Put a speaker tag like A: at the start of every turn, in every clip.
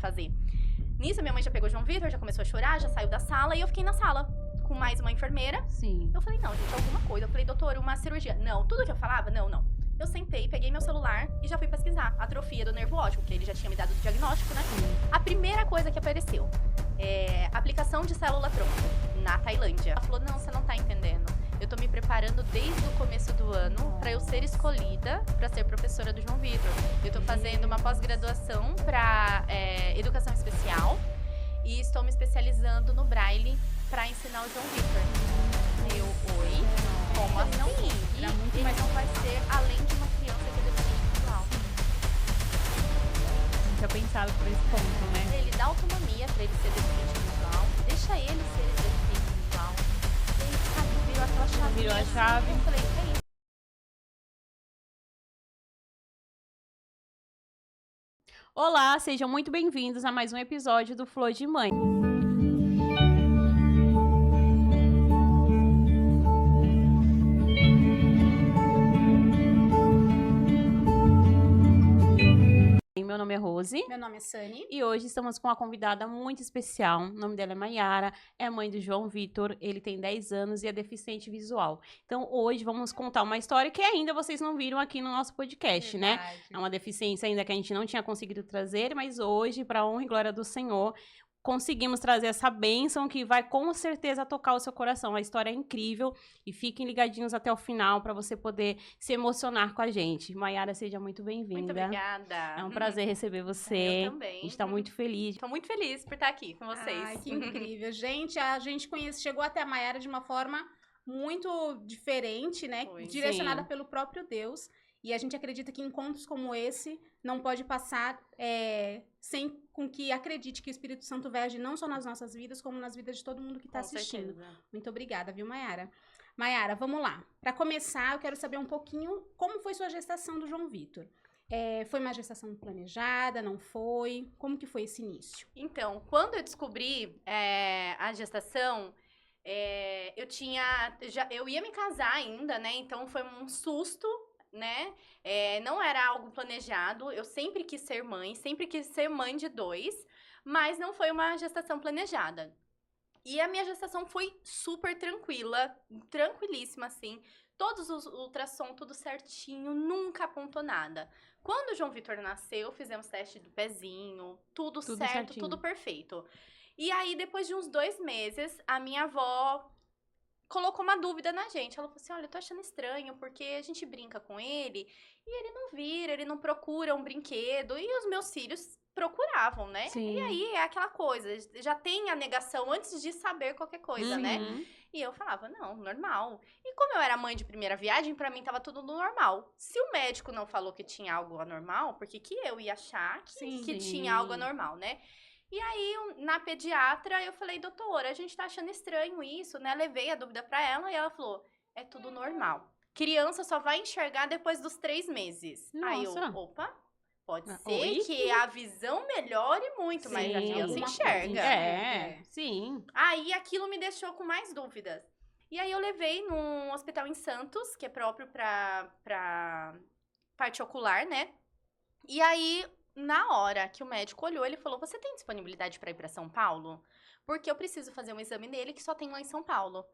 A: fazer. Nisso, a minha mãe já pegou o João Vitor, já começou a chorar, já saiu da sala, e eu fiquei na sala com mais uma enfermeira.
B: Sim.
A: Eu falei, não, gente, alguma coisa. Eu falei, doutor, uma cirurgia. Não, tudo que eu falava, não. Eu sentei, peguei meu celular e já fui pesquisar atrofia do nervo óptico, que ele já tinha me dado o diagnóstico, né? A primeira coisa que apareceu é aplicação de célula-tronco na Tailândia. Ela falou, não, você não tá entendendo. Eu tô me preparando desde o começo do ano pra eu ser escolhida pra ser professora do João Vitor. Eu tô fazendo uma pós-graduação pra educação especial e estou me especializando no Braille pra ensinar o João Vitor. Eu, oi? Como assim? Ele não vai ser além de uma criança que é deficiente visual.
B: Não tinha pensado por esse ponto, né?
A: Ele dá autonomia pra ele ser deficiente visual. Deixa ele ser deficiente visual. Ele, sabe, virou aquela chave.
B: Virou a chave.
A: Eu falei, é isso.
B: Olá, sejam muito bem-vindos a mais um episódio do Flor de Mãe. Meu nome é Rose.
C: Meu nome é Sani.
B: E hoje estamos com uma convidada muito especial. O nome dela é Mayara, é mãe do João Vitor. Ele tem 10 anos e é deficiente visual. Então, hoje vamos contar uma história que ainda vocês não viram aqui no nosso podcast,
C: Verdade.
B: né? É uma deficiência ainda que a gente não tinha conseguido trazer, mas hoje, para a honra e glória do Senhor, conseguimos trazer essa bênção que vai com certeza tocar o seu coração. A história é incrível e fiquem ligadinhos até o final para você poder se emocionar com a gente. Mayara, seja muito bem-vinda.
A: Muito obrigada.
B: É um prazer receber você.
A: Eu também.
B: A gente tá muito feliz.
A: Tô muito feliz por estar aqui com vocês.
C: Ai, que incrível. Gente, a gente chegou até a Mayara de uma forma muito diferente, né?
A: Foi.
C: Direcionada
B: Sim.
C: pelo próprio Deus. E a gente acredita que encontros como esse não pode passar sem com que acredite que o Espírito Santo vai agir não só nas nossas vidas, como nas vidas de todo mundo que está
A: Com
C: assistindo.
A: certeza.
C: Muito obrigada, viu, Mayara? Mayara, vamos lá. Para começar, eu quero saber um pouquinho como foi sua gestação do João Vitor. Foi uma gestação planejada, não foi? Como que foi esse início?
A: Então, quando eu descobri a gestação, eu ia me casar ainda, né? Então foi um susto, né? Não era algo planejado. Eu sempre quis ser mãe de 2, mas não foi uma gestação planejada. E a minha gestação foi super tranquila, tranquilíssima, assim. Todos os ultrassom, tudo certinho, nunca apontou nada. Quando o João Vitor nasceu, fizemos teste do pezinho, tudo certo,
B: certinho.
A: tudo perfeito. E aí, depois de uns 2 meses, a minha avó colocou uma dúvida na gente. Ela falou assim, olha, eu tô achando estranho, porque a gente brinca com ele, e ele não vira, ele não procura um brinquedo, e os meus filhos procuravam, né?
B: Sim.
A: E aí, é aquela coisa, já tem a negação antes de saber qualquer coisa, né?
B: Uhum.
A: E eu falava, não, normal. E como eu era mãe de primeira viagem, pra mim tava tudo normal. Se o médico não falou que tinha algo anormal, por que eu ia achar que
C: Sim.
A: tinha algo anormal, né? E aí, na pediatra, eu falei, doutora, a gente tá achando estranho isso, né? Levei a dúvida pra ela e ela falou, é tudo normal. Criança só vai enxergar depois dos 3 meses. Aí eu,
B: Nossa.
A: opa, pode ser
B: Oi?
A: que a visão melhore muito, mas a
B: Sim.
A: criança
C: Alguma
A: enxerga.
C: coisa.
B: Sim.
A: Aí aquilo me deixou com mais dúvidas. E aí eu levei num hospital em Santos, que é próprio pra parte ocular, né? E aí, na hora que o médico olhou, ele falou, você tem disponibilidade pra ir pra São Paulo? Porque eu preciso fazer um exame nele que só tem lá em São Paulo.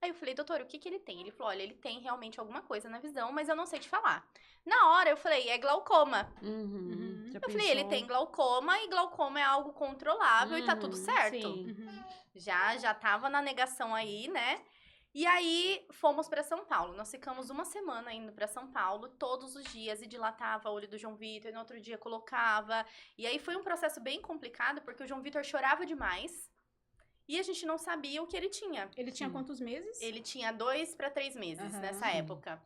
A: Aí eu falei, doutor, o que ele tem? Ele falou, olha, ele tem realmente alguma coisa na visão, mas eu não sei te falar. Na hora eu falei, é glaucoma.
B: Uhum. Já
A: Eu falei,
B: pensou?
A: ele tem glaucoma e glaucoma é algo controlável e tá tudo certo.
B: Sim.
A: Já tava na negação aí, né? E aí, fomos pra São Paulo. Nós ficamos uma semana indo pra São Paulo, todos os dias, e dilatava o olho do João Vitor, e no outro dia colocava. E aí, foi um processo bem complicado, porque o João Vitor chorava demais, e a gente não sabia o que ele tinha.
C: Ele tinha quantos meses?
A: Ele tinha 2 para 3 meses nessa
B: sim.
A: época.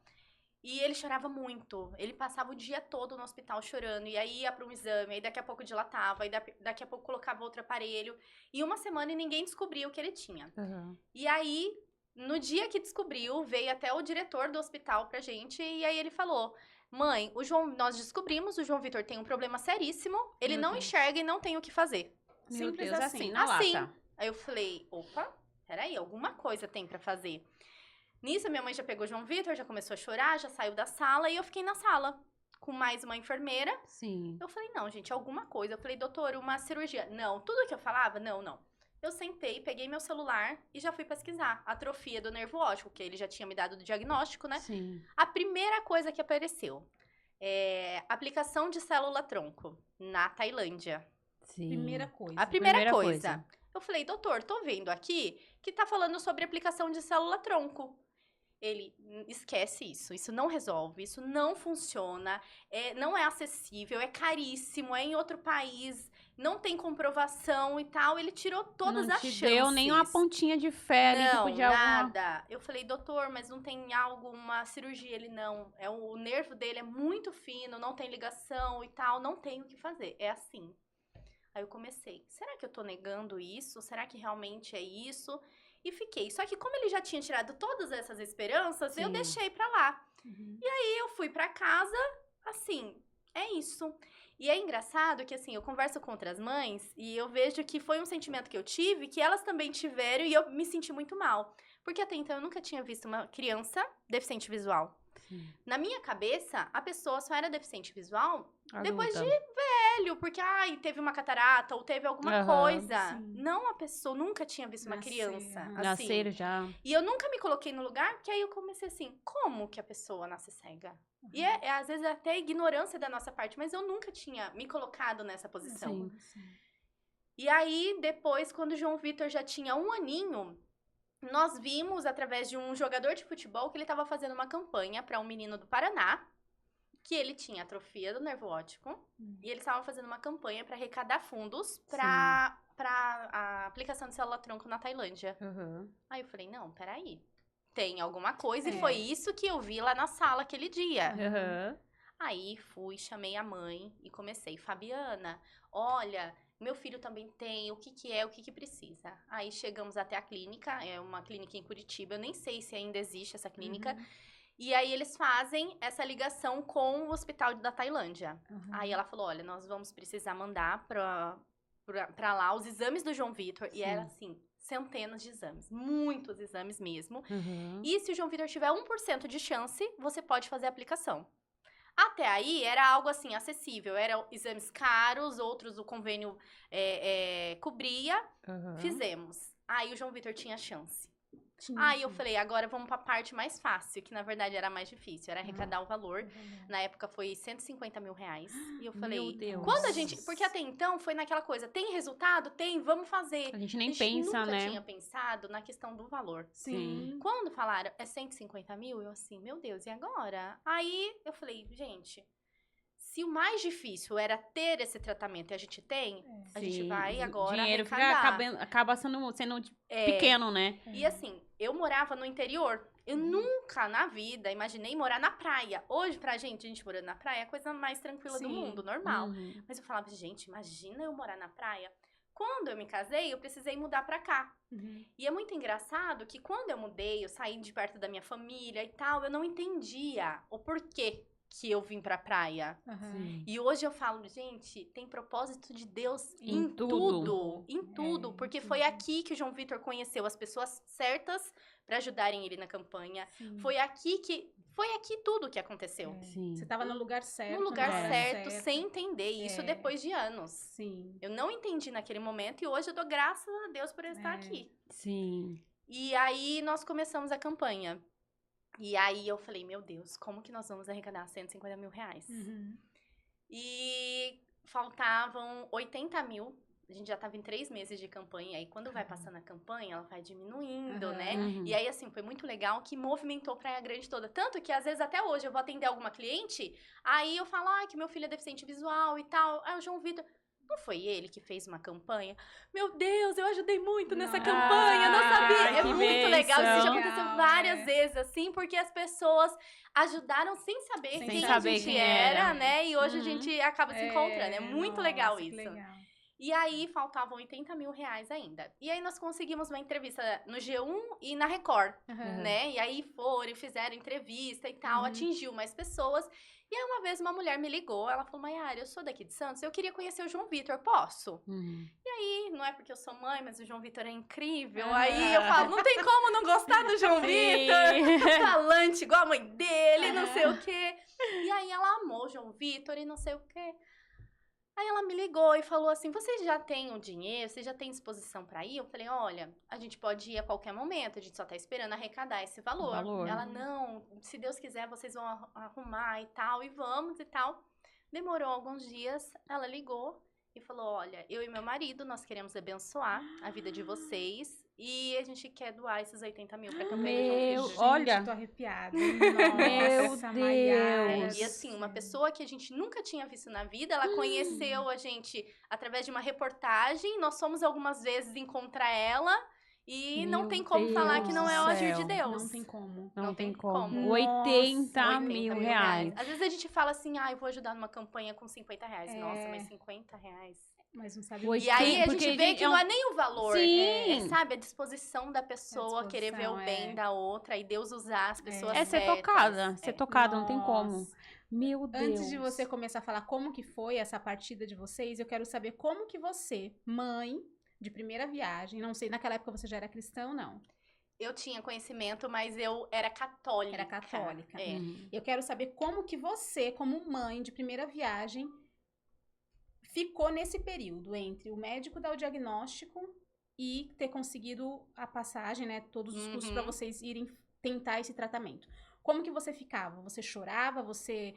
A: E ele chorava muito. Ele passava o dia todo no hospital chorando. E aí ia para um exame, aí daqui a pouco dilatava, aí daqui a pouco colocava outro aparelho. E uma semana e ninguém descobriu o que ele tinha.
B: Uhum.
A: E aí, no dia que descobriu, veio até o diretor do hospital pra gente. E aí ele falou, mãe, nós descobrimos, o João Vitor tem um problema seríssimo. Ele não enxerga e não tem o que fazer.
B: Meu
C: Simples
B: Deus,
C: assim.
B: assim, na
A: Assim.
B: lata.
A: Aí eu falei, opa, peraí, alguma coisa tem pra fazer. Nisso, a minha mãe já pegou o João Vitor, já começou a chorar, já saiu da sala e eu fiquei na sala com mais uma enfermeira.
B: Sim.
A: Eu falei, não, gente, alguma coisa. Eu falei, doutor, uma cirurgia. Não, tudo que eu falava, não. Eu sentei, peguei meu celular e já fui pesquisar. Atrofia do nervo óptico, que ele já tinha me dado o diagnóstico, né?
B: Sim.
A: A primeira coisa que apareceu é aplicação de célula-tronco na Tailândia.
B: Sim.
C: Primeira coisa.
A: A primeira coisa. Eu falei, doutor, tô vendo aqui que tá falando sobre aplicação de célula-tronco. Ele, esquece isso não resolve, isso não funciona, não é acessível, é caríssimo, é em outro país, não tem comprovação e tal. Ele tirou todas as chances.
B: Não te deu nem uma pontinha de fé ali que podia
A: nada. Eu falei, doutor, mas não tem alguma cirurgia? Ele, não, o nervo dele é muito fino, não tem ligação e tal, não tem o que fazer, é assim. Aí eu comecei, será que eu tô negando isso? Será que realmente é isso? E fiquei. Só que como ele já tinha tirado todas essas esperanças, eu deixei pra lá. E aí eu fui pra casa, assim, é isso. E é engraçado que, assim, eu converso com outras mães e eu vejo que foi um sentimento que eu tive, que elas também tiveram e eu me senti muito mal. Porque até então eu nunca tinha visto uma criança deficiente visual. Na minha cabeça, a pessoa só era deficiente visual depois de velho, porque teve uma catarata ou teve alguma coisa.
C: Sim.
A: Não, a pessoa nunca tinha visto uma criança. Assim.
B: Nascer já.
A: E eu nunca me coloquei no lugar, que aí eu comecei assim, como que a pessoa nasce cega? E às vezes até ignorância da nossa parte, mas eu nunca tinha me colocado nessa posição.
C: Sim.
A: E aí, depois, quando o João Vitor já tinha 1 aninho, nós vimos, através de um jogador de futebol, que ele estava fazendo uma campanha para um menino do Paraná, que ele tinha atrofia do nervo óptico, e eles estavam fazendo uma campanha para arrecadar fundos para a aplicação de célula-tronco na Tailândia. Aí eu falei, não, peraí, tem alguma coisa, e foi isso que eu vi lá na sala aquele dia. Aí fui, chamei a mãe e comecei, Fabiana, olha, meu filho também tem, o que precisa? Aí chegamos até a clínica, é uma clínica em Curitiba, eu nem sei se ainda existe essa clínica. E aí eles fazem essa ligação com o hospital da Tailândia. Aí ela falou, olha, nós vamos precisar mandar pra lá os exames do João Vitor. E era assim, centenas de exames, muitos exames mesmo. E se o João Vitor tiver 1% de chance, você pode fazer a aplicação. Até aí, era algo assim, acessível. Eram exames caros, outros o convênio cobria. Fizemos. Aí o João Vitor tinha chance. Aí eu falei, agora vamos pra parte mais fácil, que na verdade era mais difícil, era arrecadar o valor. Na época foi 150 mil reais. E eu falei,
B: meu Deus.
A: quando a gente... Porque até então foi naquela coisa, tem resultado? Tem, vamos fazer.
B: A gente nem pensa,
A: nunca
B: né?
A: tinha pensado na questão do valor.
C: Sim.
A: Quando falaram, é 150 mil, eu assim, meu Deus, e agora? Aí eu falei, gente, se o mais difícil era ter esse tratamento e a gente tem, a gente vai agora
B: o dinheiro acaba sendo pequeno, né?
A: E assim, eu morava no interior. Eu nunca na vida imaginei morar na praia. Hoje, pra gente, a gente morando na praia é a coisa mais tranquila do mundo, normal. Mas eu falava, gente, imagina eu morar na praia. Quando eu me casei, eu precisei mudar pra cá. E é muito engraçado que quando eu mudei, eu saí de perto da minha família e tal, eu não entendia o porquê que eu vim pra praia. E hoje eu falo, gente, tem propósito de Deus em tudo. Em tudo. Porque foi aqui que o João Vitor conheceu as pessoas certas pra ajudarem ele na campanha. Foi aqui tudo que aconteceu.
C: Você tava no lugar certo.
A: No lugar certo, sem entender. Isso depois de anos.
C: Sim.
A: Eu não entendi naquele momento e hoje eu dou graças a Deus por eu estar aqui.
B: Sim.
A: E aí nós começamos a campanha. E aí eu falei, meu Deus, como que nós vamos arrecadar 150 mil reais? E faltavam 80 mil. A gente já tava em 3 meses de campanha. Aí quando vai passando a campanha, ela vai diminuindo, né? E aí, assim, foi muito legal que movimentou Praia Grande toda. Tanto que, às vezes, até hoje, eu vou atender alguma cliente, aí eu falo, que meu filho é deficiente visual e tal. Aí o João Vitor... Não foi ele que fez uma campanha? Meu Deus, eu ajudei muito nessa campanha, não sabia. É muito legal, isso já aconteceu várias vezes, assim, porque as pessoas ajudaram sem saber quem a gente era, né? E hoje a gente acaba se encontrando, é muito legal isso. E aí, faltavam 80 mil reais ainda. E aí, nós conseguimos uma entrevista no G1 e na Record, né? E aí, fizeram entrevista e tal, atingiu mais pessoas. E aí uma vez uma mulher me ligou, ela falou, Maiara, eu sou daqui de Santos, eu queria conhecer o João Vitor, posso? E não é porque eu sou mãe, mas o João Vitor é incrível. Aí eu falo, não tem como não gostar do João Vitor, falante igual a mãe dele, não sei o quê. E aí ela amou o João Vitor e não sei o quê. Aí ela me ligou e falou assim, vocês já têm o dinheiro, vocês já têm disposição pra ir? Eu falei, olha, a gente pode ir a qualquer momento, a gente só tá esperando arrecadar esse valor. Ela, não, se Deus quiser, vocês vão arrumar e tal, e vamos e tal. Demorou alguns dias, ela ligou e falou, olha, eu e meu marido, nós queremos abençoar a vida de vocês e a gente quer doar esses 80 mil pra campanha de João Vitor.
B: Olha.
C: Gente, tô arrepiada. Nossa,
B: Meu
C: Maiara.
B: Deus.
A: E assim, uma pessoa que a gente nunca tinha visto na vida, ela conheceu a gente através de uma reportagem, nós fomos algumas vezes encontrar ela e não
B: Meu
A: tem como falar que não é o
B: Deus do
A: agir de
B: céu.
A: Deus.
C: Não tem como.
B: Não tem como.
C: Nossa,
B: 80 mil reais.
A: Às vezes a gente fala assim, eu vou ajudar numa campanha com 50 reais. Nossa, mas 50 reais.
C: Mas não sabe
B: Oito-
A: E aí a
B: porque
A: gente vê que não é nem o valor,
B: Sim.
A: sabe? A disposição da pessoa, querer ver o bem da outra e Deus usar as pessoas
B: É ser
A: certas.
B: tocada. Ser tocada, não tem como.
C: Nossa.
B: Meu Deus.
C: Antes de você começar a falar como que foi essa partida de vocês, eu quero saber como que você, mãe de primeira viagem, não sei, naquela época você já era cristã ou não?
A: Eu tinha conhecimento, mas eu era católica.
C: Era católica.
A: É.
C: Eu quero saber como que você, como mãe de primeira viagem, ficou nesse período entre o médico dar o diagnóstico e ter conseguido a passagem, né, todos os custos para vocês irem tentar esse tratamento. Como que você ficava? Você chorava? Você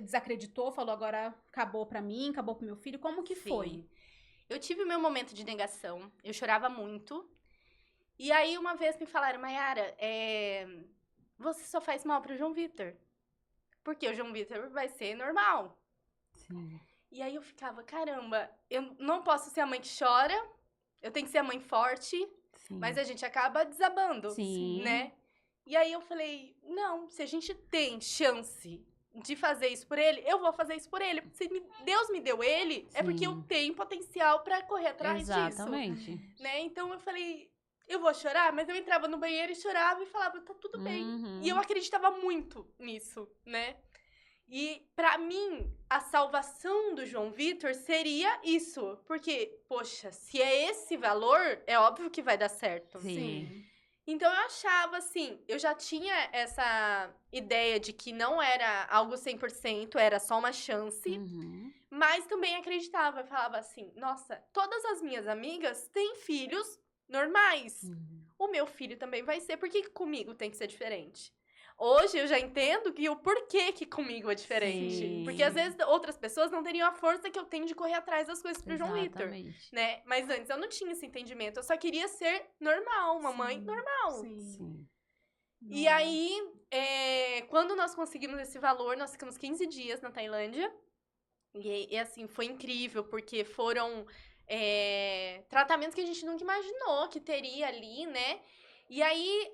C: desacreditou? Falou, agora acabou pra mim, acabou pro meu filho? Como que foi?
A: Eu tive o meu momento de negação. Eu chorava muito. E aí, uma vez me falaram, Maiara, você só faz mal pro João Vitor. Porque o João Vitor vai ser normal.
B: Sim.
A: E aí eu ficava, caramba, eu não posso ser a mãe que chora. Eu tenho que ser a mãe forte.
B: Sim.
A: Mas a gente acaba desabando,
B: Sim.
A: né? E aí eu falei, não, se a gente tem chance de fazer isso por ele, eu vou fazer isso por ele. Se Deus me deu ele, é porque eu
B: Sim.
A: tenho potencial pra correr atrás
B: Exatamente.
A: disso, né? Então eu falei, eu vou chorar, mas eu entrava no banheiro e chorava e falava, tá tudo bem.
B: Uhum.
A: E eu acreditava muito nisso, né? E pra mim, a salvação do João Vitor seria isso. Porque, poxa, se é esse valor, é óbvio que vai dar certo.
B: Sim.
A: Então eu achava assim, eu já tinha essa ideia de que não era algo 100%, era só uma chance.
B: Uhum.
A: Mas também acreditava, eu falava assim, nossa, todas as minhas amigas têm filhos normais.
B: Uhum.
A: O meu filho também vai ser, por que comigo tem que ser diferente? Hoje eu já entendo que o porquê que comigo é diferente.
B: Sim.
A: Porque às vezes outras pessoas não teriam a força que eu tenho de correr atrás das coisas pro João Vitor,
B: Exatamente.
A: né? Mas antes eu não tinha esse entendimento, eu só queria ser normal, uma mãe normal.
C: Sim.
B: Sim.
A: E aí, quando nós conseguimos esse valor, nós ficamos 15 dias na Tailândia. E assim, foi incrível, porque foram tratamentos que a gente nunca imaginou que teria ali, né? E aí...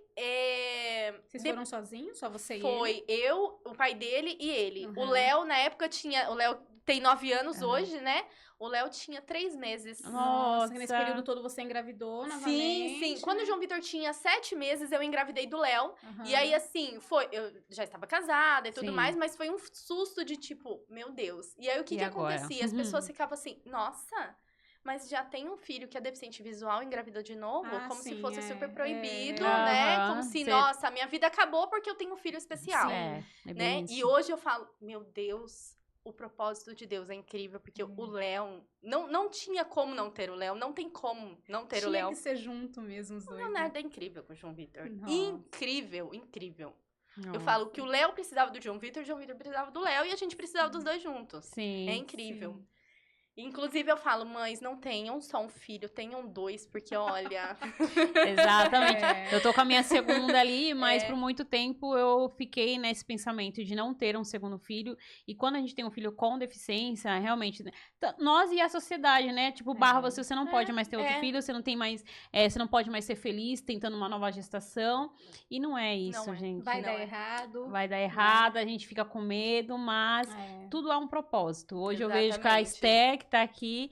C: Vocês foram sozinhos? Só você e ele?
A: Foi eu, o pai dele e ele.
C: Uhum.
A: O Léo, na época, o Léo tem 9 anos hoje, né? O Léo tinha 3 meses.
C: Nossa, que nesse
B: Nossa.
C: período todo você engravidou
A: Sim,
C: novamente.
A: sim. Quando o João Vitor tinha 7 meses, eu engravidei do Léo.
C: Aham.
A: E aí, assim, eu já estava casada e tudo
B: Sim.
A: mais, mas foi um susto de tipo, meu Deus. E aí, o que
B: E
A: que
B: agora?
A: acontecia? As pessoas ficavam assim, nossa, mas já tem um filho que é deficiente visual e engravidou de novo?
C: Ah,
A: Como se
C: sim,
A: fosse super proibido,
B: é.
A: né?
B: Aham,
A: Como se,
B: cê-
A: nossa, a minha vida acabou porque eu tenho um filho especial.
B: É
A: Né?
B: bem
A: E
B: isso.
A: hoje eu falo, meu Deus, o propósito de Deus é incrível, porque o Léo, não tinha como não ter o Léo, não tem como não ter o Léo.
C: Tinha que ser junto mesmo os dois.
A: O
C: né?
A: Leonardo é incrível com o João Vitor.
C: Nossa.
A: Incrível, incrível. Eu
B: Nossa.
A: falo que o Léo precisava do João Vitor precisava do Léo e a gente precisava dos dois juntos.
B: Sim.
A: É incrível.
C: sim.
A: Inclusive, eu falo, mães, não tenham só um filho, tenham 2, porque olha.
B: Exatamente.
C: É.
B: Eu tô com a minha segunda ali, mas por muito tempo eu fiquei nesse pensamento de não ter um segundo filho. E quando a gente tem um filho com deficiência, realmente, nós e a sociedade, né? Tipo, barra você não pode mais ter outro filho, você não tem mais, você não pode mais ser feliz tentando uma nova gestação. E não é isso,
A: Não é.
B: gente.
C: Vai
A: Não
C: dar
A: é.
C: errado.
B: Vai dar errado, a gente fica com medo, mas
C: É.
B: tudo há um propósito. Hoje eu vejo que a
A: Exatamente.
B: Esté, que tá aqui,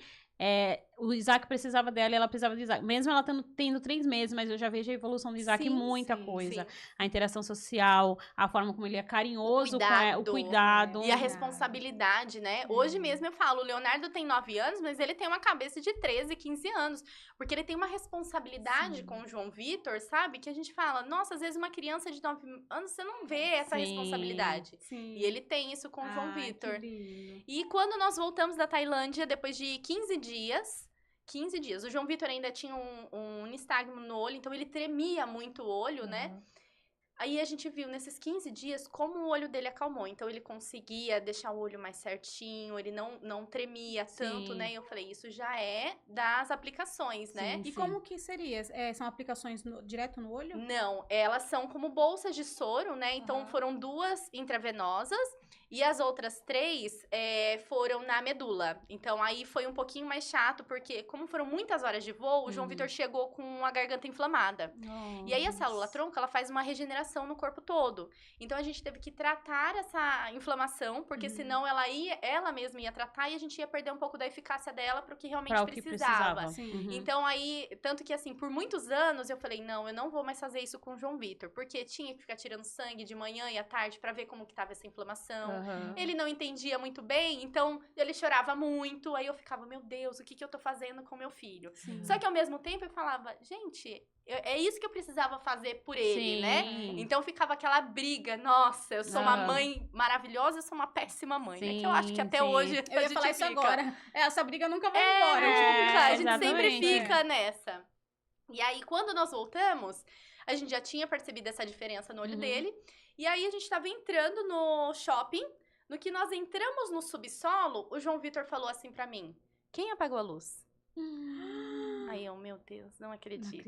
B: o Isaac precisava dela e ela precisava do Isaac. Mesmo ela tendo 3 meses, mas eu já vejo a evolução do Isaac em
C: Sim,
B: muita
C: sim,
B: coisa.
A: sim.
B: A interação social, a forma como ele é carinhoso
A: O
B: com ela, o
A: cuidado.
B: cuidado.
A: E a
C: Verdade.
A: responsabilidade, né? Hoje mesmo eu falo, o Leonardo tem 9 anos, mas ele tem uma cabeça de 13, 15 anos. Porque ele tem uma responsabilidade
C: Sim.
A: com o João Vitor, sabe? Que a gente fala, nossa, às vezes uma criança de 9 anos, você não vê essa
B: Sim.
A: responsabilidade.
C: Sim.
A: E ele tem isso com o João
C: Ai,
A: Vitor.
C: que lindo.
A: E quando nós voltamos da Tailândia, depois de 15 dias... 15 dias. O João Vitor ainda tinha um nistagmo no olho, então ele tremia muito o olho, né?
C: Uhum.
A: Aí a gente viu nesses 15 dias como o olho dele acalmou. Então ele conseguia deixar o olho mais certinho, ele não tremia tanto,
B: Sim.
A: né? E eu falei, isso já é das aplicações, né?
B: Sim.
C: E como que seria? São aplicações direto no olho?
A: Não, elas são como bolsas de soro, né? Então
C: Aham.
A: foram 2 intravenosas e as outras 3 foram na medula. Então aí foi um pouquinho mais chato, porque como foram muitas horas de voo, o João Vitor chegou com a garganta inflamada. E aí a célula tronco, ela faz uma regeneração no corpo todo. Então a gente teve que tratar essa inflamação, porque senão ela mesma ia tratar e a gente ia perder um pouco da eficácia dela para o que realmente
B: Pra o que precisava.
C: Sim.
B: Uhum.
A: Então aí, tanto que assim, por muitos anos eu falei, não, eu não vou mais fazer isso com o João Vitor, porque tinha que ficar tirando sangue de manhã e à tarde para ver como que tava essa inflamação.
B: Aham.
A: Ele não entendia muito bem, então ele chorava muito, aí eu ficava, meu Deus, o que eu tô fazendo com meu filho?
C: Sim.
A: Só que ao mesmo tempo eu falava, gente, é isso que eu precisava fazer por ele,
B: Sim.
A: né? Então ficava aquela briga, nossa, eu sou uma
B: Ah.
A: mãe maravilhosa, eu sou uma péssima mãe, né? Que eu acho que
B: Sim,
A: até
B: sim.
A: hoje
C: Eu
A: a
C: ia
A: gente
C: falar isso
A: fica.
C: agora. Essa briga nunca vai
A: É,
C: embora.
A: nunca, a gente
B: exatamente.
A: sempre fica nessa. E aí, quando nós voltamos, a gente já tinha percebido essa diferença no olho
B: Uhum.
A: dele. E aí, a gente tava entrando no shopping. No que nós entramos no subsolo, o João Vitor falou assim pra mim, quem apagou a luz? Aí eu, meu Deus, não acredito.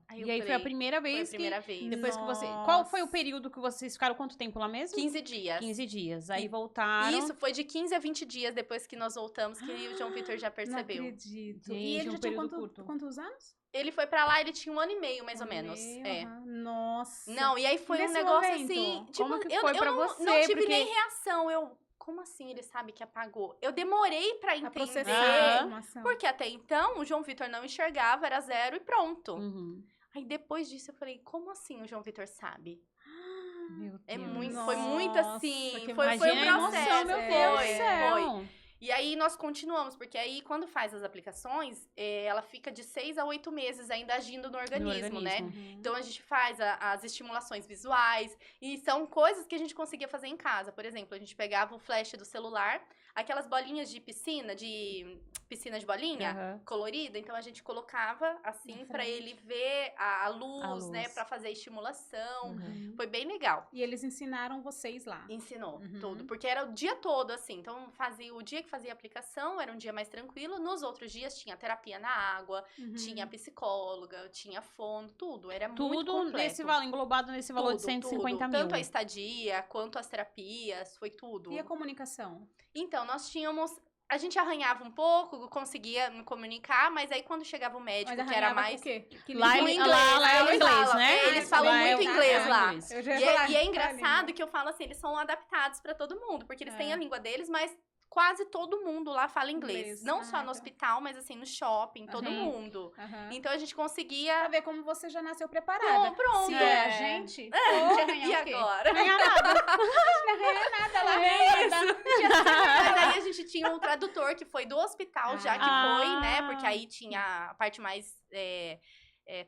A: Aí eu
B: E aí foi
A: falei,
B: a primeira
A: foi a
B: vez
A: primeira vez.
B: Depois que você...
C: Nossa.
B: Qual foi o período que vocês ficaram? Quanto tempo lá mesmo?
A: 15 dias.
B: 15 dias. Aí
A: E-
B: voltaram.
A: Isso, foi de 15 a 20 dias depois que nós voltamos que o João Vitor já
C: Não
A: percebeu.
C: acredito.
B: Gente,
C: E ele
B: um
C: já tinha
B: período curto.
C: quantos anos?
A: Ele foi pra lá, ele tinha 1 ano e meio, mais ou
C: Um ano e
A: menos.
C: meio,
A: É.
C: aham. Nossa.
A: Não, e aí foi um
C: Nesse
A: negócio
C: momento,
A: assim. Tipo,
B: como que
A: eu,
B: foi
A: eu
B: pra
A: não,
B: você?
A: não tive
B: Porque-
A: nem reação. Eu, como assim ele sabe que apagou? Eu demorei pra
C: A
A: entender.
C: processar
B: Aham.
C: a informação.
A: Porque até então o João Vitor não enxergava, era 0 e pronto.
B: Uhum.
A: Aí depois disso eu falei, como assim o João Vitor sabe?
B: Meu
A: É
B: Deus.
A: muito, foi muito
C: Nossa,
A: assim.
C: que
A: Foi um
B: Imagina a
A: processo.
B: emoção, meu Deus do céu.
A: Foi. E aí nós continuamos, porque aí quando faz as aplicações, ela fica de 6 a 8 meses ainda agindo no organismo, né?
C: Uhum.
A: Então a gente faz as estimulações visuais e são coisas que a gente conseguia fazer em casa. Por exemplo, a gente pegava o flash do celular, aquelas bolinhas de piscina de bolinha
B: Aham.
A: colorida, então a gente colocava assim
C: Na
A: pra
C: frente.
A: ele ver a luz, né,
B: luz.
A: pra fazer a estimulação.
B: Uhum.
A: Foi bem legal.
C: E eles ensinaram vocês lá.
A: Ensinou
C: Uhum.
A: tudo, porque era o dia todo assim. Então fazia o dia que fazia a aplicação, era um dia mais tranquilo. Nos outros dias tinha terapia na água,
C: Uhum.
A: tinha psicóloga, tinha fono, tudo. Era muito
B: Tudo
A: completo.
B: nesse valor, englobado nesse valor de
A: Tudo,
B: 150
A: tudo.
B: mil.
A: Tanto a estadia, quanto as terapias, foi tudo.
C: E a comunicação?
A: Então, nós tínhamos... A gente arranhava um pouco, conseguia me comunicar, mas aí quando chegava o médico,
C: Mas
A: que era
C: arranhava
A: mais...
C: o quê? Que
B: Lá
C: língua?
B: ele- lá é o
A: eles
B: inglês,
A: falam,
B: né?
A: Eles falam
B: Lá é
A: muito
B: o-
A: inglês
B: é o
A: lá.
B: inglês.
C: Eu já
A: E
C: ia falar,
A: é
C: tá,
A: engraçado
C: língua.
A: que eu falo assim, eles são adaptados pra todo mundo, porque eles têm
C: É.
A: a língua deles, mas quase todo mundo lá fala inglês.
C: Inglês.
A: Não
C: Ah,
A: só no
C: então.
A: hospital, mas assim, no shopping, todo
B: Aham.
A: mundo.
C: Aham.
A: Então a gente conseguia...
C: Pra ver como você já nasceu preparada.
A: Pronto.
C: Se
A: É.
C: é a gente, a gente ia arranhar
A: E
C: o quê?
A: agora?
B: Ganhar nada.
C: Não arranha nada lá.
B: É
C: nada.
A: Mas aí a gente tinha um tradutor que foi do hospital já que
B: Ah.
A: foi, né? Porque aí tinha a parte mais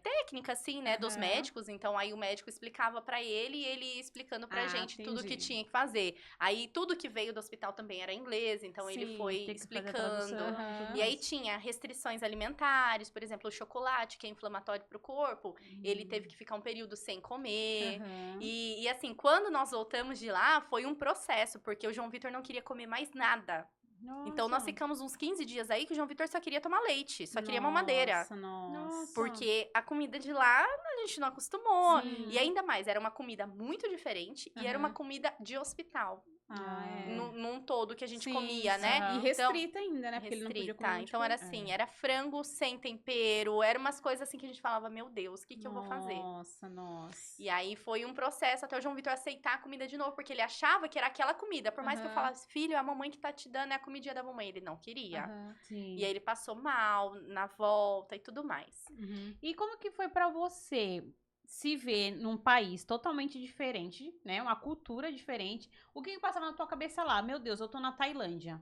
A: técnica, assim, né? Dos
C: Aham.
A: médicos. Então aí o médico explicava pra ele e ele ia explicando pra
C: Ah,
A: gente tudo que
C: entendi.
A: tinha que fazer. Aí tudo que veio do hospital também era inglês, então ele
C: Sim,
A: foi
B: Tem que fazer a
A: explicando.
B: tradução,
C: Aham.
B: tudo
A: E aí
B: mais.
A: tinha restrições alimentares, por exemplo, o chocolate, que é inflamatório pro corpo, ele teve que ficar um período sem comer.
C: Aham.
A: E assim, quando nós voltamos de lá, foi um processo, porque o João Vitor não queria comer mais nada. Então nós
C: Nossa.
A: ficamos uns 15 dias aí que o João Vitor só queria tomar leite, só queria mamadeira.
C: Nossa.
A: Porque a comida de lá a gente não acostumou.
C: Sim.
A: E ainda mais, era uma comida muito diferente e era uma
C: Aham.
A: comida de hospital. num todo que a gente
C: Sim,
A: comia,
C: sim.
A: né?
C: E restrita ainda, né? Porque ele não podia
A: Restrita.
C: comer um monte de
A: Então era
C: coisa.
A: assim, era frango sem tempero, eram umas coisas assim que a gente falava, meu Deus, o que eu vou fazer?
C: Nossa.
A: E aí foi um processo até o João Vitor aceitar a comida de novo, porque ele achava que era aquela comida. Por mais que eu falasse, filho, a mamãe que tá te dando é a comidinha da mamãe. Ele não queria.
B: Sim.
A: E aí ele passou mal na volta e tudo mais.
B: E como que foi pra você se ver num país totalmente diferente, né? Uma cultura diferente. O que passava na tua cabeça lá? Meu Deus, eu tô na Tailândia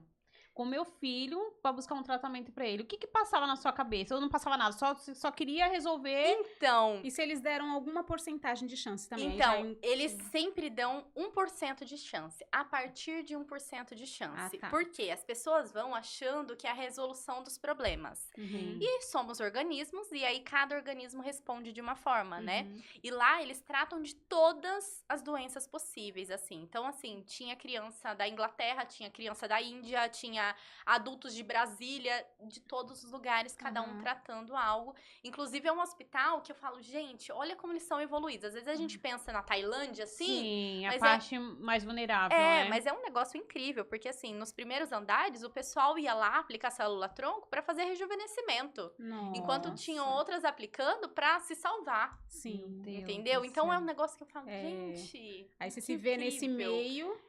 B: com meu filho pra buscar um tratamento pra ele. O que passava na sua cabeça? Eu não passava nada, só queria resolver.
A: Então,
C: E se eles deram alguma porcentagem de chance também?
A: então eles sempre dão 1% de chance. A partir de 1% de chance.
C: Ah, tá.
A: Porque as pessoas vão achando que é a resolução dos problemas. E somos organismos, e aí cada organismo responde de uma forma, né? E lá eles tratam de todas as doenças possíveis, assim. Então, assim, tinha criança da Inglaterra, tinha criança da Índia, tinha adultos de Brasília, de todos os lugares, cada um tratando algo. Inclusive, é um hospital que eu falo, gente, olha como eles são evoluídos. Às vezes a gente pensa na Tailândia, assim...
B: Sim, a
A: mas
B: parte mais vulnerável, né?
A: mas é um negócio incrível, porque assim, nos primeiros andares, o pessoal ia lá aplicar célula-tronco pra fazer rejuvenescimento. Enquanto tinham outras aplicando pra se salvar.
C: Sim.
A: Entendeu? Então é um negócio que eu falo, gente...
C: Aí você
A: que
C: se vê nesse
A: incrível.
C: meio.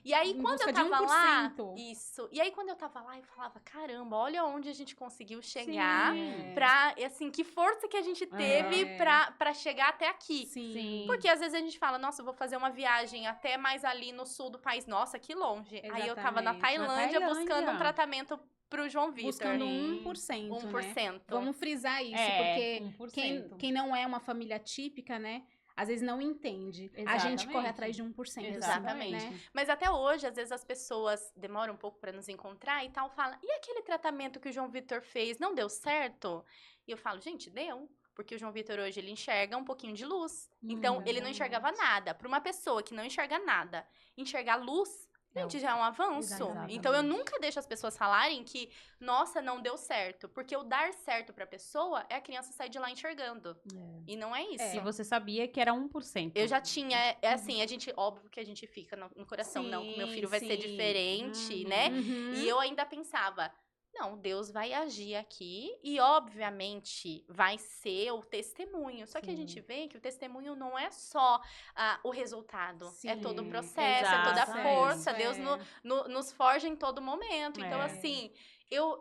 A: E aí
C: em
A: quando
C: busca
A: eu
C: de
A: tava lá...
C: 1%.
A: Isso. E aí quando eu tava lá, eu falava, caramba, olha onde a gente conseguiu chegar.
C: Sim.
A: Pra, assim, que força que a gente teve pra chegar até aqui.
C: Sim.
A: Porque às vezes a gente fala, nossa, eu vou fazer uma viagem até mais ali no sul do país. Nossa, que longe. Aí eu tava na
C: Exatamente.
A: Tailândia
B: Na
A: buscando
B: Tailândia.
A: um tratamento pro João Vitor.
C: Buscando
B: Sim.
C: 1%, né?
A: 1%.
C: Vamos frisar isso, porque
B: 1%.
C: quem não é uma família típica, né? Às vezes não entende. A gente corre
B: Exatamente.
C: atrás de 1%.
A: Exatamente.
C: Assim, né?
A: Mas até hoje, às vezes as pessoas demoram um pouco pra nos encontrar e tal, falam, e aquele tratamento que o João Vitor fez, não deu certo? E eu falo, gente, deu. Porque o João Vitor hoje, ele enxerga um pouquinho de luz. Então, ele não enxergava nada. Para uma pessoa que não enxerga nada, enxergar luz, gente, já é um avanço.
B: Exatamente.
A: Então, eu nunca deixo as pessoas falarem que, nossa, não deu certo. Porque o dar certo pra pessoa é a criança sair de lá enxergando. E não é isso.
B: E você sabia que era 1%.
A: Eu já tinha, assim, a gente, óbvio que a gente fica no coração, não, que meu filho vai ser diferente, né? E eu ainda pensava, não, Deus vai agir aqui e, obviamente, vai ser o testemunho. Só que a gente vê que o testemunho não é só o resultado, é todo o processo, é toda a força. Deus nos forja em todo momento. Então, assim,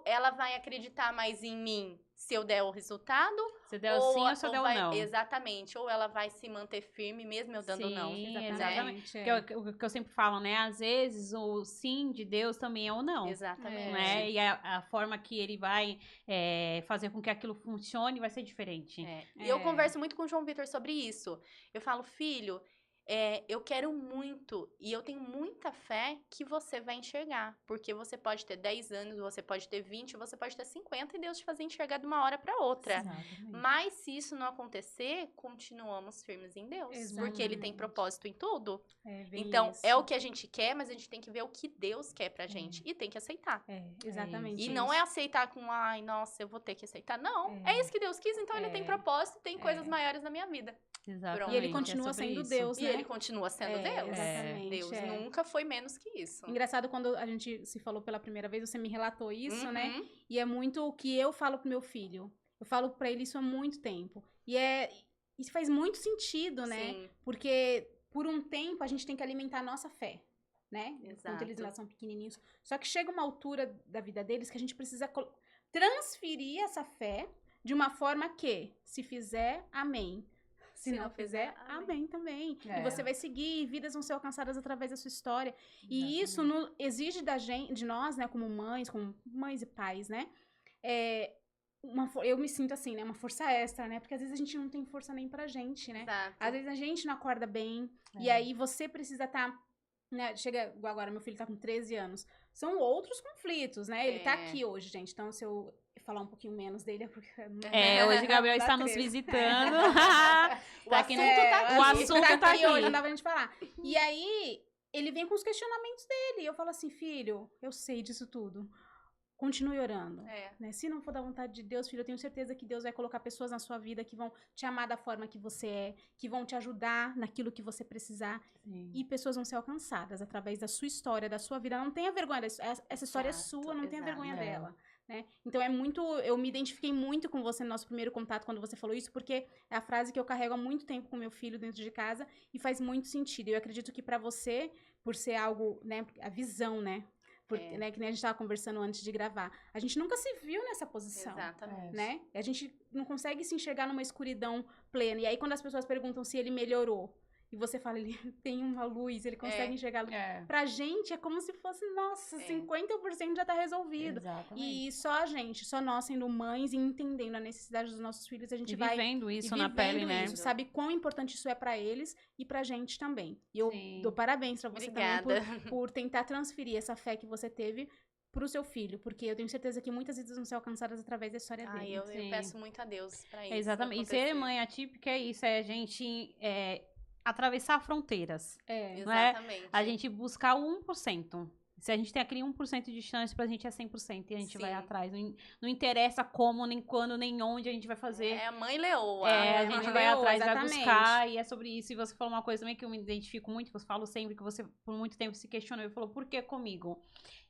A: ela vai acreditar mais em mim se eu der o resultado.
B: Se der sim ou se eu der o não.
A: Exatamente. Ou ela vai se manter firme mesmo eu dando não.
B: Exatamente. O que eu sempre falo, né? Às vezes o sim de Deus também é o não.
A: Exatamente.
B: Né? E a forma que ele vai fazer com que aquilo funcione vai ser diferente.
A: E eu converso muito com o João Vitor sobre isso. Eu falo, filho, eu quero muito, e eu tenho muita fé que você vai enxergar. Porque você pode ter 10 anos, você pode ter 20, você pode ter 50, e Deus te fazer enxergar de uma hora para outra.
B: Exatamente.
A: Mas se isso não acontecer, continuamos firmes em Deus.
C: Exatamente.
A: Porque Ele tem propósito em tudo. Então, é o que a gente quer, mas a gente tem que ver o que Deus quer pra gente. E tem que aceitar.
C: Exatamente.
A: E não é aceitar com, ai, nossa, eu vou ter que aceitar. Não, é isso que Deus quis, então Ele tem propósito, tem coisas maiores na minha vida.
B: Exatamente.
C: E Ele continua sendo Deus, né?
A: E Ele continua sendo Deus.
C: Exatamente.
A: Deus nunca foi menos que isso.
C: Engraçado, quando a gente se falou pela primeira vez, você me relatou isso, né? E é muito o que eu falo pro meu filho. Eu falo pra ele isso há muito tempo. E isso faz muito sentido, né?
A: Sim.
C: Porque por um tempo a gente tem que alimentar a nossa fé, né?
A: Exato.
C: Enquanto eles lá são pequenininhos. Só que chega uma altura da vida deles que a gente precisa transferir essa fé de uma forma que, se fizer, amém. Se não fizer, amém também. E você vai seguir, vidas vão ser alcançadas através da sua história. E isso exige de nós, né, como mães e pais, né? Eu me sinto assim, né? Uma força extra, né? Porque às vezes a gente não tem força nem pra gente, né?
A: Exato.
C: Às vezes a gente não acorda bem. E aí você precisa estar... né? Chega agora, meu filho tá com 13 anos. São outros conflitos, né? Ele tá aqui hoje, gente. Então, se eu falar um pouquinho menos dele, é porque...
B: hoje Gabriel está nos visitando.
A: O assunto
B: tá aqui.
C: Hoje não dá pra gente falar. E aí, ele vem com os questionamentos dele. E eu falo assim, filho, eu sei disso tudo. continue orando.
A: É.
C: Né? Se não for da vontade de Deus, filho, eu tenho certeza que Deus vai colocar pessoas na sua vida que vão te amar da forma que você é, que vão te ajudar naquilo que você precisar.
B: Sim.
C: E pessoas vão ser alcançadas através da sua história, da sua vida. Não tenha vergonha, essa história é
A: Exato,
C: sua, não tenha
A: exato.
C: vergonha
B: É.
C: dela. Né? Então eu me identifiquei muito com você no nosso primeiro contato quando você falou isso, porque é a frase que eu carrego há muito tempo com meu filho dentro de casa e faz muito sentido. Eu acredito que pra você, por ser algo, né, a visão, né? Né, que nem a gente tava conversando antes de gravar. A gente nunca se viu nessa posição.
A: Exatamente.
C: Né? A gente não consegue se enxergar numa escuridão plena. E aí, quando as pessoas perguntam se ele melhorou, e você fala, ele tem uma luz, ele consegue enxergar a luz. Pra gente, é como se fosse, nossa, 50% já tá resolvido.
B: Exatamente.
C: E só a gente, só nós sendo mães e entendendo a necessidade dos nossos filhos, a gente vai
B: vivendo isso
C: e
B: na
C: vivendo
B: pele, né?
C: isso, sabe quão importante isso é pra eles e pra gente também. E eu
B: Sim.
C: dou parabéns pra você
A: Obrigada.
C: também por tentar transferir essa fé que você teve pro seu filho, porque eu tenho certeza que muitas vidas vão ser alcançadas através da história
A: Ai,
C: dele.
A: eu
B: Sim.
A: peço muito a Deus pra isso.
B: Exatamente. E ser
A: acontecer.
B: mãe atípica é isso, é a gente atravessar fronteiras. Não é?
A: Exatamente.
B: A gente buscar o 1%. Se a gente tem aquele 1% de chance, pra gente é 100% e a gente vai
A: Sim.
B: atrás. Não interessa como, nem quando, nem onde a gente vai fazer.
A: É a mãe leoa.
B: A
C: mãe
B: gente vai
C: leoa,
B: atrás, vai
C: exatamente.
B: buscar, e é sobre isso. E você falou uma coisa também que eu me identifico muito, você fala sempre que você, por muito tempo, se questionou e falou, por que comigo?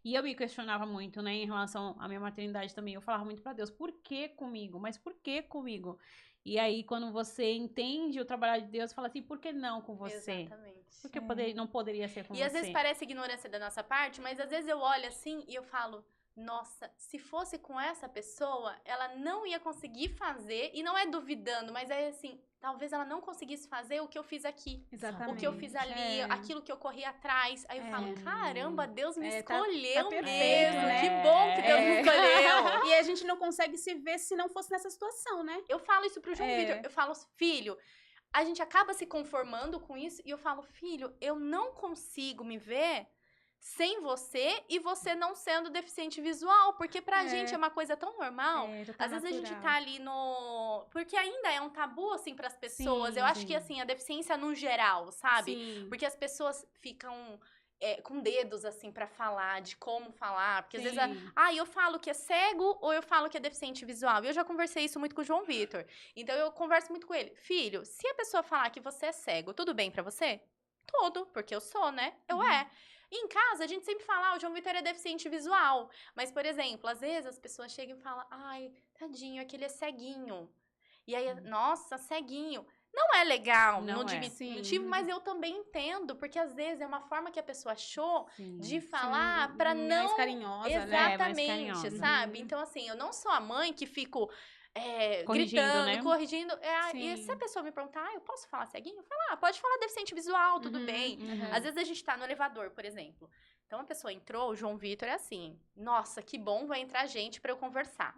B: E eu me questionava muito, né, em relação à minha maternidade também. Eu falava muito pra Deus, por que comigo? Mas por que comigo? E aí, quando você entende o trabalho de Deus, fala assim, por que não com você?
A: Exatamente.
B: Por que não poderia ser com
A: E
B: você?
A: às vezes parece ignorância da nossa parte, mas às vezes eu olho assim e eu falo, nossa, se fosse com essa pessoa, ela não ia conseguir fazer, e não é duvidando, mas é assim, talvez ela não conseguisse fazer o que eu fiz aqui.
C: Exatamente.
A: O que eu fiz ali, aquilo que eu corri atrás. Aí eu falo, caramba, Deus me
C: tá
A: escolheu
C: perfeito,
A: mesmo.
C: né?
A: Que bom que Deus me escolheu.
C: E a gente não consegue se ver se não fosse nessa situação, né?
A: Eu falo isso pro João Vitor. Eu falo, filho, a gente acaba se conformando com isso. E eu falo, filho, eu não consigo me ver sem você e você não sendo deficiente visual. Porque pra gente é uma coisa tão normal.
C: Já tá
A: Às vezes a gente
C: natural.
A: tá ali no... Porque ainda é um tabu, assim, pras pessoas.
C: Sim,
A: eu acho
C: sim.
A: que, assim, a deficiência no geral, sabe?
C: Sim.
A: Porque as pessoas ficam com dedos, assim, pra falar, de como falar. Porque às vezes,
C: Sim.
A: eu falo que é cego ou eu falo que é deficiente visual. E eu já conversei isso muito com o João Vitor. Então, eu converso muito com ele. Filho, se a pessoa falar que você é cego, tudo bem pra você? Tudo, porque eu sou, né? Eu E em casa, a gente sempre fala, o João Vitor é deficiente visual. Mas, por exemplo, às vezes as pessoas chegam e falam, ai, tadinho, aquele é ceguinho. E aí, nossa, ceguinho. Não é legal
B: Não
A: no
B: é.
A: diminutivo, mas eu também entendo, porque às vezes é uma forma que a pessoa achou
B: Sim.
A: de falar pra não...
C: Mais carinhosa, né?
B: mais
A: Exatamente,
B: carinhosa.
A: sabe? Então, assim, eu não sou a mãe que fico
B: Corrigindo,
A: gritando,
B: né?
A: corrigindo. E
C: Sim.
A: se a pessoa me perguntar, eu posso falar ceguinho? Fala, pode falar deficiente visual, tudo bem.
B: Uhum.
A: Às vezes a gente tá no elevador, por exemplo. Então a pessoa entrou, o João Vitor é assim, nossa, que bom, vai entrar gente pra eu conversar.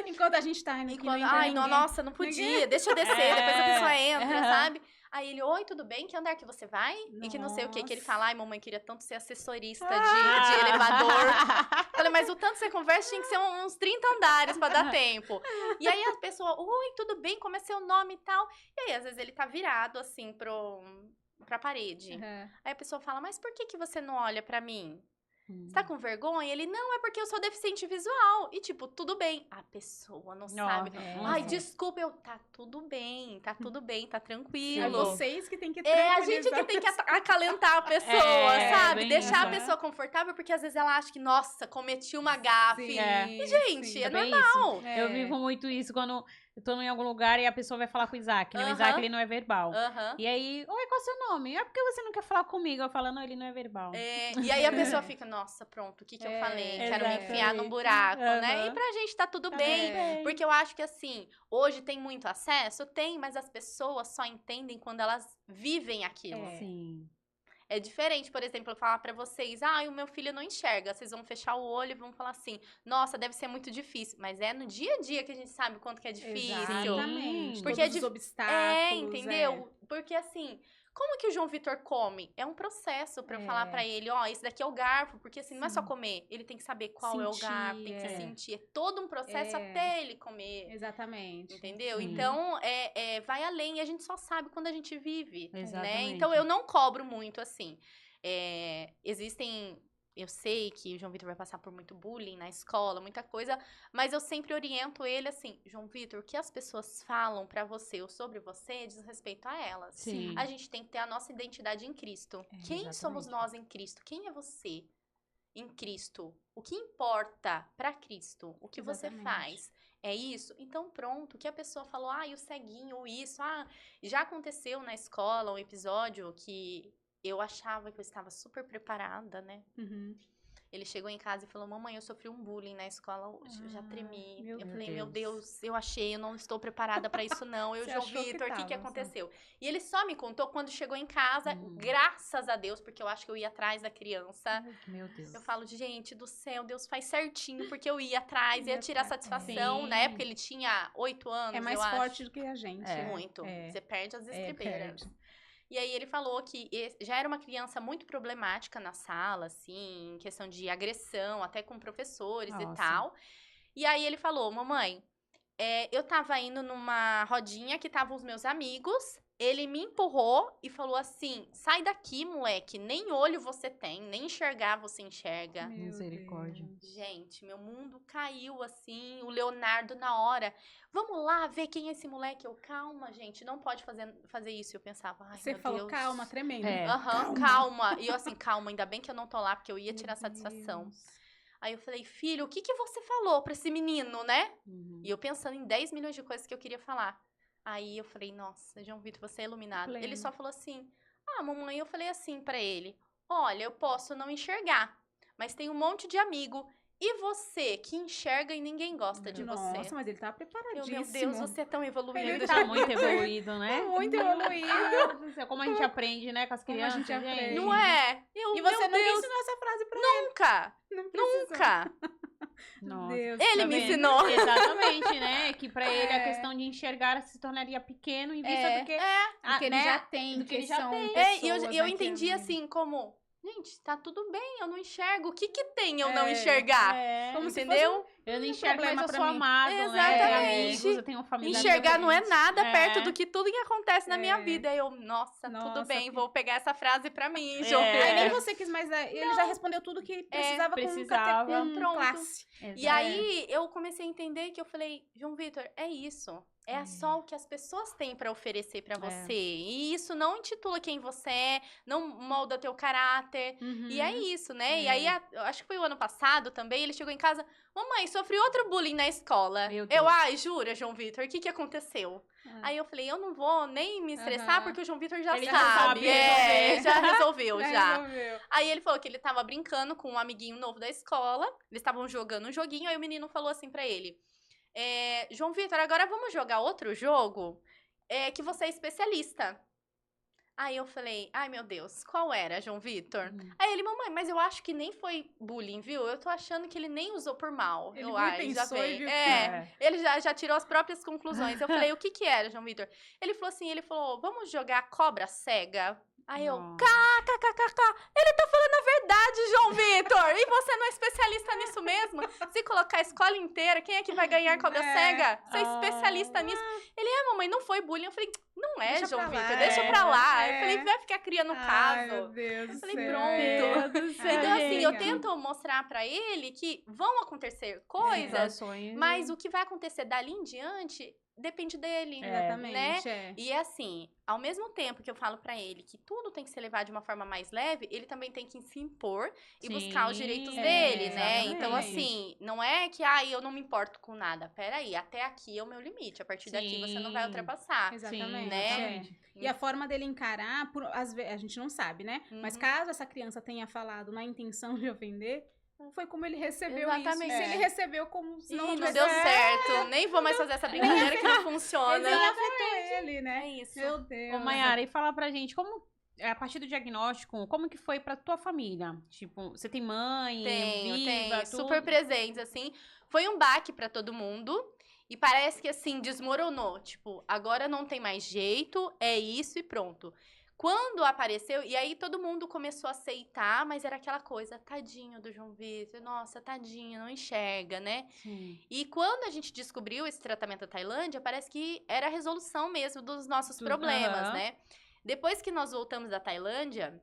C: Enquanto a gente tá indo aqui, não entra
A: Ai,
C: ninguém. nossa,
A: não podia, deixa eu descer, depois a pessoa entra, sabe? Aí ele, oi, tudo bem? Que andar que você vai? E que não sei o que ele fala. Ai, mamãe, queria tanto ser assessorista de elevador. Falei, mas o tanto que você conversa tinha que ser uns 30 andares pra dar tempo. E aí a pessoa, oi, tudo bem? Como é seu nome e tal? E aí, às vezes, ele tá virado, assim, pra parede. Aí a pessoa fala, mas por que você não olha pra mim? Você tá com vergonha? Ele, não, é porque eu sou deficiente visual. E, tipo, tudo bem. A pessoa não sabe. Ai, desculpa, tá tudo bem, tá tranquilo.
C: É vocês que tem que
A: a gente que tem que acalentar a pessoa, sabe? Deixar a pessoa confortável, porque às vezes ela acha que, nossa, cometi uma gafe. E, gente, é normal.
B: Eu vivo muito isso quando eu tô em algum lugar e a pessoa vai falar com o Isaac, né? O Isaac, ele não é verbal. E aí, oi, qual é o seu nome? É porque você não quer falar comigo. Eu falo, não, ele não é verbal.
A: E aí a pessoa fica, nossa, pronto, o que eu falei? Quero me enfiar num buraco, né? E pra gente tá tudo bem. Porque eu acho que, assim, hoje tem muito acesso? Tem, mas as pessoas só entendem quando elas vivem aquilo.
B: Sim.
A: É diferente, por exemplo, eu falar pra vocês, o meu filho não enxerga. Vocês vão fechar o olho e vão falar assim, nossa, deve ser muito difícil. Mas é no dia a dia que a gente sabe o quanto que é difícil.
C: Exatamente.
A: Porque
C: todos os obstáculos.
A: Entendeu? Porque assim, como que o João Vitor come? É um processo pra eu falar pra ele, esse daqui é o garfo. Porque assim, não é só comer. Ele tem que saber qual é o garfo, tem que sentir. É todo um processo até ele comer.
C: Exatamente.
A: Entendeu? Então, vai além. E a gente só sabe quando a gente vive, né?
B: Exatamente.
A: Então, eu não cobro muito, assim. Existem eu sei que o João Vitor vai passar por muito bullying na escola, muita coisa, mas eu sempre oriento ele assim, João Vitor, o que as pessoas falam pra você ou sobre você diz respeito a elas.
B: Sim.
A: A gente tem que ter a nossa identidade em Cristo. Quem somos nós em Cristo? Quem é você em Cristo? O que importa pra Cristo? O que você faz? É isso? Então pronto, que a pessoa falou, o ceguinho, isso, já aconteceu na escola um episódio que eu achava que eu estava super preparada, né? Ele chegou em casa e falou, mamãe, eu sofri um bullying na escola hoje, eu já tremi. Eu falei, meu Deus, eu não estou preparada pra isso não. Eu, João Vitor, o que aconteceu? E ele só me contou quando chegou em casa, graças a Deus, porque eu acho que eu ia atrás da criança.
B: Meu Deus.
A: Eu falo, gente do céu, Deus faz certinho, porque eu ia atrás, ia tirar satisfação. Na época ele tinha 8 anos,
C: é mais forte do que a gente.
A: Muito. Você perde as estribeiras. E aí ele falou que já era uma criança muito problemática na sala, assim, em questão de agressão, até com professores e tal. E aí ele falou, mamãe, eu tava indo numa rodinha que estavam os meus amigos, ele me empurrou e falou assim, sai daqui, moleque, nem olho você tem, nem enxergar você enxerga.
B: Misericórdia.
A: Gente, meu mundo caiu assim, o Leonardo na hora, vamos lá ver quem é esse moleque. Eu, calma, gente, não pode fazer isso. Eu pensava, ai,
C: você
A: meu
C: falou,
A: Deus.
C: calma, tremendo.
A: Calma. E eu assim, calma, ainda bem que eu não tô lá, porque eu ia tirar satisfação. Aí eu falei, filho, o que você falou pra esse menino, né? E eu pensando em 10 milhões de coisas que eu queria falar. Aí eu falei, nossa, João Vitor, você é iluminado.
C: Pleno.
A: Ele só falou assim, mamãe, eu falei assim pra ele, olha, eu posso não enxergar, mas tem um monte de amigo. E você, que enxerga e ninguém gosta de você?
C: Nossa, mas ele tá preparadíssimo.
A: Meu Deus, você é tão evoluído.
B: Ele tá muito evoluído, né?
C: Muito evoluído.
B: Como a gente aprende, né, com as crianças.
C: A gente aprende.
A: Não é?
C: E você nunca ensinou essa frase pra ele?
A: Nunca! Nunca!
B: Nossa.
C: Deus,
A: ele me ensinou.
B: Exatamente, né? Que pra ele a questão de enxergar se tornaria pequeno em vista do que,
C: do que ele já tem,
B: do que ele já tem.
A: E eu entendi assim, como... Gente, tá tudo bem, eu não enxergo. O que tem eu não enxergar?
C: Como
A: entendeu?
B: Eu não enxergo, mas eu sou amado,
A: Exatamente.
B: né? Eu tenho amigos, eu tenho família.
A: Enxergar não é nada perto do que tudo que acontece na minha vida. Eu, nossa, tudo bem, vou pegar essa frase pra mim, João.
C: Aí nem você quis mais... Ele já respondeu tudo que precisava com classe.
A: Exato. E aí, eu comecei a entender que eu falei, João Vitor, é isso. É só o que as pessoas têm pra oferecer pra você. E isso não intitula quem você é, não molda teu caráter. E é isso, né? E aí, eu acho que foi o ano passado também, ele chegou em casa, mamãe, sofri outro bullying na escola. Eu, jura, João Vitor, o que aconteceu? Aí eu falei, eu não vou nem me estressar, porque o João Vitor já sabe. Já resolveu, já. Aí ele falou que ele tava brincando com um amiguinho novo da escola, eles estavam jogando um joguinho, aí o menino falou assim pra ele, João Vitor, agora vamos jogar outro jogo que você é especialista. Aí eu falei, ai meu Deus, qual era, João Vitor? Aí ele, mamãe, mas eu acho que nem foi bullying, viu? Eu tô achando que ele nem usou por mal.
C: Ele pensou e viu
A: ele já tirou as próprias conclusões. Eu falei, o que era, João Vitor? Ele falou, vamos jogar cobra cega? Aí eu, ele tá falando a verdade, João Vitor! E você não é especialista nisso mesmo? Se colocar a escola inteira, quem é que vai ganhar cobra cega? Você é especialista nisso? Ele, mamãe, não foi bullying. Eu falei, não é,
C: deixa
A: João Vitor, deixa pra lá. Eu falei, vai ficar criando caso.
C: Ai, meu Deus do
A: falei,
C: céu.
A: pronto.
B: Meu Deus do céu,
A: Então, assim, eu
C: gente.
A: tento mostrar pra ele que vão acontecer coisas, mas o que vai acontecer dali em diante depende dele.
C: Exatamente.
A: Né? E assim, ao mesmo tempo que eu falo pra ele que tudo tem que ser levado de uma forma mais leve, ele também tem que se impor e buscar os direitos dele, né?
C: exatamente.
A: Então, assim, não é que, eu não me importo com nada. Peraí, até aqui é o meu limite. A partir daqui você não vai ultrapassar.
C: Exatamente.
A: Né?
C: E a forma dele encarar, às vezes, a gente não sabe, né? Mas caso essa criança tenha falado na intenção de ofender, foi como ele recebeu
A: Exatamente.
C: isso. Se ele recebeu como se não
A: não
C: tivesse...
A: deu certo. Nem vou mais fazer essa brincadeira que não funciona.
C: Nem afetou ele, né?
A: É isso.
C: Meu Deus.
B: Ô, Mayara, e fala pra gente, como, a partir do diagnóstico, como que foi pra tua família? Tipo, você tem mãe,
A: Tenho.
B: tudo?
A: Super presentes, assim. Foi um baque pra todo mundo. E parece que, assim, desmoronou. Tipo, agora não tem mais jeito, é isso e pronto. Quando apareceu, e aí todo mundo começou a aceitar, mas era aquela coisa, tadinho do João Vitor, nossa, tadinho, não enxerga, né?
B: Sim.
A: E quando a gente descobriu esse tratamento da Tailândia, parece que era a resolução mesmo dos nossos problemas, né? Depois que nós voltamos da Tailândia,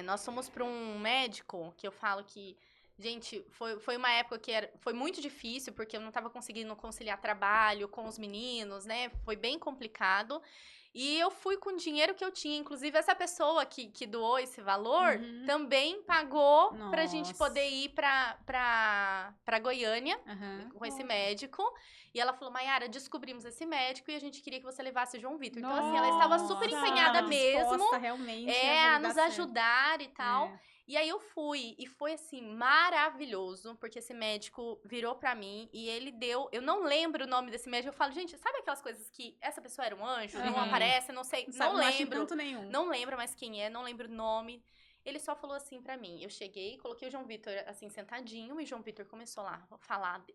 A: nós fomos para um médico que eu falo que, gente, foi uma época que foi muito difícil, porque eu não estava conseguindo conciliar trabalho com os meninos, né? Foi bem complicado. E eu fui com o dinheiro que eu tinha. Inclusive, essa pessoa que doou esse valor também pagou pra gente poder ir pra Goiânia com esse médico. E ela falou, Mayara, descobrimos esse médico e a gente queria que você levasse o João Vitor. Então, assim, ela estava super empenhada mesmo
C: realmente
A: a nos ajudar e tal. E aí eu fui, e foi assim, maravilhoso, porque esse médico virou pra mim e ele deu, eu não lembro o nome desse médico, eu falo, gente, sabe aquelas coisas que essa pessoa era um anjo, não aparece, não sei, não lembro. Não lembro mais quem é, não lembro o nome. Ele só falou assim pra mim, eu cheguei, coloquei o João Vitor assim sentadinho, e o João Vitor começou lá a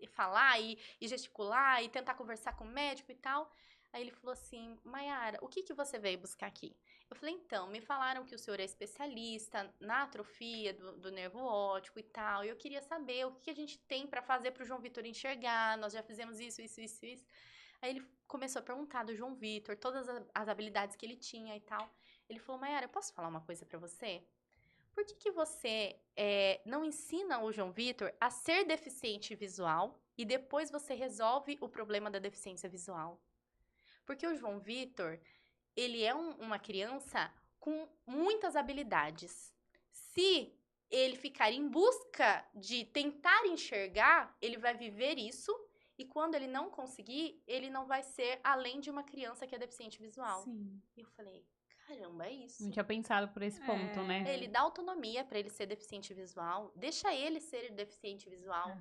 A: falar e gesticular e tentar conversar com o médico e tal. Aí ele falou assim, Mayara, o que você veio buscar aqui? Eu falei, então, me falaram que o senhor é especialista na atrofia do nervo óptico e tal, e eu queria saber o que a gente tem pra fazer pro João Vitor enxergar, nós já fizemos isso. Aí ele começou a perguntar do João Vitor, todas as habilidades que ele tinha e tal. Ele falou, Mayara, eu posso falar uma coisa pra você? Por que você não ensina o João Vitor a ser deficiente visual e depois você resolve o problema da deficiência visual? Porque o João Vitor, ele é uma criança com muitas habilidades. Se ele ficar em busca de tentar enxergar, ele vai viver isso. E quando ele não conseguir, ele não vai ser além de uma criança que é deficiente visual.
C: Sim.
A: E eu falei, caramba, é isso.
B: Não tinha pensado por esse ponto, né?
A: Ele dá autonomia pra ele ser deficiente visual, deixa ele ser deficiente visual.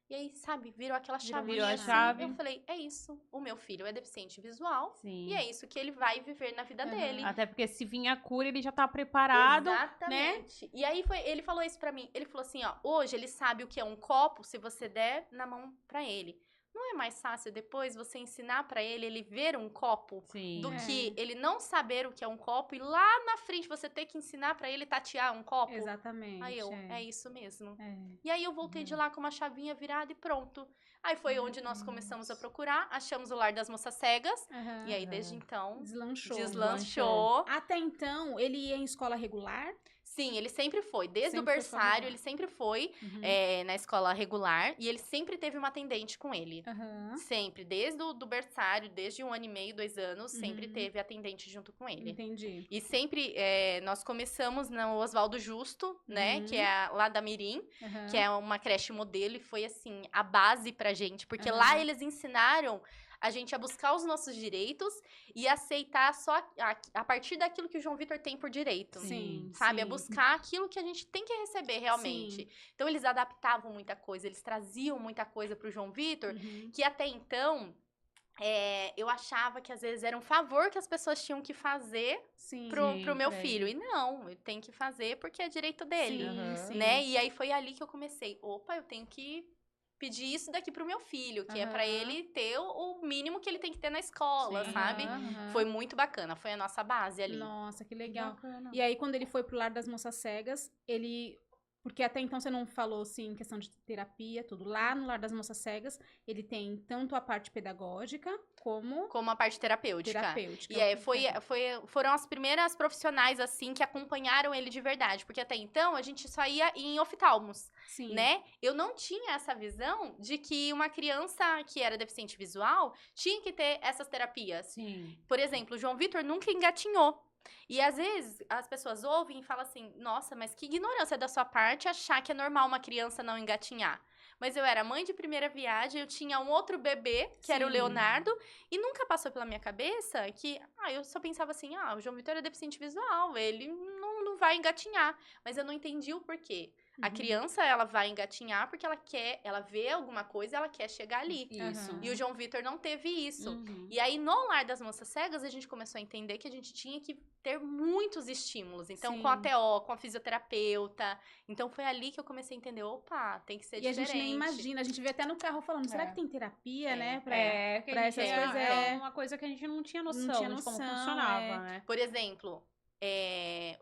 A: E aí, sabe, virou aquela chave.
B: Virou a chave.
A: Eu falei, é isso. O meu filho é deficiente visual.
B: Sim.
A: E é isso que ele vai viver na vida dele.
B: Até porque se vir a cura, ele já tá preparado.
A: Exatamente. Né? E aí ele falou isso pra mim. Ele falou assim, ó, hoje ele sabe o que é um copo se você der na mão pra ele. Não é mais fácil depois você ensinar pra ele ver um copo do que ele não saber o que é um copo e lá na frente você ter que ensinar pra ele tatear um copo?
C: Exatamente.
A: Aí é isso mesmo. E aí eu voltei de lá com uma chavinha virada e pronto. Aí foi onde nós começamos a procurar, achamos o Lar das Moças Cegas e aí desde então deslanchou.
C: Até então, ele ia em escola regular?
A: Sim, ele sempre foi. Desde o berçário, ele sempre foi na escola regular. E ele sempre teve uma atendente com ele. Sempre. Desde o berçário, desde 1 ano e meio, 2 anos, sempre teve atendente junto com ele.
C: Entendi.
A: E sempre, nós começamos no Oswaldo Justo, né? Que é lá da Mirim. Que é uma creche modelo. E foi, assim, a base pra gente. Porque lá eles ensinaram a gente a buscar os nossos direitos e aceitar só a partir daquilo que o João Vitor tem por direito.
C: Sim,
A: sabe? É buscar aquilo que a gente tem que receber realmente.
C: Sim.
A: Então, eles adaptavam muita coisa, eles traziam muita coisa pro João Vitor, que até então, eu achava que às vezes era um favor que as pessoas tinham que fazer pro meu filho. E não, eu tenho que fazer porque é direito dele, né? E aí foi ali que eu comecei. Opa, eu tenho que pedir isso daqui pro meu filho, que é pra ele ter o mínimo que ele tem que ter na escola, sabe? Foi muito bacana, foi a nossa base ali.
C: Nossa, que legal. E aí, quando ele foi pro Lar das Moças Cegas, ele... Porque até então você não falou, assim, em questão de terapia, tudo. Lá no Lar das Moças Cegas, ele tem tanto a parte pedagógica, como
A: a parte terapêutica. E foram as primeiras profissionais, assim, que acompanharam ele de verdade. Porque até então, a gente só ia em oftalmos, né? Eu não tinha essa visão de que uma criança que era deficiente visual tinha que ter essas terapias. Por exemplo, o João Vitor nunca engatinhou. E às vezes as pessoas ouvem e falam assim, nossa, mas que ignorância da sua parte achar que é normal uma criança não engatinhar. Mas eu era mãe de primeira viagem, eu tinha um outro bebê, que era o Leonardo, e nunca passou pela minha cabeça que, eu só pensava assim, o João Vitor é deficiente visual, ele não vai engatinhar. Mas eu não entendi o porquê. A criança, ela vai engatinhar porque ela vê alguma coisa e ela quer chegar ali.
B: Isso.
A: E o João Vitor não teve isso. E aí, no Lar das Moças Cegas, a gente começou a entender que a gente tinha que ter muitos estímulos. Então, com a TO, com a fisioterapeuta. Então, foi ali que eu comecei a entender, opa, tem que ser diferente.
C: E a gente nem imagina, a gente vê até no carro falando, será que tem terapia, né? Pra essas coisas.
B: É uma coisa que a gente não tinha noção, de como funcionava, né?
A: Por exemplo...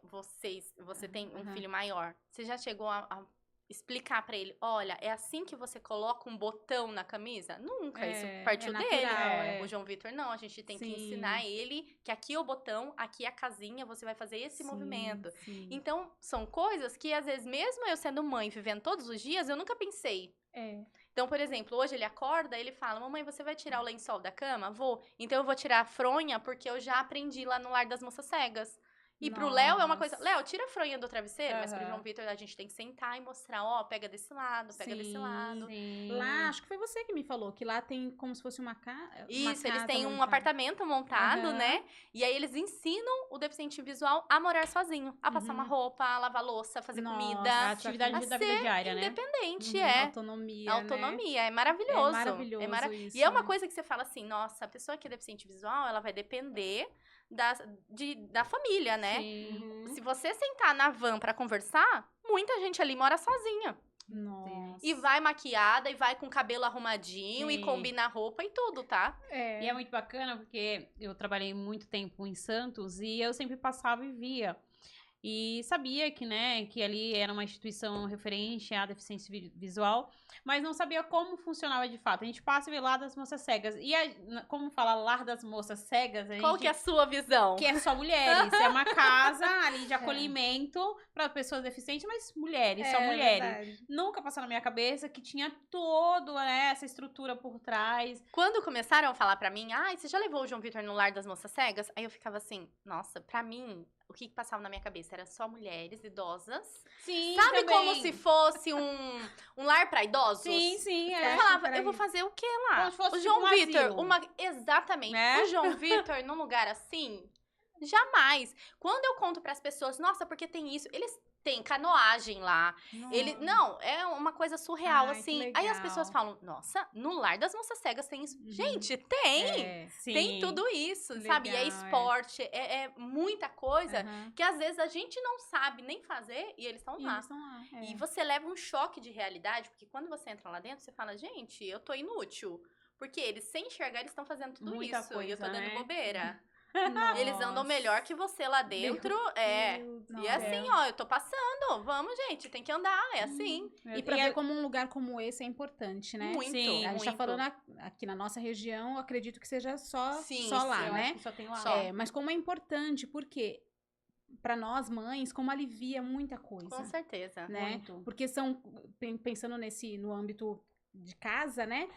A: você tem um filho maior. Você já chegou a explicar pra ele, olha, é assim que você coloca um botão na camisa? Nunca, isso
C: É,
A: partiu
C: é
A: dele.
C: natural, é.
A: O João Vitor não, a gente tem que
C: Sim.
A: ensinar ele que aqui é o botão, aqui é a casinha, você vai fazer esse movimento.
C: Sim.
A: Então, são coisas que às vezes, mesmo eu sendo mãe, vivendo todos os dias, eu nunca pensei.
C: É.
A: Então, por exemplo, hoje ele acorda, ele fala, mamãe, você vai tirar o lençol da cama? Vou. Então eu vou tirar a fronha, porque eu já aprendi lá no Lar das Moças Cegas. E pro Léo é uma coisa,
C: Nossa.
A: Léo, tira a fronha do travesseiro, mas pro
B: Aham.
A: João Vitor a gente tem que sentar e mostrar, ó, pega desse lado, pega desse
C: Sim.
A: lado.
B: Sim.
C: Lá, acho que foi você que me falou, que lá tem como se fosse uma casa.
A: Isso, eles têm um apartamento montado,
C: Aham.
A: né? E aí eles ensinam o deficiente visual a morar sozinho, a passar uma roupa, a lavar louça, a fazer
C: Nossa,
A: comida.
B: A atividade
A: a
B: da vida
A: ser
B: diária, né?
A: Independente,
C: Autonomia.
A: Autonomia, é
C: Né?
A: maravilhoso.
C: É maravilhoso isso.
A: E é uma
C: né?
A: coisa que você fala assim, nossa, a pessoa que é deficiente visual, ela vai depender da família, né?
B: Sim.
A: Se você sentar na van pra conversar, muita gente ali mora sozinha.
C: Nossa.
A: E vai maquiada, e vai com o cabelo arrumadinho, e
B: Sim.
A: combina a roupa e tudo, tá?
C: É.
B: E é muito bacana porque eu trabalhei muito tempo em Santos e eu sempre passava e via. E sabia que, né, que ali era uma instituição referente à deficiência visual, mas não sabia como funcionava de fato. A gente passa e vê Lar das Moças Cegas. E como fala Lar das Moças Cegas,
A: Qual que é a sua visão?
B: que é só mulheres. É uma casa ali de acolhimento para pessoas deficientes, mas mulheres, só mulheres.
C: Verdade.
B: Nunca passou na minha cabeça que tinha todo, né, essa estrutura por trás.
A: Quando começaram a falar pra mim, você já levou o João Vitor no Lar das Moças Cegas? Aí eu ficava assim, nossa, pra mim, o que passava na minha cabeça era só mulheres idosas.
B: Sim,
A: Sabe
B: também.
A: como se fosse um lar pra idosos?
B: Sim, sim,
A: Eu
B: é.
A: falava,
C: peraí.
A: eu vou fazer o quê lá?
B: Como se fosse
A: O
B: tipo
A: João
B: um
A: Vitor,
B: asilo.
A: exatamente.
B: Né?
A: O João Vitor num lugar assim, jamais. Quando eu conto pras pessoas, nossa, porque tem isso, eles têm canoagem lá. Não, é uma coisa surreal,
C: Ai, que
A: assim. Aí as
C: legal.
A: pessoas falam, nossa, no Lar das Moças Cegas tem isso. Gente, tem!
C: É.
B: Sim.
A: Tem tudo isso,
C: Legal,
A: sabe? E é esporte, é muita coisa
C: Aham.
A: que às vezes a gente não sabe nem fazer e eles estão
C: E
A: lá.
C: eles estão lá.
A: E você leva um choque de realidade, porque quando você entra lá dentro, você fala, gente, eu tô inútil. Porque eles, sem enxergar, eles estão fazendo tudo
B: Muita
A: isso. E eu tô
B: coisa,
A: dando
B: né?
A: bobeira.
C: Nossa.
A: Eles andam melhor que você lá dentro.
C: Deus,
A: E assim, ó, eu tô passando. Vamos, gente, tem que andar. É assim.
C: E pra ver como um lugar como esse é importante, né?
A: Muito,
B: Sim.
C: A gente tá
A: muito.
C: falando aqui na nossa região, eu acredito que seja só lá,
A: Sim,
B: eu
C: né?
B: acho que só tem lá.
A: Só.
C: Mas como é importante, porque pra nós mães, como alivia muita coisa,
A: Com certeza.
C: né?
B: Muito.
C: Porque pensando no âmbito de casa, né?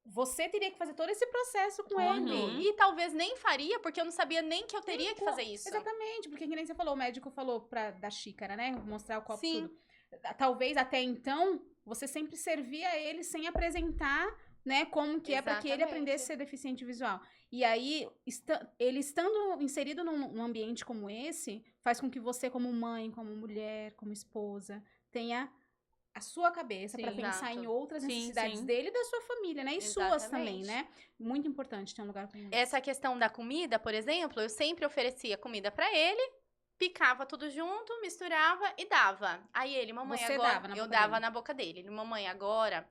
C: Você teria que fazer todo esse processo com ele.
B: Uhum.
A: E talvez nem faria, porque eu não sabia nem que eu teria que fazer isso.
C: Exatamente, porque que nem você falou, o médico falou da xícara, né? Mostrar o copo
A: Sim.
C: tudo. Talvez até então, você sempre servia ele sem apresentar, né, como que é para que ele
A: Exatamente.
C: aprendesse a ser deficiente visual. E aí, ele estando inserido num ambiente como esse, faz com que você, como mãe, como mulher, como esposa, tenha a sua cabeça para
B: Sim,
C: pensar
A: exato.
C: em outras
B: Sim,
C: necessidades
B: sim.
C: dele e da sua família, né? E suas também,
A: Exatamente.
C: né? Muito importante ter um lugar como esse.
A: Essa questão da comida, por exemplo, eu sempre oferecia comida pra ele, picava tudo junto, misturava e dava. Aí ele, mamãe,
C: Você
A: agora
C: dava na
A: eu
C: boca
A: dava
C: dele.
A: na boca dele. Ele, mamãe, agora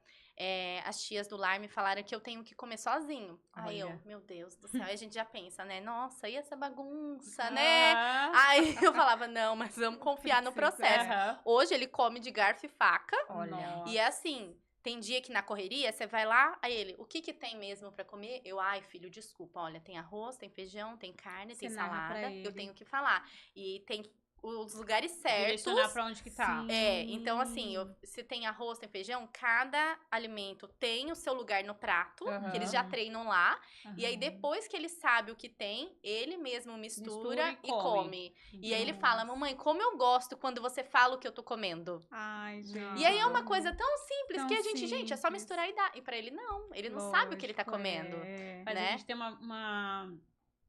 A: as tias do lar me falaram que eu tenho que comer sozinho. Aí eu,
C: Olha.
A: meu Deus do céu. Aí a gente já pensa, né? Nossa, e essa bagunça, né?
B: Aham.
A: Aí eu falava, não, mas vamos confiar no processo.
B: Aham.
A: Hoje ele come de garfo e faca.
B: Olha.
A: E é assim, tem dia que na correria, você vai lá, aí ele, o que que tem mesmo pra comer? Eu, ai, filho, desculpa, olha, tem arroz, tem feijão, tem carne,
C: Você
A: tem
C: narra pra
A: salada, eu
C: ele.
A: tenho que falar. E tem os lugares certos.
B: Direcionar pra onde que tá.
C: Sim.
A: Então assim, se tem arroz, tem feijão, cada alimento tem o seu lugar no prato,
B: Aham.
A: que eles já treinam lá. E aí
C: Aham.
A: depois que ele sabe o que tem, ele mesmo mistura
B: Mistura
A: e
B: e come.
A: come. E aí ele
C: Nossa.
A: fala, mamãe, como eu gosto quando você fala o que eu tô comendo.
C: Ai, gente.
A: E aí é uma coisa tão simples
C: Tão
A: que a gente, é só
C: simples.
A: misturar e dar. E pra ele, não. Ele não sabe o que ele tá
C: Lógico,
A: comendo.
B: Mas
A: né?
B: a gente tem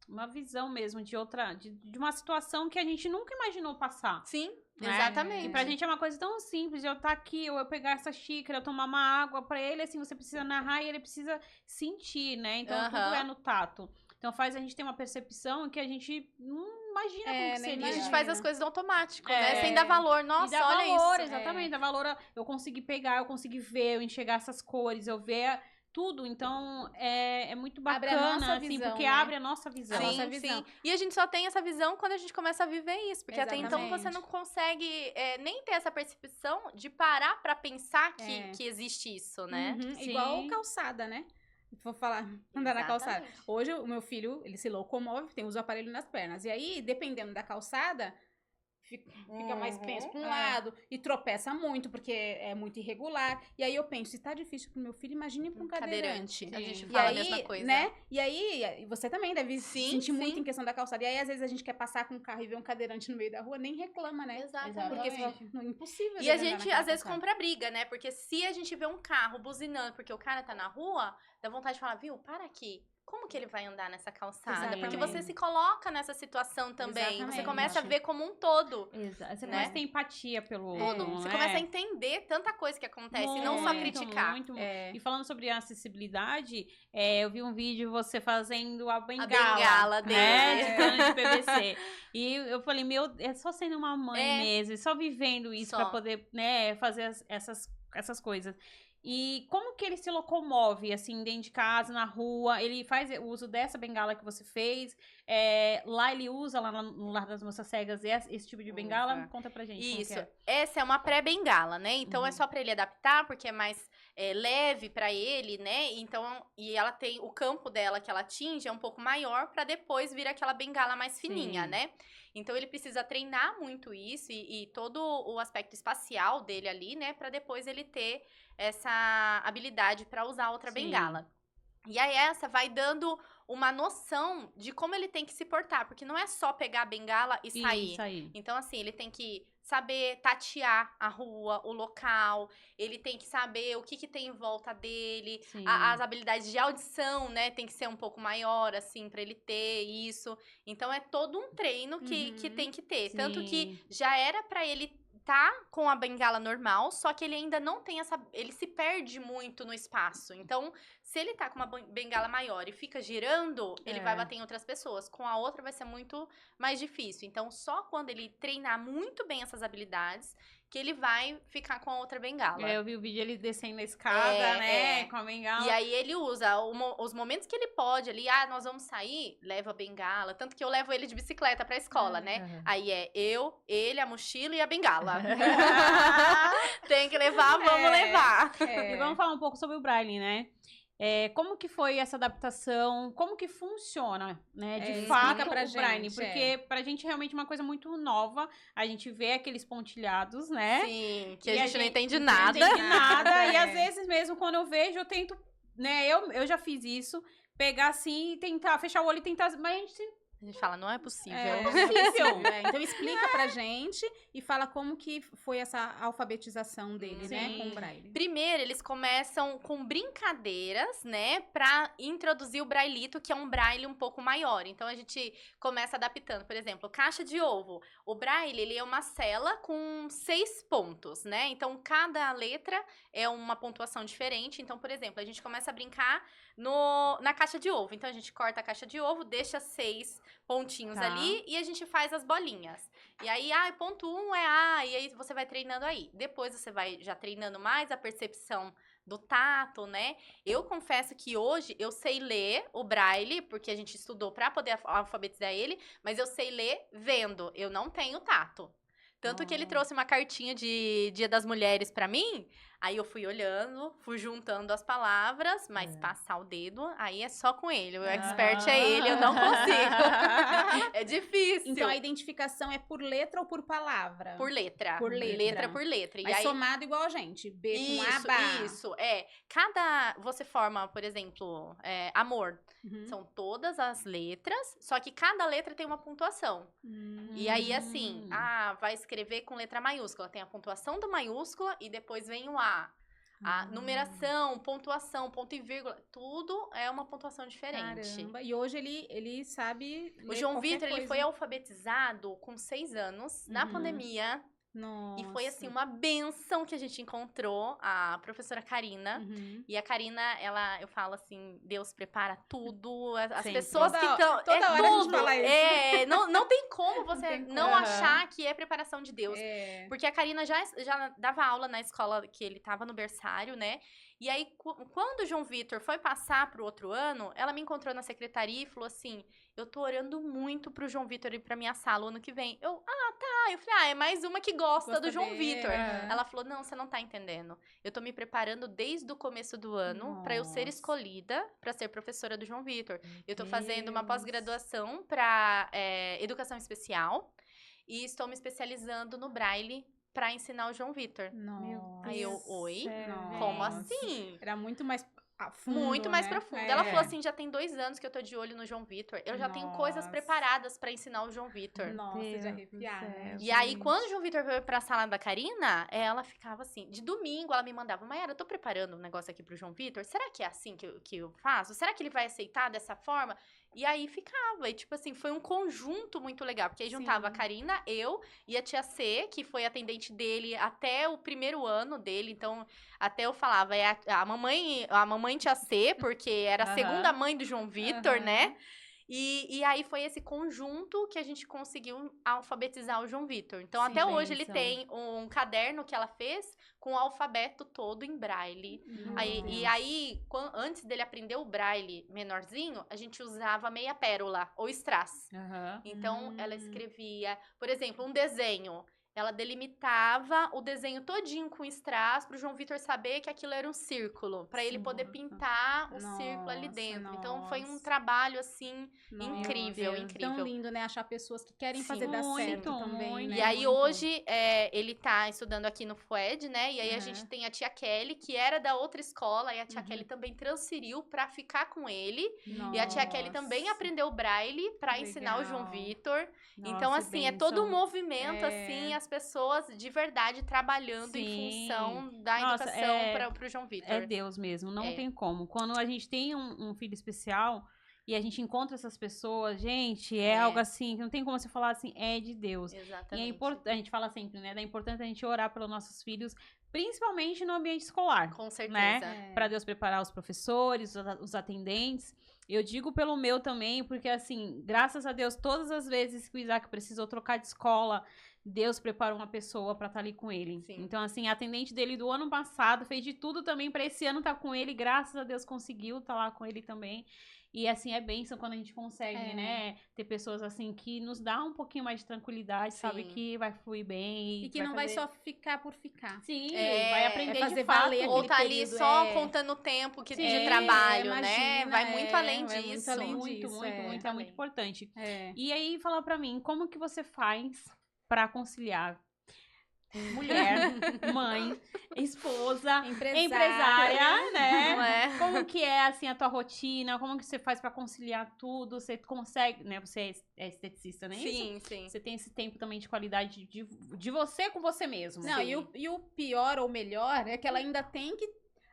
B: uma visão mesmo de outra, de uma situação que a gente nunca imaginou passar.
A: Sim,
B: né?
A: exatamente.
B: E pra gente é uma coisa tão simples, eu estar aqui, ou eu pegar essa xícara, eu tomar uma água, pra ele, assim, você precisa narrar e ele precisa sentir, né? Então,
A: Aham.
B: tudo é no tato. Então, faz a gente ter uma percepção que a gente não imagina como que
C: nem
A: E
B: seria.
A: a gente
C: imagina.
A: faz as coisas no automático,
B: É.
A: né? Sem dar valor. Nossa,
B: e dá
A: olha
B: valor,
A: isso.
B: exatamente, dá valor. Eu consegui pegar, eu consegui ver, eu enxergar essas cores, eu ver tudo. Então, é muito
C: Abre a
B: bacana,
C: nossa
B: assim,
C: visão,
B: porque
C: né?
B: abre a nossa visão.
C: Sim.
A: Sim,
C: nossa visão.
A: sim. E a gente só tem essa visão quando a gente começa a viver isso. Porque até então você
C: Exatamente.
A: não consegue nem ter essa percepção de parar pra pensar que existe isso, né?
C: Uhum,
B: Sim.
C: igual calçada, né? Vou falar, andar na calçada.
A: Exatamente.
C: Hoje, o meu filho, ele se locomove, usa o aparelho nas pernas. E aí, dependendo da calçada, fica mais penso pra um lado e tropeça muito, porque é muito irregular. E aí eu penso, se tá difícil pro meu filho, imagine pra um cadeirante.
A: A gente
C: E
A: fala
C: aí,
A: a mesma coisa.
C: né? E aí, você também deve
A: Sim,
C: sentir muito
A: sim.
C: em questão da calçada. E aí, às vezes, a gente quer passar com um carro e ver um cadeirante no meio da rua, nem reclama, né?
A: Exatamente.
C: Porque você fala, não, impossível.
A: E
C: dele
A: a
C: andar
A: gente,
C: naquela
A: às vezes,
C: calçada.
A: compra briga, né? Porque se a gente vê um carro buzinando porque o cara tá na rua, dá vontade de falar, viu, para aqui. Como que ele vai andar nessa calçada? Porque você
C: Exatamente.
A: se coloca nessa situação também. Você
C: Exatamente.
A: começa a ver como um todo.
B: Exato. Você
A: né?
B: começa a ter empatia pelo
A: Tudo.
B: outro,
A: Você
B: né?
A: começa a entender tanta coisa que acontece e não só criticar.
B: Muito.
C: É.
B: E falando sobre acessibilidade, eu vi um vídeo você fazendo a bengala.
A: bengala
B: né?
A: dele.
B: De cano de PVC. E eu falei, é só sendo uma mãe
A: É.
B: mesmo, só vivendo isso
A: Só.
B: pra poder, né, fazer essas coisas. E como que ele se locomove, assim, dentro de casa, na rua? Ele faz o uso dessa bengala que você fez? Lá ele usa, lá no Lar das Moças Cegas, esse tipo de bengala?
A: Usa.
B: Conta pra gente como
A: Isso.
B: que é.
A: Essa é uma pré-bengala, né? Então é só pra ele adaptar, porque é mais leve pra ele, né? Então, e ela tem o campo dela que ela atinge é um pouco maior pra depois vir aquela bengala mais fininha,
B: Sim.
A: né? Então ele precisa treinar muito isso e todo o aspecto espacial dele ali, né? Pra depois ele ter essa habilidade pra usar outra
B: Sim.
A: bengala. E aí essa vai dando uma noção de como ele tem que se portar, porque não é só pegar a bengala e sair.
B: Isso aí.
A: Então, assim, ele tem que saber tatear a rua, o local, ele tem que saber o que tem em volta dele,
B: Sim.
A: as habilidades de audição, né, tem que ser um pouco maior, assim, pra ele ter isso. Então, é todo um treino que tem que ter.
B: Sim.
A: Tanto que já era pra ele tá com a bengala normal, só que ele ainda não tem ele se perde muito no espaço. Então, se ele tá com uma bengala maior e fica girando, ele vai bater em outras pessoas. Com a outra vai ser muito mais difícil. Então, só quando ele treinar muito bem essas habilidades, que ele vai ficar com a outra bengala.
B: Eu vi o vídeo ele descendo a escada, né, com a bengala.
A: E aí ele usa os momentos que ele pode ali, nós vamos sair, leva a bengala. Tanto que eu levo ele de bicicleta pra escola, né? Aí ele, a mochila e a bengala. Tem que levar, vamos levar.
B: E vamos falar um pouco sobre o Braille, né? Como que foi essa adaptação? Como que funciona, né? De fato,
C: explica pra
B: o Braille.
C: gente,
B: Porque pra gente é realmente uma coisa muito nova. A gente vê aqueles pontilhados, né?
A: Sim, que
B: E
A: a gente não entende
B: não
A: nada.
B: entende nada. E às vezes mesmo quando eu vejo, eu tento, né? Eu já fiz isso. Pegar assim e tentar fechar o olho e tentar. Mas a gente
A: A gente fala, não é possível.
C: É difícil. Então explica pra gente e fala como que foi essa alfabetização dele, né,
B: Sim.
C: com o Braille.
A: Primeiro, eles começam com brincadeiras, né, pra introduzir o braillito, que é um braille um pouco maior. Então, a gente começa adaptando. Por exemplo, caixa de ovo. O braille, ele é uma cela com 6 pontos, né? Então, cada letra é uma pontuação diferente. Então, por exemplo, a gente começa a brincar na caixa de ovo. Então, a gente corta a caixa de ovo, deixa 6 pontinhos ali e a gente faz as bolinhas. E aí, ponto 1 é A, e aí você vai treinando aí. Depois você vai já treinando mais a percepção do tato, né? Eu confesso que hoje eu sei ler o Braille, porque a gente estudou para poder alfabetizar ele, mas eu sei ler vendo, eu não tenho tato. Tanto que ele trouxe uma cartinha de Dia das Mulheres pra mim, aí eu fui olhando, fui juntando as palavras, mas passar o dedo, aí é só com ele. O expert é ele, eu não consigo. É difícil.
C: Então a identificação é por letra ou por palavra?
A: Por letra.
C: Por letra.
A: Letra por letra.
C: Mas aí, somado igual a gente. B com A, Bá.
A: Isso, você forma, por exemplo, amor. São todas as letras, só que cada letra tem uma pontuação. E aí, assim, vai escrever com letra maiúscula. Tem a pontuação do maiúscula e depois vem o A. A numeração, pontuação, ponto e vírgula, tudo é uma pontuação diferente.
C: Caramba, e hoje ele sabe
A: O João Vitor, ele foi alfabetizado com 6 anos, na pandemia.
C: Nossa.
A: E foi, assim, uma benção que a gente encontrou a professora Karina.
C: Uhum.
A: E a Karina, eu falo assim, Deus prepara tudo. As
B: Sempre.
A: pessoas que estão...
C: Toda hora a gente fala isso.
A: Não tem como você
C: tem
A: não
C: como.
A: achar que é preparação de Deus.
C: É.
A: Porque a Karina já dava aula na escola que ele tava no berçário, né? E aí, quando o João Vitor foi passar pro outro ano, ela me encontrou na secretaria e falou assim, eu tô orando muito pro João Vitor ir pra minha sala o ano que vem. Tá. Eu falei, é mais uma que gosta do João
C: dele,
A: Vitor.
C: aham.
A: Ela falou, não, você não tá entendendo. Eu tô me preparando desde o começo do ano pra eu ser
B: Nossa.
A: escolhida pra ser professora do João Vitor. Eu tô fazendo uma
C: Deus.
A: pós-graduação pra educação especial e estou me especializando no Braille pra ensinar o João Vitor.
C: Nossa.
A: Aí eu, oi?
C: Nossa.
A: Como assim?
C: Era muito mais a fundo,
A: Muito mais
C: né?
A: profundo.
C: É.
A: Ela falou assim, já tem 2 anos que eu tô de olho no João Vitor. Eu já tenho coisas
C: Nossa.
A: preparadas pra ensinar o João Vitor.
C: Nossa, de
B: Deus do
C: arrepiar, né?
B: céu.
A: E aí,
C: gente?
A: quando o João Vitor veio pra sala da Karina, ela ficava assim, de domingo ela me mandava, Mayara, eu tô preparando um negócio aqui pro João Vitor, será que é assim que eu faço? Será que ele vai aceitar dessa forma? E aí ficava, e tipo assim, foi um conjunto muito legal, porque aí juntava a
C: Sim.
A: Karina, eu e a tia C, que foi atendente dele até o primeiro ano dele, então até eu falava, é a mamãe tia C, porque era a
B: Aham.
A: segunda mãe do João Vitor,
C: Aham.
A: né? E aí foi esse conjunto que a gente conseguiu alfabetizar o João Vitor. Então,
C: Sim,
A: até hoje ele
B: bênção.
A: tem um caderno que ela fez com o alfabeto todo em braille.
C: Meu
A: Aí, antes dele aprender o braille menorzinho, a gente usava meia pérola ou strass.
B: Aham.
A: Então, ela escrevia, por exemplo, um desenho. Ela delimitava o desenho todinho com strass pro João Vitor saber que aquilo era um círculo, para ele
B: Sim.
A: poder pintar o círculo ali
C: Nossa,
A: dentro. Então foi um
C: nossa.
A: trabalho assim
C: Nossa,
A: incrível,
B: Deus.
A: incrível.
C: Tão lindo, né? Achar pessoas que querem
A: Sim.
C: fazer dar
B: Muito,
C: certo também,
B: muito.
C: né?
A: E aí
C: Muito.
A: hoje ele tá estudando aqui no FUED, né? E aí a
C: Aham.
A: gente tem a tia Kelly, que era da outra escola, e a tia
C: Uhum.
A: Kelly também transferiu pra ficar com ele. E a tia Kelly também
C: Nossa.
A: aprendeu braille pra ensinar o João
C: Legal.
A: Vitor. Então,
B: Nossa,
A: assim, é todo um
B: bênção.
A: movimento,
C: É.
A: assim, as pessoas de verdade trabalhando em
B: Sim.
A: função da
B: Nossa,
A: educação pro João Vitor.
B: É Deus mesmo, não
A: É.
B: tem como. Quando a gente tem um filho especial e a gente encontra essas pessoas, gente, é algo assim, que não tem como você falar assim, é de Deus. E
A: Exatamente.
B: é importante, a gente fala sempre, né, da importância a gente orar pelos nossos filhos, principalmente no ambiente escolar.
A: Com certeza.
C: É.
B: Para Deus preparar os professores, os atendentes. Eu digo pelo meu também, porque assim, graças a Deus, todas as vezes que o Isaac precisou trocar de escola, Deus preparou uma pessoa para estar ali com ele.
A: Sim.
B: Então, assim, a atendente dele do ano passado fez de tudo também para esse ano estar com ele. Graças a Deus conseguiu estar lá com ele também. E assim, é bênção quando a gente consegue,
C: É.
B: né? Ter pessoas assim que nos dá um pouquinho mais de tranquilidade, sabe?
A: Sim.
B: Que vai fluir bem.
C: E que não vai
B: fazer-
C: só ficar por ficar.
B: Sim,
A: É,
B: vai aprender
C: é fazer
B: de fato.
C: valer
A: Ou
C: aquele
A: tá ali
C: período,
A: só
C: é.
A: contando o tempo de
B: Sim,
A: trabalho, né?
C: imagina,
A: Vai muito além
C: vai
A: disso.
C: muito além
B: Muito,
C: disso,
B: muito,
C: é.
B: muito, é muito importante.
C: É.
B: E aí, fala pra mim, como que você faz pra conciliar mulher, mãe, esposa, empresária, né?
A: Não é?
B: Como que é, assim, a tua rotina? Como que você faz pra conciliar tudo? Você consegue, né? Você é esteticista, não é isso?
A: Sim, sim.
B: Você tem esse tempo também de qualidade de você com você mesmo.
C: Não,
A: Sim.
C: e o pior ou melhor é que ela ainda tem que,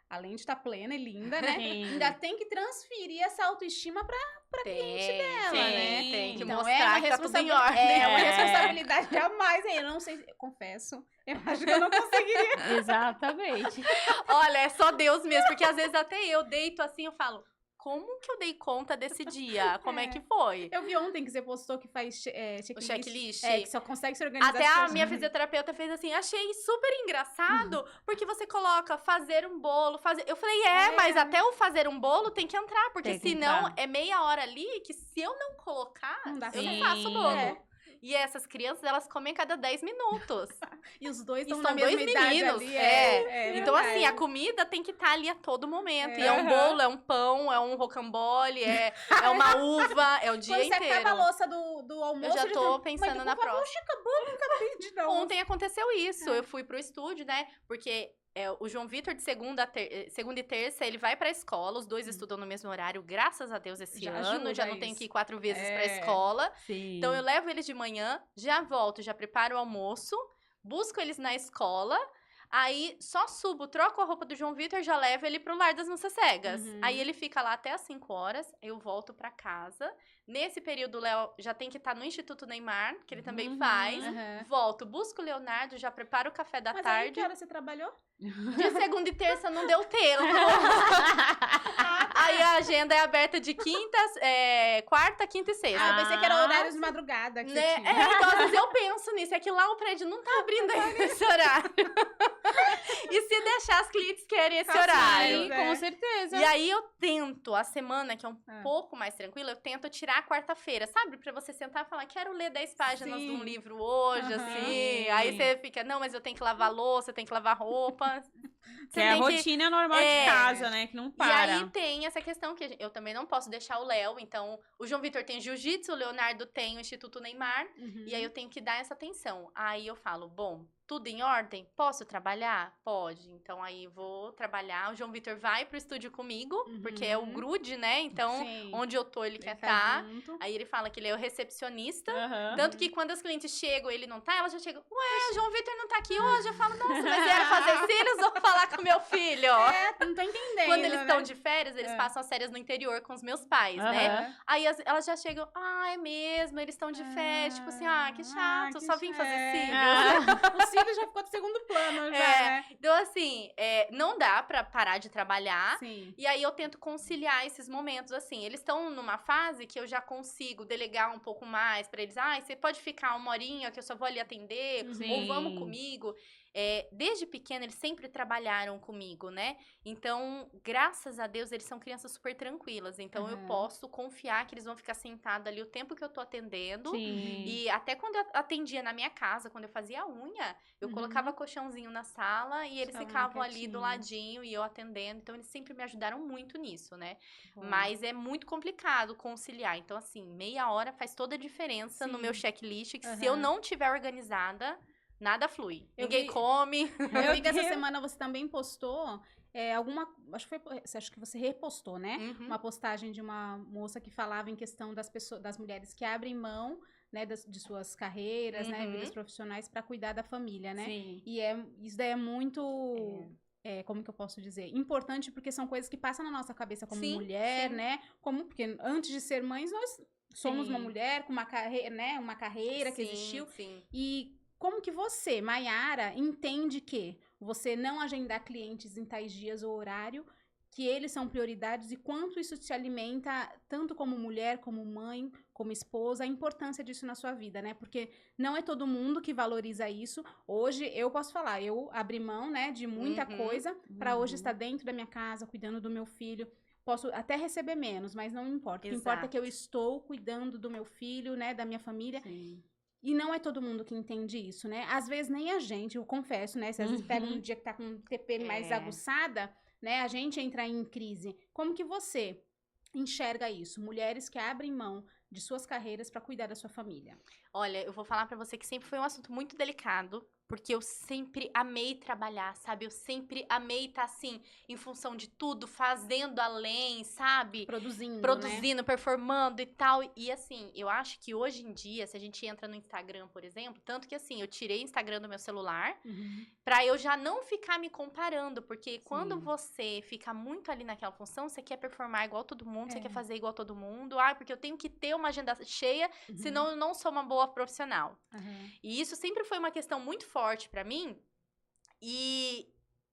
C: além de estar plena e linda, né?
B: Sim.
C: Ainda tem que transferir essa autoestima pra cliente dela,
B: Sim.
C: né?
A: Tem que
C: Então,
A: mostrar que tá tudo em ordem.
C: É uma
B: É.
C: responsabilidade jamais. Eu não sei, eu confesso, eu acho que eu não conseguiria.
B: Exatamente.
A: Olha, é só Deus mesmo, porque às vezes até eu deito assim, eu falo, como que eu dei conta desse dia? Como é que foi?
C: Eu vi ontem que você postou que faz checklist.
A: O checklist?
C: É, que só consegue se organizar.
A: Até
C: se
A: a
C: for-
A: minha fisioterapeuta fez assim, achei super engraçado, porque você coloca fazer um bolo, fazer... Eu falei, mas até o fazer um bolo tem que entrar, porque
B: Tem que
A: senão
B: entrar.
A: é meia hora ali que se eu não colocar,
C: Não dá
A: eu não
B: certo.
A: faço o bolo.
C: É.
A: E essas crianças, elas comem a cada 10 minutos.
C: E os dois
A: E
C: estão
A: são
C: na mesma
A: dois
C: idade
A: meninos,
C: ali.
A: Então,
C: verdade.
A: assim, a comida tem que estar ali a todo momento. E
C: É.
A: é um bolo, é um pão, é um rocambole, é uma uva, é o dia
C: Quando você
A: inteiro.
C: acaba a louça do almoço,
A: Eu já tô
C: tá-
A: pensando
C: Mãe,
A: na
C: por favor,
A: próxima.
C: acabou, não acabei de não.
A: Ontem aconteceu isso. Eu fui pro estúdio, né? Porque o João Vitor, de segunda e terça, ele vai pra escola. Os dois estudam no mesmo horário, graças a Deus, esse
C: Já
A: ano.
C: ajuda
A: Já não tenho
C: isso.
A: que ir 4 vezes pra
C: É.
A: escola.
B: Sim.
A: Então, eu levo eles de manhã, já volto, já preparo o almoço, busco eles na escola. Aí, só subo, troco a roupa do João Vitor, já levo ele pro Lar das Moças Cegas.
C: Uhum.
A: Aí ele fica lá até as 5 horas, eu volto pra casa. Nesse período, o Léo já tem que estar no Instituto Neymar, que ele também faz.
C: Aham.
A: Volto, busco o Leonardo, já preparo o café da
C: Mas aí,
A: tarde.
C: que hora você trabalhou?
A: De segunda e terça não deu tempo. Aí a agenda é aberta de quarta, quinta e sexta.
C: Ah, eu pensei que era horário de madrugada que
A: Né?
C: você tinha.
A: Então, às vezes eu penso nisso, é que lá o prédio não tá abrindo ainda nesse horário. E se deixar, as clientes querem esse
C: Tá
A: horário.
C: certo.
B: Com certeza.
A: E aí eu tento, a semana, que é um
C: Ah.
A: pouco mais tranquila, eu tento tirar a quarta-feira, sabe? Pra você sentar e falar, quero ler 10 páginas de um
C: Sim.
A: livro hoje,
C: Aham.
A: assim. Aí você fica, não, mas eu tenho que lavar louça, eu tenho que lavar roupa.
B: Que é a
A: tem que-
B: rotina normal
A: É.
B: de casa, né? Que não
A: E
B: para.
A: aí tem essa questão que eu também não posso deixar o Léo. Então, o João Vitor tem jiu-jitsu, o Leonardo tem o Instituto Neymar.
C: Uhum.
A: E aí eu tenho que dar essa atenção. Aí eu falo, bom, tudo em ordem? Posso trabalhar? Pode. Então aí vou trabalhar. O João Vitor vai pro estúdio comigo, porque é o
C: Uhum.
A: grude, né? Então,
C: Sim.
A: onde eu tô, ele quer
C: Ele tá
A: estar.
C: junto.
A: Aí ele fala que ele é o recepcionista.
B: Aham.
A: Tanto que quando as clientes chegam, ele não tá, elas já chegam, ué, João Vitor não tá aqui hoje. Eu falo, nossa, mas vieram fazer cílios ou falar com meu filho?
C: É, não tô entendendo,
A: Quando eles
C: né?
A: estão de férias, eles
C: É.
A: passam as férias no interior com os meus pais, né?
B: Aham.
A: Aí elas já chegam, é mesmo, eles estão de férias. Tipo assim, que chato,
C: que
A: só vim fazer
C: chato.
A: cílios.
C: O cílio já ficou de segundo plano, já,
A: É.
C: né?
A: Então, assim, não dá pra parar de trabalhar.
C: Sim.
A: E aí eu tento conciliar esses momentos, assim. Eles estão numa fase que eu já consigo delegar um pouco mais pra eles. Você pode ficar 1 horinha que eu só vou ali atender, ou
B: Sim.
A: vamos comigo. Desde pequena, eles sempre trabalharam comigo, né? Então, graças a Deus, eles são crianças super tranquilas. Então, eu
C: Aham.
A: posso confiar que eles vão ficar sentados ali o tempo que eu tô atendendo.
B: Sim.
A: E até quando eu atendia na minha casa, quando eu fazia a unha, eu
C: Uhum.
A: colocava colchãozinho na sala e eles
C: Ficavam
A: ficavam ali do
C: quietinhos.
A: ladinho e eu atendendo. Então, eles sempre me ajudaram muito nisso, né?
C: Bom.
A: Mas é muito complicado conciliar. Então, assim, meia hora faz toda a diferença no
C: Sim.
A: meu checklist. Que se eu
C: Aham.
A: não tiver organizada, nada flui.
C: Eu
A: Ninguém
C: vi-
A: come.
C: Eu vi que essa
B: Deus.
C: semana você também postou acho que você repostou, né?
A: Uhum.
C: Uma postagem de uma moça que falava em questão das mulheres que abrem mão, né, de suas carreiras, né,
A: Uhum.
C: vidas profissionais para cuidar da família, né?
B: Sim.
C: E isso daí é muito, como que eu posso dizer? Importante porque são coisas que passam na nossa cabeça como
A: Sim,
C: mulher,
A: sim.
C: né? Porque antes de ser mães, nós somos
B: Sim.
C: uma mulher com uma carreira, né? Uma carreira que
A: Sim,
C: existiu.
A: Sim.
C: E como que você, Maiara, entende que você não agendar clientes em tais dias ou horário, que eles são prioridades e quanto isso te alimenta, tanto como mulher, como mãe, como esposa, a importância disso na sua vida, né? Porque não é todo mundo que valoriza isso. Hoje, eu posso falar, eu abri mão, né, de muita
A: Uhum.
C: coisa para hoje
B: Uhum.
C: estar dentro da minha casa, cuidando do meu filho. Posso até receber menos, mas não importa. O que importa é que eu estou cuidando do meu filho, né, da minha família.
B: Sim.
C: E não é todo mundo que entende isso, né? Às vezes nem a gente, eu confesso, né? Se às vezes pega um dia que tá com TPM mais aguçada, né? A gente entra em crise. Como que você enxerga isso? Mulheres que abrem mão de suas carreiras para cuidar da sua família.
A: Olha, eu vou falar pra você que sempre foi um assunto muito delicado, porque eu sempre amei trabalhar, sabe? Eu sempre amei estar assim, em função de tudo, fazendo além, sabe?
C: Produzindo,
A: Performando e tal. E assim, eu acho que hoje em dia, se a gente entra no Instagram, por exemplo, tanto que assim, eu tirei o Instagram do meu celular,
C: Uhum.
A: pra eu já não ficar me comparando, porque quando
B: Sim.
A: você fica muito ali naquela função, você quer performar igual todo mundo, você
C: É.
A: quer fazer igual todo mundo, porque eu tenho que ter uma agenda cheia,
C: Uhum.
A: senão eu não sou uma boa profissional.
C: Uhum.
A: E isso sempre foi uma questão muito forte pra mim, e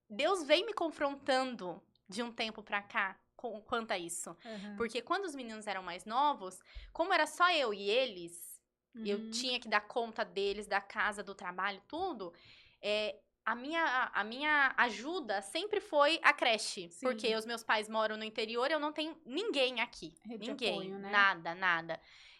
A: Deus vem me confrontando de um tempo pra cá quanto a isso.
C: Uhum.
A: Porque quando os meninos eram mais novos, como era só eu e eles, eu
C: Uhum.
A: tinha que dar conta deles, da casa, do trabalho, tudo. A minha ajuda sempre foi a creche.
C: Sim.
A: Porque os meus pais moram no interior, eu não tenho ninguém aqui.
C: Rede de
A: Ninguém.
C: apoio, né?
A: Nada.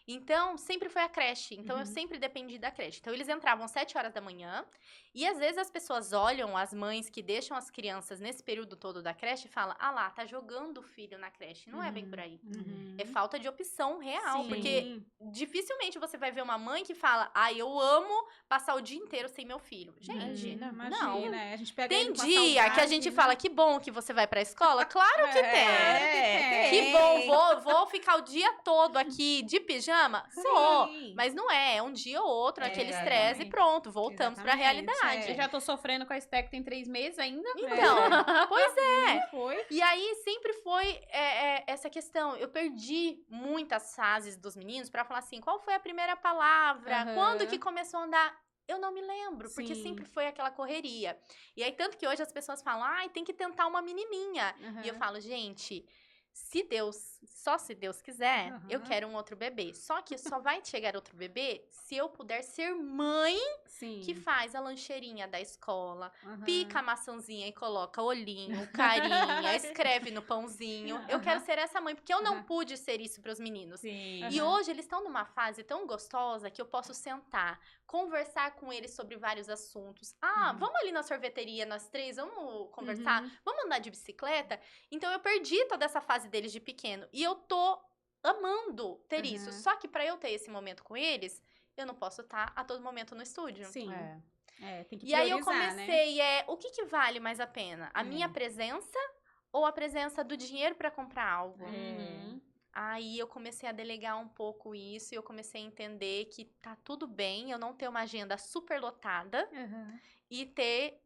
A: Então, sempre foi a creche. Então, eu
C: Uhum.
A: sempre dependi da creche. Então, eles entravam às 7 horas da manhã. E, às vezes, as pessoas olham as mães que deixam as crianças nesse período todo da creche e falam, lá, tá jogando o filho na creche. Não é bem por aí.
C: Uhum.
A: É falta de opção real.
C: Sim.
A: Porque dificilmente você vai ver uma mãe que fala, eu amo passar o dia inteiro sem meu filho. Gente,
C: Imagina,
A: não.
C: imagina. A gente pega
A: Tem
C: ele com a
A: dia que a
C: saudade,
A: gente
C: né?
A: fala, que bom que você vai pra escola? Claro que tem.
C: Claro que tem.
A: Que bom, vou ficar o dia todo aqui de pijama. ama? Sou.
C: Sim.
A: Mas não é um dia ou outro, aquele
C: Exatamente.
A: estresse e pronto, voltamos pra
C: Exatamente,
A: realidade.
B: Eu já tô sofrendo com a Stack tem 3 meses ainda.
A: Então, pois é.
C: Nem foi.
A: E aí sempre foi essa questão. Eu perdi muitas fases dos meninos pra falar assim, qual foi a primeira palavra?
C: Aham.
A: Quando que começou a andar? Eu não me lembro, porque
C: Sim.
A: sempre foi aquela correria. E aí, tanto que hoje as pessoas falam, ai, tem que tentar uma menininha.
C: Aham.
A: E eu falo, gente, só se Deus quiser, eu
C: Aham.
A: quero um outro bebê. Só que só vai chegar outro bebê se eu puder ser mãe
C: Sim.
A: que faz a lancheirinha da escola,
C: Aham.
A: pica a maçãzinha e coloca olhinho, carinha, escreve no pãozinho. Eu quero
C: Aham.
A: ser essa mãe, porque eu não
C: Aham.
A: pude ser isso pros meninos.
B: Sim.
A: E
C: Aham.
A: hoje eles estão numa fase tão gostosa que eu posso sentar, conversar com eles sobre vários assuntos. Ah,
C: Uhum.
A: vamos ali na sorveteria, nós três, vamos conversar?
C: Uhum.
A: Vamos andar de bicicleta? Então eu perdi toda essa fase deles de pequeno. E eu tô amando ter isso.
C: Uhum.
A: Só que pra eu ter esse momento com eles, eu não posso estar a todo momento no estúdio.
C: Sim.
B: É.
C: Tem que
A: E aí eu
C: priorizar, né?
A: comecei, o que vale mais a pena? A
C: É.
A: minha presença ou a presença do dinheiro pra comprar algo?
B: Uhum.
A: Aí eu comecei a delegar um pouco isso e eu comecei a entender que tá tudo bem eu não ter uma agenda super lotada
C: Aham.
A: e ter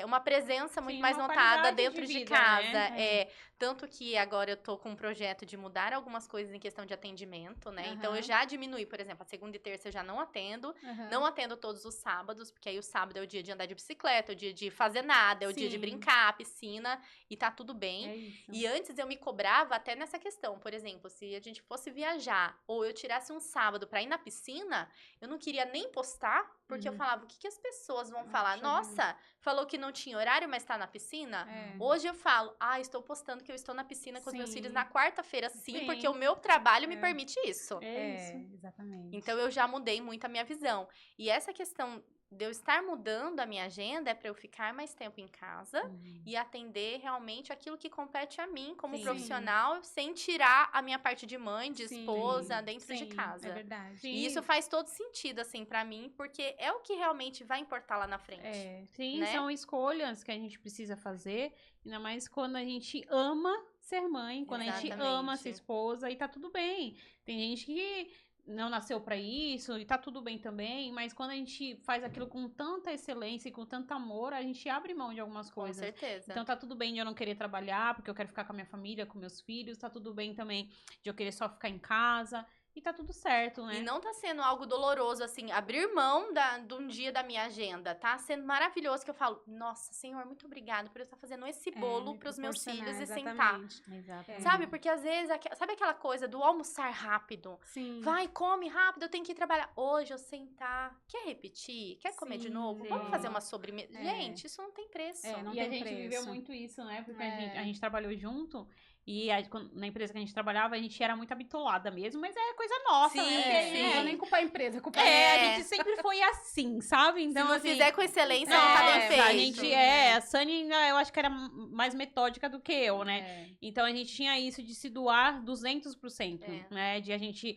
A: uma presença muito
B: Sim,
A: mais
B: uma
A: notada
B: qualidade
A: dentro
B: de
A: de
B: vida,
A: casa.
B: né?
A: Tanto que agora eu tô com um projeto de mudar algumas coisas em questão de atendimento, né? Então eu
C: Aham.
A: já diminui, por exemplo, a segunda e terça eu já não atendo.
C: Aham.
A: Não atendo todos os sábados, porque aí o sábado é o dia de andar de bicicleta, é o dia de fazer nada, é o dia de
C: Sim.
A: brincar, piscina, e tá tudo bem.
C: É isso.
A: E antes eu me cobrava até nessa questão. Por exemplo, se a gente fosse viajar ou eu tirasse um sábado pra ir na piscina, eu não queria nem postar, porque eu
C: Uhum.
A: falava, o que, que as pessoas vão falar?
C: Puxa
A: Nossa, falou que não tinha horário, mas tá na piscina?
C: É.
A: Hoje eu falo, estou postando que eu estou na piscina com os meus
C: Sim.
A: filhos na quarta-feira, sim,
B: Sim.
A: porque o meu trabalho me
C: É.
A: permite isso.
B: É isso.
C: Exatamente.
A: Então eu já mudei muito a minha visão. E essa questão de eu estar mudando a minha agenda é para eu ficar mais tempo em casa
C: Uhum.
A: e atender realmente aquilo que compete a mim como
C: Sim.
A: profissional, sem tirar a minha parte de mãe, de
C: Sim.
A: esposa dentro de
C: Sim,
A: casa.
C: É verdade.
B: Sim.
A: E isso faz todo sentido, assim, pra mim, porque é o que realmente vai importar lá na frente.
B: Sim,
A: né?
B: são escolhas que a gente precisa fazer, ainda mais quando a gente ama ser mãe, quando a gente ama ser
A: Exatamente.
B: esposa, e tá tudo bem. Tem gente que não nasceu pra isso, e tá tudo bem também, mas quando a gente faz aquilo com tanta excelência e com tanto amor, a gente abre mão de algumas
A: Com
B: coisas.
A: certeza.
B: Então tá tudo bem de eu não querer trabalhar, porque eu quero ficar com a minha família, com meus filhos, tá tudo bem também de eu querer só ficar em casa, e tá tudo certo, né?
A: E não tá sendo algo doloroso, assim, abrir mão de um dia da minha agenda. Tá sendo maravilhoso que eu falo, nossa, Senhor, muito obrigado por eu estar fazendo esse bolo
C: me
A: pros meus
C: proporcionar,
A: filhos e sentar.
C: exatamente.
B: Exatamente.
A: Sabe? Porque às vezes, sabe aquela coisa do almoçar rápido?
C: Sim.
A: Vai, come rápido, eu tenho que ir trabalhar. Hoje eu sentar. Quer repetir? Quer comer de
C: Sim,
A: novo?
B: sim.
A: Vamos fazer uma sobremesa.
C: É.
A: Gente, isso não tem preço.
C: Não
B: E a
C: tem
B: gente
C: preço.
B: viveu muito isso, né? Porque
C: É.
B: a gente trabalhou junto e na empresa que a gente trabalhava, a gente era muito habitolada mesmo, mas é coisa nossa,
A: Sim,
B: né? Porque
A: sim.
C: Não vou nem culpar a empresa, culpa
B: a gente sempre foi assim, sabe? Então,
A: Se não
B: assim,
A: fizer com excelência, não tá bem feito.
B: a gente a Sunny ainda, eu acho que era mais metódica do que eu, né? Então a gente tinha isso de se doar 200%, né? De a gente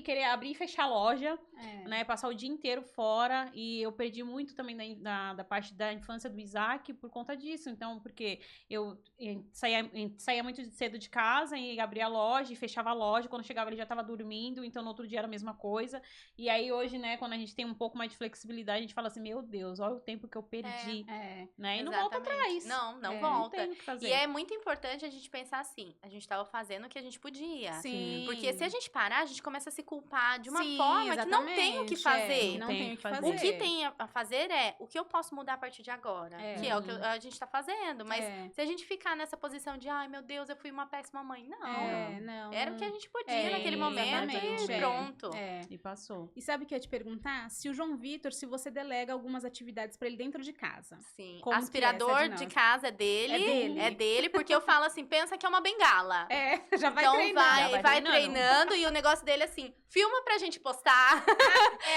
B: querer abrir e fechar a loja, né? Passar o dia inteiro fora. E eu perdi muito também da parte da infância do Isaac por conta disso. Então, porque eu saía muito cedo de casa e abria a loja e fechava a loja. Quando chegava ele já tava dormindo, então no outro dia era a mesma coisa. E aí hoje, né, quando a gente tem um pouco mais de flexibilidade, a gente fala assim, meu Deus, olha o tempo que eu perdi, né? E não volta atrás.
A: Não
B: Não
A: volta.
B: tem o que fazer.
A: E é muito importante a gente pensar assim, a gente tava fazendo o que a gente podia.
C: Sim.
A: Porque se a gente parar, a gente começa a se culpar de uma
C: Sim,
A: forma que não tem o que
C: exatamente,
A: fazer.
C: que não tem o que fazer.
A: O que tem a fazer é o que eu posso mudar a partir de agora. Que é o que a gente tá fazendo. Mas se a gente ficar nessa posição de, ai meu Deus, eu fui uma péssima mãe. Não. Era o que a gente podia naquele momento e pronto.
B: E passou.
C: E sabe o que eu ia te perguntar? Se o João Vitor, se você delega algumas atividades pra ele dentro de casa.
A: Sim.
C: Como que
A: Aspirador
C: é essa
A: de
C: dinâmica?
A: casa é dele.
C: É dele.
A: Porque eu falo assim, pensa que é uma bengala.
C: Já vai
A: Então
C: treinando.
A: vai treinando e o negócio dele é assim, filma pra gente postar.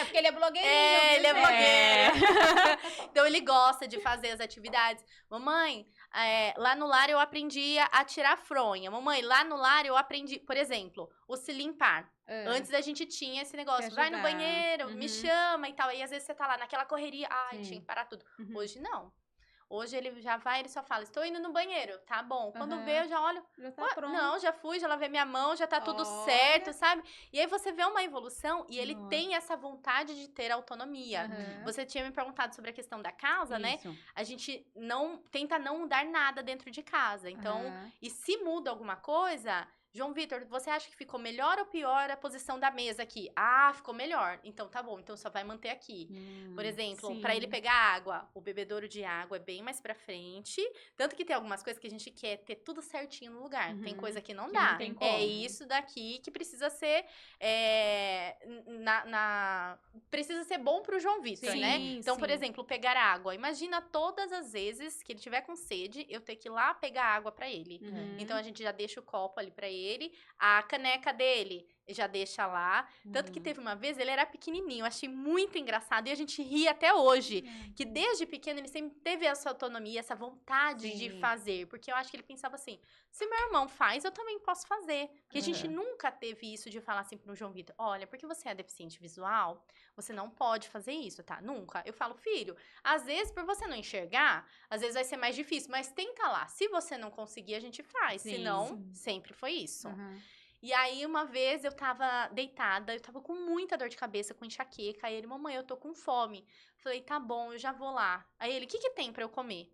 C: Porque ele é blogueirinho.
A: Ele é
C: viu,
A: blogueiro. Então ele gosta de fazer as atividades. Mamãe, lá no lar eu aprendi a tirar fronha. Mamãe, lá no lar eu aprendi, por exemplo, o se limpar. Antes a gente tinha esse negócio,
C: Quer
A: vai no
C: ajudar.
A: banheiro, me chama e tal. Aí às vezes você tá lá naquela correria, ai,
B: Sim.
A: tinha que parar tudo.
C: Uhum.
A: Hoje não. Hoje ele já vai, ele só fala, estou indo no banheiro, tá bom. Quando
C: Aham.
A: vê, eu já olho,
C: Já tá
A: "Ué,
C: pronto.
A: não, já fui, já lavei minha mão, já tá tudo
C: Olha.
A: certo, sabe? E aí você vê uma evolução e ele
C: Nossa.
A: tem essa vontade de ter autonomia.
C: Aham.
A: Você tinha me perguntado sobre a questão da casa, né?
B: Isso.
A: A gente tenta não mudar nada dentro de casa. Então,
C: Aham.
A: e se muda alguma coisa, João Vitor, você acha que ficou melhor ou pior a posição da mesa aqui? Ah, ficou melhor. Então tá bom, então só vai manter aqui. Por exemplo,
C: sim.
A: pra ele pegar água, o bebedouro de água é bem mais pra frente. Tanto que tem algumas coisas que a gente quer ter tudo certinho no lugar. Tem
C: Uhum.
A: coisa que não
C: Que
A: dá.
C: não tem
A: É
C: como.
A: isso daqui que precisa ser precisa ser bom pro João Vitor,
C: Sim,
A: né? Então, por
C: sim.
A: exemplo, pegar água. Imagina todas as vezes que ele tiver com sede, eu ter que ir lá pegar água pra ele.
C: Uhum.
A: Então a gente já deixa o copo ali pra ele, a caneca dele já deixa lá. Tanto que teve uma vez, ele era pequenininho, eu achei muito engraçado e a gente ri até hoje. Que desde pequeno ele sempre teve essa autonomia, essa vontade de
B: Sim.
A: fazer. Porque eu acho que ele pensava assim, se meu irmão faz, eu também posso fazer. Porque a gente nunca teve isso de falar assim pro João Vitor, olha, porque você é deficiente visual, você não pode fazer isso, tá? Nunca. Eu falo, filho, às vezes por você não enxergar, às vezes vai ser mais difícil, mas tenta lá. Se você não conseguir, a gente faz.
B: Sim,
A: Senão,
C: sim.
A: sempre foi isso.
C: Aham.
A: E aí, uma vez, eu tava deitada, eu tava com muita dor de cabeça, com enxaqueca. Aí ele, mamãe, eu tô com fome. Falei, tá bom, eu já vou lá. Aí ele, o que que tem pra eu comer?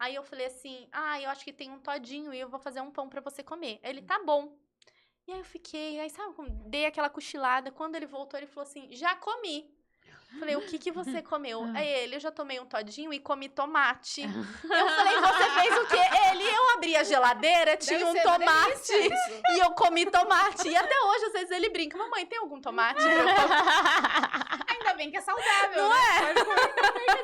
A: Aí eu falei assim, eu acho que tem um todinho e eu vou fazer um pão pra você comer. Aí ele, tá bom. E aí eu fiquei, aí sabe, dei aquela cochilada. Quando ele voltou, ele falou assim, já comi. Falei, o que que você comeu? Aí ele, eu já tomei um todinho e comi tomate. Eu falei, você fez o quê? Eu abri a geladeira, tinha
C: Deve
A: um
C: ser uma
A: tomate
C: delícia isso.
A: e eu comi tomate. E até hoje, às vezes, ele brinca, mamãe, tem algum tomate pra eu comer?
C: Ainda bem que é saudável,
A: Não
C: né?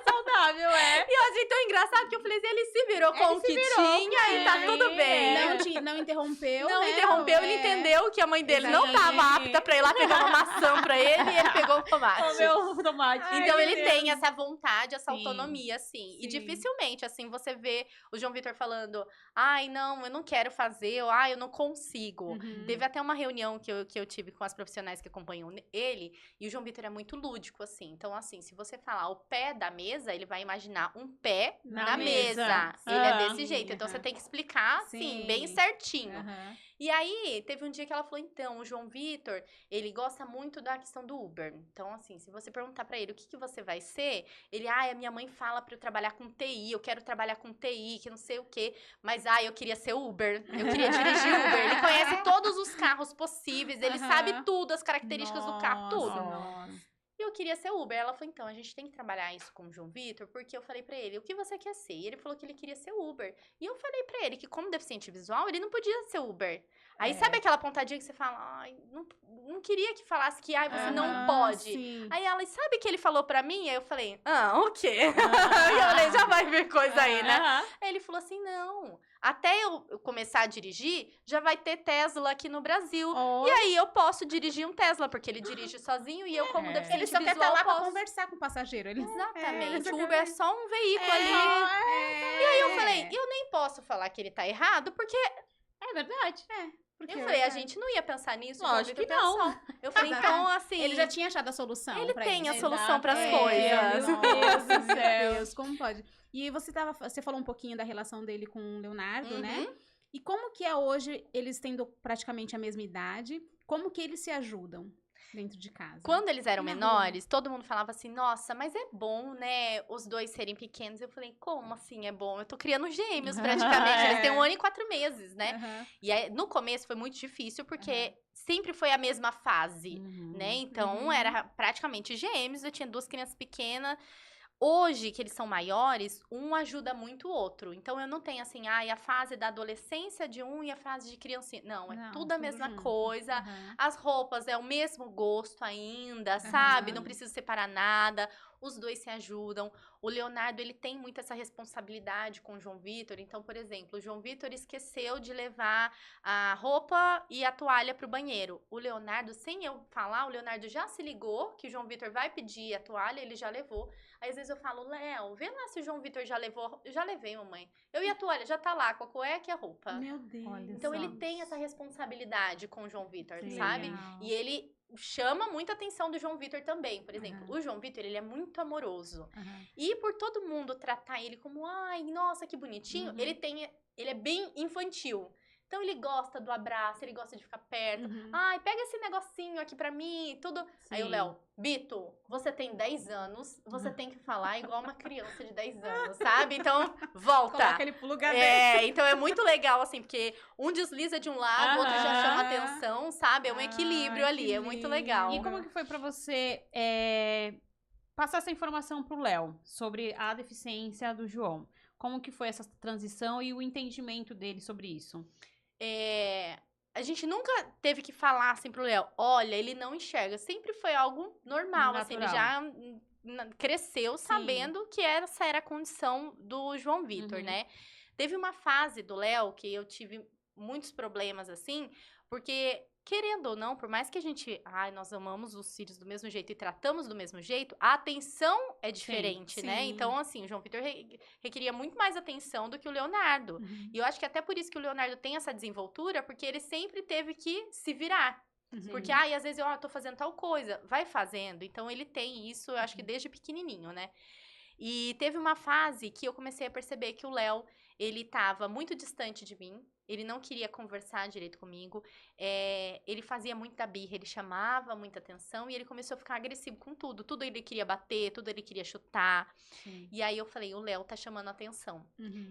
B: Saudável, é.
A: E eu achei tão engraçado que eu falei assim, ele se virou com o que tinha e tá tudo bem.
C: Não interrompeu,
A: Não
C: né?
A: interrompeu, ele entendeu que a mãe dele não tava
B: Exatamente.
A: apta pra ir lá pegar uma maçã pra ele e ele pegou o tomate.
B: Comeu o tomate.
A: Então
B: Ai,
A: ele
B: meu
A: tem
B: Deus.
A: essa vontade, essa
B: Sim.
A: autonomia, assim. E
C: Sim.
A: dificilmente, assim, você vê o João Vitor falando, ai, não, eu não quero fazer, ou ai, eu não consigo.
C: Uhum.
A: Teve até uma reunião que eu tive com as profissionais que acompanham ele, e o João Vitor é muito lúdico, assim. Então, assim, se você falar o pé da mesa, ele vai imaginar um pé
C: Na
A: na
C: mesa.
A: mesa.
B: Sim.
A: Ele é
B: Ah.
A: desse jeito. Então, você
C: Aham.
A: tem que explicar, assim,
C: Sim.
A: bem certinho.
C: Aham.
A: E aí, teve um dia que ela falou, então, o João Vitor, ele gosta muito da questão do Uber. Então, assim, se você perguntar pra ele o que que você vai ser, ele, a minha mãe fala pra eu trabalhar com TI, eu quero trabalhar com TI, que não sei o quê, mas, eu queria ser Uber, eu queria dirigir Uber. Ele conhece todos os carros possíveis, ele
C: Aham.
A: sabe tudo, as características do carro, tudo.
C: Nossa.
A: E eu queria ser Uber. Ela falou, então, a gente tem que trabalhar isso com o João Vitor, porque eu falei pra ele, o que você quer ser? E ele falou que ele queria ser Uber. E eu falei pra ele que, como deficiente visual, ele não podia ser Uber. Aí, sabe aquela pontadinha que você fala, ai, não queria que falasse que, você não
C: Aham,
A: pode.
C: sim.
A: Aí ela, e sabe o que ele falou pra mim? Aí eu falei, o quê? E eu falei, já vai vir coisa aí, né?
B: Aham.
A: Aí ele falou assim, não, até eu começar a dirigir, já vai ter Tesla aqui no Brasil. E aí eu posso dirigir um Tesla, porque ele dirige sozinho e eu, como deficiente
C: Ele só quer
A: visual,
C: estar lá pra
A: posso.
C: conversar com o passageiro. Ele...
A: Exatamente,
C: É,
A: o Uber é só um veículo ali.
C: E
A: Aí eu falei, eu nem posso falar que ele tá errado, porque
B: É verdade.
A: eu falei, a gente não ia pensar nisso.
B: Lógico
A: o João Vitor
B: que não.
A: pensou. Eu falei, então, assim...
C: Ele já tinha achado a solução.
A: Ele
C: pra
A: tem
C: isso.
A: a solução pras
C: Exato.
A: coisas.
C: Meu Deus do
B: Meu
C: céu.
B: Deus.
C: Como pode? E você falou um pouquinho da relação dele com o Leonardo,
A: Uhum.
C: né? E como que é hoje, eles tendo praticamente a mesma idade, como que eles se ajudam dentro de casa?
A: Quando eles eram
C: Na
A: menores, todo mundo falava assim, nossa, mas é bom, né, os dois serem pequenos. Eu falei, como assim é bom? Eu tô criando gêmeos praticamente, eles têm 1 ano e 4 meses, né?
C: Aham.
A: E aí, no começo foi muito difícil, porque sempre foi a mesma fase, né? Então,
C: Uhum.
A: era praticamente gêmeos, eu tinha 2 crianças pequenas. Hoje, que eles são maiores, um ajuda muito o outro. Então, eu não tenho assim, a fase da adolescência de um e a fase de criancinha. Não,
C: Não,
A: tudo a
C: tudo
A: mesma
C: junto.
A: coisa.
C: Aham.
A: As roupas é o mesmo gosto ainda, sabe? Não preciso separar nada. Os dois se ajudam. O Leonardo, ele tem muito essa responsabilidade com o João Vitor. Então, por exemplo, o João Vitor esqueceu de levar a roupa e a toalha pro banheiro. O Leonardo, sem eu falar, o Leonardo já se ligou que o João Vitor vai pedir a toalha, ele já levou. Aí, às vezes eu falo, Léo, vê lá se o João Vitor já levou. Eu já levei, mamãe. Eu e a toalha, já tá lá, com a cueca e a roupa.
C: Meu Deus.
B: Olha
A: Então,
B: só.
A: ele tem essa responsabilidade com o João Vitor,
B: Sim.
A: sabe?
C: Legal.
A: E ele chama muita atenção do João Vitor também. Por exemplo, o João Vitor, ele é muito amoroso.
C: Aham.
A: E por todo mundo tratar ele como, ai, nossa, que bonitinho, ele é bem infantil. Então, ele gosta do abraço, ele gosta de ficar perto.
C: Uhum.
A: Ai, pega esse negocinho aqui pra mim, tudo. Aí o
B: Sim.
A: Léo, Bito, você tem 10 anos, você tem que falar igual uma criança de 10 anos, sabe? Então, volta.
C: Coloca ele pro lugar dele.
A: Então é muito legal, assim, porque um desliza de um lado, o outro já chama
C: Aham.
A: atenção, sabe? É um equilíbrio
C: Ai,
A: ali,
C: que
A: é muito
C: lindo.
A: legal.
B: E como que foi pra você passar essa informação pro Léo sobre a deficiência do João? Como que foi essa transição e o entendimento dele sobre isso?
A: A gente nunca teve que falar assim pro Léo, olha, ele não enxerga. Sempre foi algo normal, assim, ele já cresceu sabendo que essa era a condição do João Vitor, né? Teve uma fase do Léo que eu tive muitos problemas, assim, porque, querendo ou não, por mais que a gente, nós amamos os filhos do mesmo jeito e tratamos do mesmo jeito, a atenção é diferente, né?
C: sim.
A: Então, assim, o João Vitor requeria muito mais atenção do que o Leonardo. E eu acho que até por isso que o Leonardo tem essa desenvoltura, porque ele sempre teve que se virar. Porque, às vezes eu tô fazendo tal coisa. Vai fazendo. Então, ele tem isso, eu acho que desde pequenininho, né? E teve uma fase que eu comecei a perceber que o Léo, ele tava muito distante de mim. Ele não queria conversar direito comigo. Ele fazia muita birra, ele chamava muita atenção e ele começou a ficar agressivo com tudo. Tudo ele queria bater, tudo ele queria chutar.
C: Sim.
A: E aí eu falei, o Léo tá chamando atenção.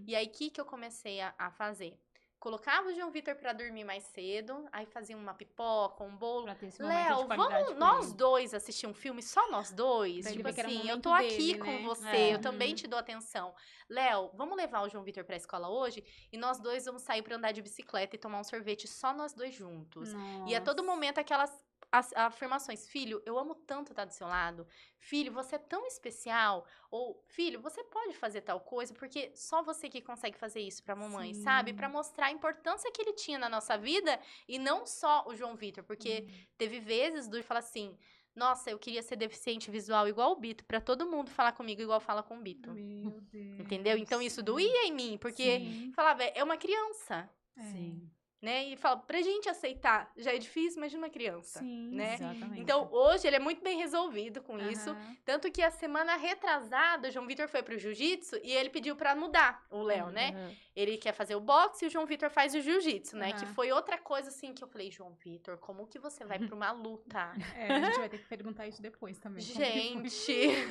A: E aí, o que eu comecei a fazer? Colocava o João Vitor pra dormir mais cedo, aí fazia uma pipoca, um bolo.
B: Pra ter esse momento
A: Léo,
B: de qualidade
A: vamos
B: com
A: nós
B: ele.
A: dois assistir um filme, só nós dois?
C: Pra ele
A: Tipo
C: ver que era o
A: assim, eu
C: momento
A: tô aqui
C: dele,
A: com
C: né?
A: você, eu também te dou atenção. Léo, vamos levar o João Vitor pra escola hoje? E nós dois vamos sair pra andar de bicicleta e tomar um sorvete, só nós dois juntos. E a todo momento aquelas afirmações, filho, eu amo tanto estar do seu lado, filho, você é tão especial, ou filho, você pode fazer tal coisa, porque só você que consegue fazer isso pra mamãe,
C: Sim.
A: sabe? Pra mostrar a importância que ele tinha na nossa vida, e não só o João Vitor, porque teve vezes do falar assim, nossa, eu queria ser deficiente visual igual o Bito, pra todo mundo falar comigo igual fala com o Bito.
C: Meu Deus.
A: Entendeu? Então isso doía em mim, porque
C: Sim.
A: falava, é uma criança,
B: Sim.
A: né? E fala, pra gente aceitar já é difícil, imagina uma criança,
C: Sim,
A: né?
B: Exatamente.
A: Então, hoje ele é muito bem resolvido com isso.
C: Aham.
A: Tanto que a semana retrasada, o João Vitor foi pro jiu-jitsu e ele pediu pra mudar o Léo, né? Ele quer fazer o boxe e o João Vitor faz o jiu-jitsu, né?
C: Aham.
A: Que foi outra coisa, assim, que eu falei, João Vitor, como que você vai pra uma luta?
C: A gente vai ter que perguntar isso depois também. como que foi.
A: Gente!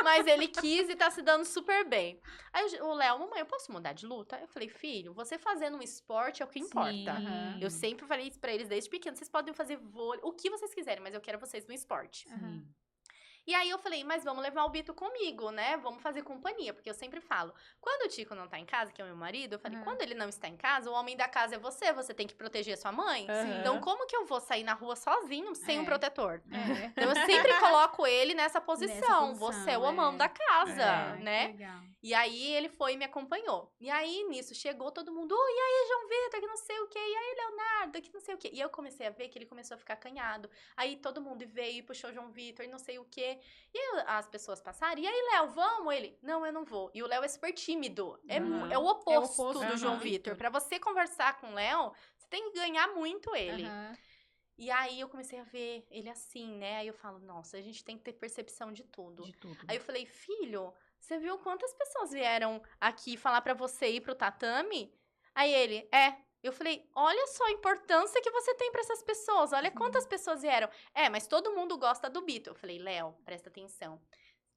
A: Mas ele quis e tá se dando super bem. Aí o Léo, mamãe, eu posso mudar de luta? Eu falei, filho, você fazendo um esporte é o que importa.
C: Aham.
A: Eu sempre falei isso pra eles desde pequeno. Vocês podem fazer vôlei, o que vocês quiserem, mas eu quero vocês no esporte.
C: Aham.
A: E aí eu falei, mas vamos levar o Bito comigo, né? Vamos fazer companhia, porque eu sempre falo, quando o Tico não tá em casa, que é o meu marido, eu falei,
C: Aham.
A: quando ele não está em casa, o homem da casa é você tem que proteger a sua mãe.
B: Aham.
A: Então como que eu vou sair na rua sozinho sem um protetor?
C: É.
A: Então eu sempre coloco ele nessa posição.
C: posição,
A: Você é o amando da casa,
C: Ai,
A: né?
C: que legal.
A: E aí ele foi e me acompanhou. E aí, nisso, chegou todo mundo, e aí, João Vitor, que não sei o quê, e aí, Leonardo, que não sei o quê. E eu comecei a ver que ele começou a ficar acanhado. Aí todo mundo veio e puxou o João Vitor e não sei o quê. E aí, as pessoas passaram, e aí, Léo, vamos? Ele, não, eu não vou. E o Léo é super tímido. É o oposto,
C: oposto
A: do João
C: Aham.
A: Vitor. Pra você conversar com o Léo, você tem que ganhar muito ele.
C: Aham.
A: E aí eu comecei a ver ele assim, né? Aí eu falo, nossa, a gente tem que ter percepção de tudo.
B: De tudo.
A: Aí eu falei, filho, você viu quantas pessoas vieram aqui falar pra você ir pro tatame? Aí ele, Eu falei, olha só a importância que você tem pra essas pessoas. Olha quantas pessoas vieram. Mas todo mundo gosta do Bito. Eu falei, Léo, presta atenção.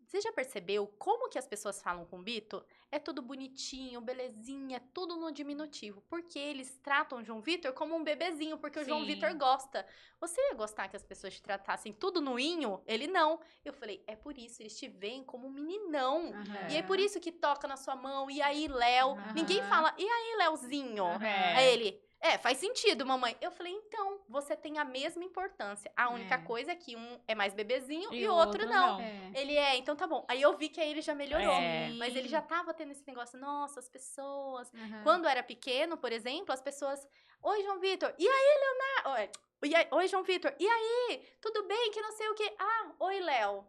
A: Você já percebeu como que as pessoas falam com o Bito? É tudo bonitinho, belezinha, tudo no diminutivo. Porque eles tratam o João Vitor como um bebezinho, porque o João
B: Sim.
A: Vitor gosta. Você ia gostar que as pessoas te tratassem tudo no inho? Ele não. Eu falei, é por isso, eles te veem como um meninão.
C: Aham.
A: E é por isso que toca na sua mão. E aí, Léo?
C: Aham.
A: Ninguém fala, e aí, Léozinho? Aí ele, faz sentido, mamãe. Eu falei, então, você tem a mesma importância. A única coisa é que um é mais bebezinho e o outro não.
C: É.
A: Ele então tá bom. Aí eu vi que aí ele já melhorou.
B: É.
A: Mas ele já tava tendo esse negócio, nossa, as pessoas.
C: Aham.
A: Quando era pequeno, por exemplo, as pessoas. Oi, João Vitor. E aí, Leonardo? Oi, João Vitor. E aí? Tudo bem? Que não sei o quê. Ah, oi, Léo.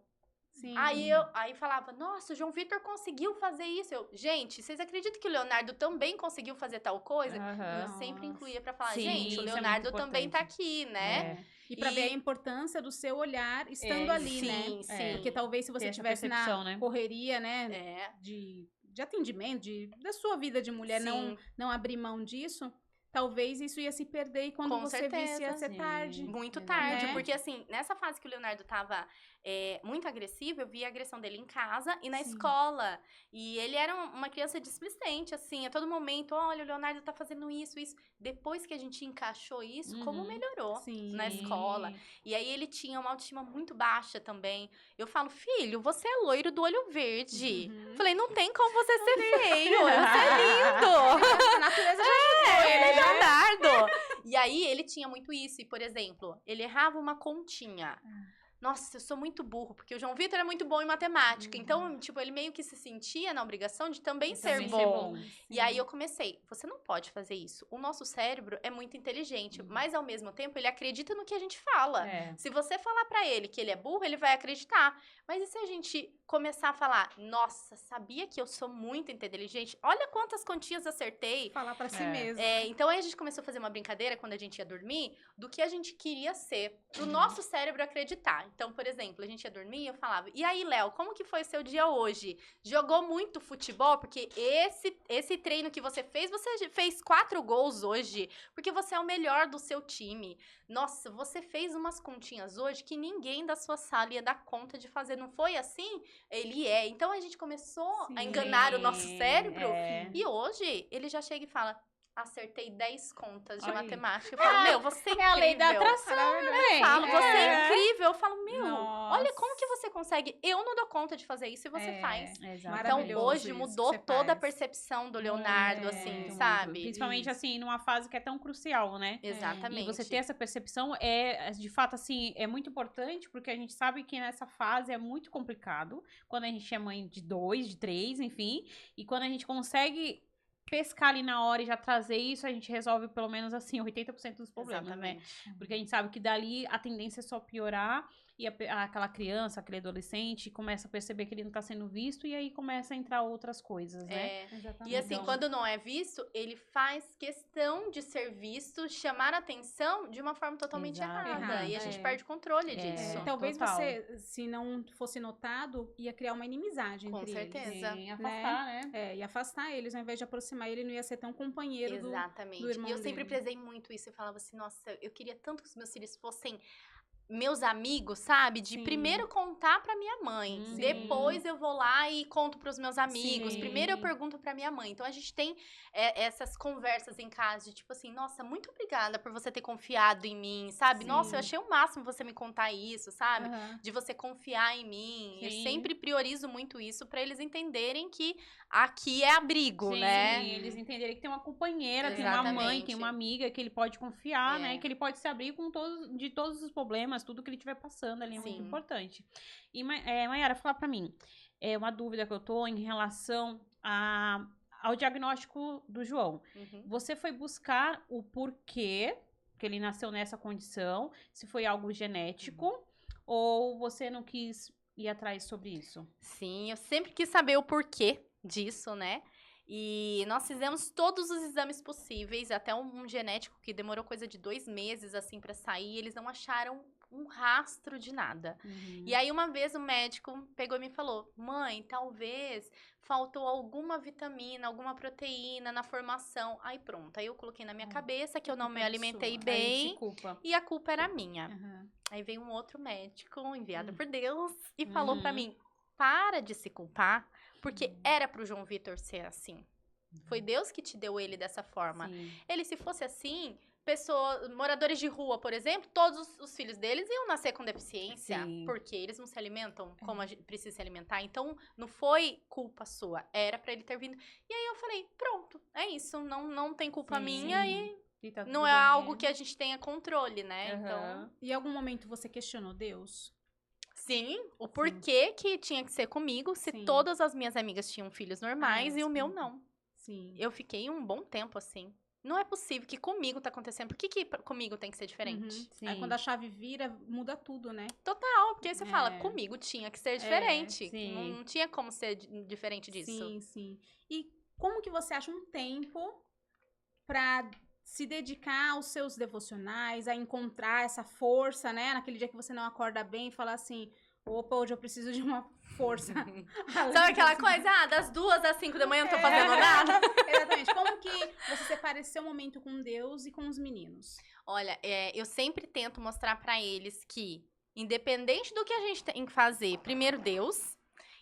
C: Sim.
A: Aí falava, nossa, o João Vitor conseguiu fazer isso. Gente, vocês acreditam que o Leonardo também conseguiu fazer tal coisa?
B: Aham.
A: Eu sempre incluía pra falar,
B: Sim,
A: gente,
B: isso
A: o
B: é
A: Leonardo
B: muito
A: também tá
B: importante.
A: aqui, né?
B: É.
C: E pra ver a importância do seu olhar estando
B: É,
C: ali, né?
A: Sim, sim.
C: Porque talvez se você
B: Ter essa
C: tivesse
B: percepção,
C: na
B: né?
C: correria, né,
A: É,
C: de atendimento, da sua vida de mulher,
A: sim,
C: não abrir mão disso, talvez isso ia se perder e quando
A: com
C: você visse ia
A: certeza.
C: ser tarde.
A: Muito
B: Exatamente.
A: tarde,
C: Né?
A: porque assim, nessa fase que o Leonardo tava muito agressivo, eu via a agressão dele em casa e na
C: Sim.
A: escola. E ele era uma criança displicente, assim, a todo momento, olha, o Leonardo tá fazendo isso, isso. Depois que a gente encaixou isso, como
B: Uhum.
A: melhorou
C: Sim.
A: na escola. E aí ele tinha uma autoestima muito baixa também. Eu falo, filho, você é loiro do olho verde.
C: Uhum.
A: Falei, não tem como você ser feio, você é lindo.
C: A natureza já ajudou
A: Ele é
C: ele, né?
A: Leonardo. E aí, ele tinha muito isso. E, por exemplo, ele errava uma continha. Nossa, eu sou muito burro, porque o João Vitor é muito bom em matemática. Então, tipo, ele meio que se sentia na obrigação de também ser
B: também ser
A: bom.
B: bom.
A: E aí eu comecei, você não pode fazer isso. O nosso cérebro é muito inteligente, mas ao mesmo tempo ele acredita no que a gente fala.
B: É.
A: Se você falar pra ele que ele é burro, ele vai acreditar. Mas e se a gente começar a falar, nossa, sabia que eu sou muito inteligente? Olha quantas continhas acertei.
C: Falar pra si
B: É.
C: mesmo.
A: Então aí a gente começou a fazer uma brincadeira quando a gente ia dormir do que a gente queria ser, pro nosso cérebro acreditar. Então, por exemplo, a gente ia dormir e eu falava, e aí, Léo, como que foi o seu dia hoje? Jogou muito futebol? Porque esse treino que você fez 4 gols hoje, porque você é o melhor do seu time. Nossa, você fez umas continhas hoje que ninguém da sua sala ia dar conta de fazer, não foi assim? Ele é. Então a gente começou a enganar o nosso cérebro
B: É.
A: e hoje ele já chega e fala, acertei 10 contas de
B: Olha aí.
A: matemática. Eu falo, meu, você é incrível.
C: É a lei da atração.
A: Eu falo, você é incrível. Eu falo, meu,
B: Nossa.
A: olha como que você consegue. Eu não dou conta de fazer isso e você faz.
B: Exato.
A: Então,
C: Maravilhoso
A: hoje
C: isso
A: mudou
C: que você
A: toda a
C: faz.
A: percepção do Leonardo,
B: Muito,
A: assim,
B: muito.
A: sabe?
B: Principalmente,
C: Isso.
B: assim, numa fase que é tão crucial, né?
A: Exatamente.
B: E você ter essa percepção de fato, assim, é muito importante, porque a gente sabe que nessa fase é muito complicado, quando a gente é mãe de 2, de 3, enfim, e quando a gente consegue pescar ali na hora e já trazer isso, a gente resolve pelo menos, assim, 80% dos problemas, né?
A: Exatamente.
B: Porque a gente sabe que dali a tendência é só piorar e aquela criança, aquele adolescente começa a perceber que ele não tá sendo visto e aí começa a entrar outras coisas, né?
C: Exatamente.
A: E assim,
B: Então-
A: quando não é visto, ele faz questão de ser visto, chamar a atenção de uma forma totalmente
B: Exato.
A: errada. E a gente
C: É.
A: perde o controle
B: É.
A: disso.
C: Talvez
B: total.
C: você, se não fosse notado, ia criar uma inimizade
A: Com
C: entre
A: certeza.
C: eles.
B: Sim, afastar, né?
C: E afastar eles, ao invés de aproximar ele, não ia ser tão companheiro
A: Exatamente.
C: do irmão
A: E eu sempre
C: dele.
A: prezei muito isso. Eu falava assim, nossa, eu queria tanto que os meus filhos fossem meus amigos, sabe? De
C: Sim.
A: primeiro contar pra minha mãe.
B: Sim.
A: Depois eu vou lá e conto pros meus amigos.
C: Sim.
A: Primeiro eu pergunto pra minha mãe. Então a gente tem essas conversas em casa de tipo assim, nossa, muito obrigada por você ter confiado em mim, sabe?
C: Sim.
A: Nossa, eu achei o máximo você me contar isso, sabe?
C: Aham.
A: De você confiar em mim. Eu
B: Sim.
A: sempre priorizo muito isso pra eles entenderem que aqui é abrigo,
B: Sim,
A: né?
B: eles entenderem que tem uma companheira, tem uma mãe,
A: Exatamente.
B: tem uma amiga que ele pode confiar,
A: É.
B: né? Que ele pode se abrir com de todos os problemas, tudo que ele estiver passando ali é muito
A: Sim.
B: importante. E, Mayara, fala pra mim, uma dúvida que eu tô em relação ao diagnóstico do João.
A: Uhum.
B: Você foi buscar o porquê que ele nasceu nessa condição, se foi algo genético, ou você não quis ir atrás sobre isso?
A: Sim, eu sempre quis saber o porquê disso, né? E nós fizemos todos os exames possíveis, até um genético que demorou coisa de 2 meses, assim, pra sair, e eles não acharam um rastro de nada. E aí, uma vez, o médico pegou e me falou, mãe, talvez faltou alguma vitamina, alguma proteína na formação. Aí, pronto, aí eu coloquei na minha cabeça que eu não me alimentei
B: Aí se
A: bem,
B: culpa.
A: e a culpa era minha.
C: Aham.
A: Aí veio um outro médico, enviado por Deus, e falou pra
B: Uhum.
A: mim, para de se culpar, porque era pro João Vitor ser assim. Foi Deus que te deu ele dessa forma.
B: Sim.
A: Ele, se fosse assim, moradores de rua, por exemplo, todos os filhos deles iam nascer com deficiência.
B: Sim.
A: Porque eles não se alimentam como a gente precisa se alimentar. Então, não foi culpa sua, era pra ele ter vindo. E aí eu falei, pronto, é isso, não tem culpa
B: Sim.
A: minha e
B: E tá
A: não
B: tudo
A: é
B: bem.
A: algo que a gente tenha controle, né?
B: Aham.
A: Então,
C: E em algum momento você questionou Deus?
A: sim, o porquê que tinha que ser comigo se
C: Sim.
A: todas as minhas amigas tinham filhos normais e o meu
C: explica.
A: não.
C: Sim.
A: Eu fiquei um bom tempo assim. Não é possível que comigo tá acontecendo. Por que comigo tem que ser diferente?
C: Aí quando a chave vira, muda tudo, né?
A: Total, porque aí você fala, comigo tinha que ser diferente.
B: sim.
A: Não tinha como ser diferente disso.
C: Sim, sim. E como que você acha um tempo pra se dedicar aos seus devocionais, a encontrar essa força, né? Naquele dia que você não acorda bem e falar assim, opa, hoje eu preciso de uma força.
A: Sabe aquela coisa, das 2 às 5 da manhã eu não tô fazendo nada?
C: Exatamente. Como que você separa esse seu momento com Deus e com os meninos?
A: Olha, eu sempre tento mostrar pra eles que, independente do que a gente tem que fazer, primeiro Deus.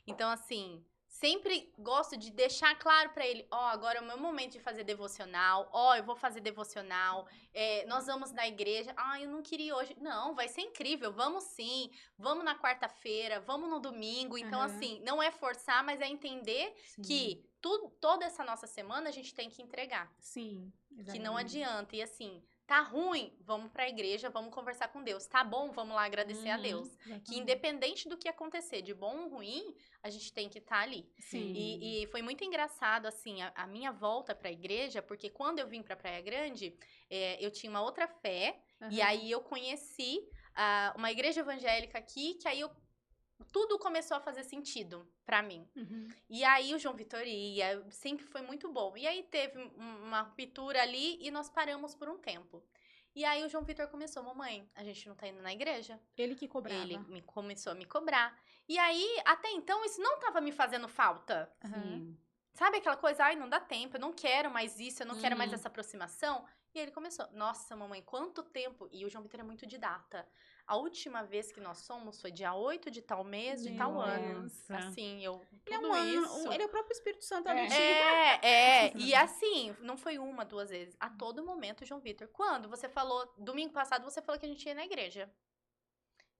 A: Então, assim, sempre gosto de deixar claro pra ele, agora é o meu momento de fazer devocional, eu vou fazer devocional, nós vamos na igreja, eu não queria hoje. Não, vai ser incrível, vamos sim, vamos na quarta-feira, vamos no domingo. Então, assim, não é forçar, mas é entender que toda essa nossa semana a gente tem que entregar.
C: Sim, exatamente.
A: Que não adianta. E assim, tá ruim? Vamos pra igreja, vamos conversar com Deus. Tá bom? Vamos lá agradecer a Deus.
C: Exatamente.
A: Que independente do que acontecer, de bom ou ruim, a gente tem que estar ali.
C: Sim.
A: E foi muito engraçado, assim, a minha volta pra igreja, porque quando eu vim pra Praia Grande, eu tinha uma outra fé, e aí eu conheci uma igreja evangélica aqui, que aí tudo começou a fazer sentido pra mim. E aí o João Vitor ia, sempre foi muito bom. E aí teve uma ruptura ali e nós paramos por um tempo. E aí o João Vitor começou, mamãe, a gente não tá indo na igreja.
C: Ele que cobrava.
A: Ele começou a me cobrar. E aí, até então, isso não tava me fazendo falta.
B: Sim.
A: Sabe aquela coisa, não dá tempo, eu não quero mais isso, eu não quero mais essa aproximação. E aí ele começou, nossa, mamãe, quanto tempo? E o João Vitor é muito de data. A última vez que nós somos foi dia 8 de tal mês, de tal ano.
B: Nossa.
A: Assim,
C: Ele é
A: tudo isso.
C: ele é o próprio Espírito Santo ali.
A: E assim, não foi 1, 2 vezes. A todo momento, João Vitor. Quando você falou, domingo passado, você falou que a gente ia na igreja.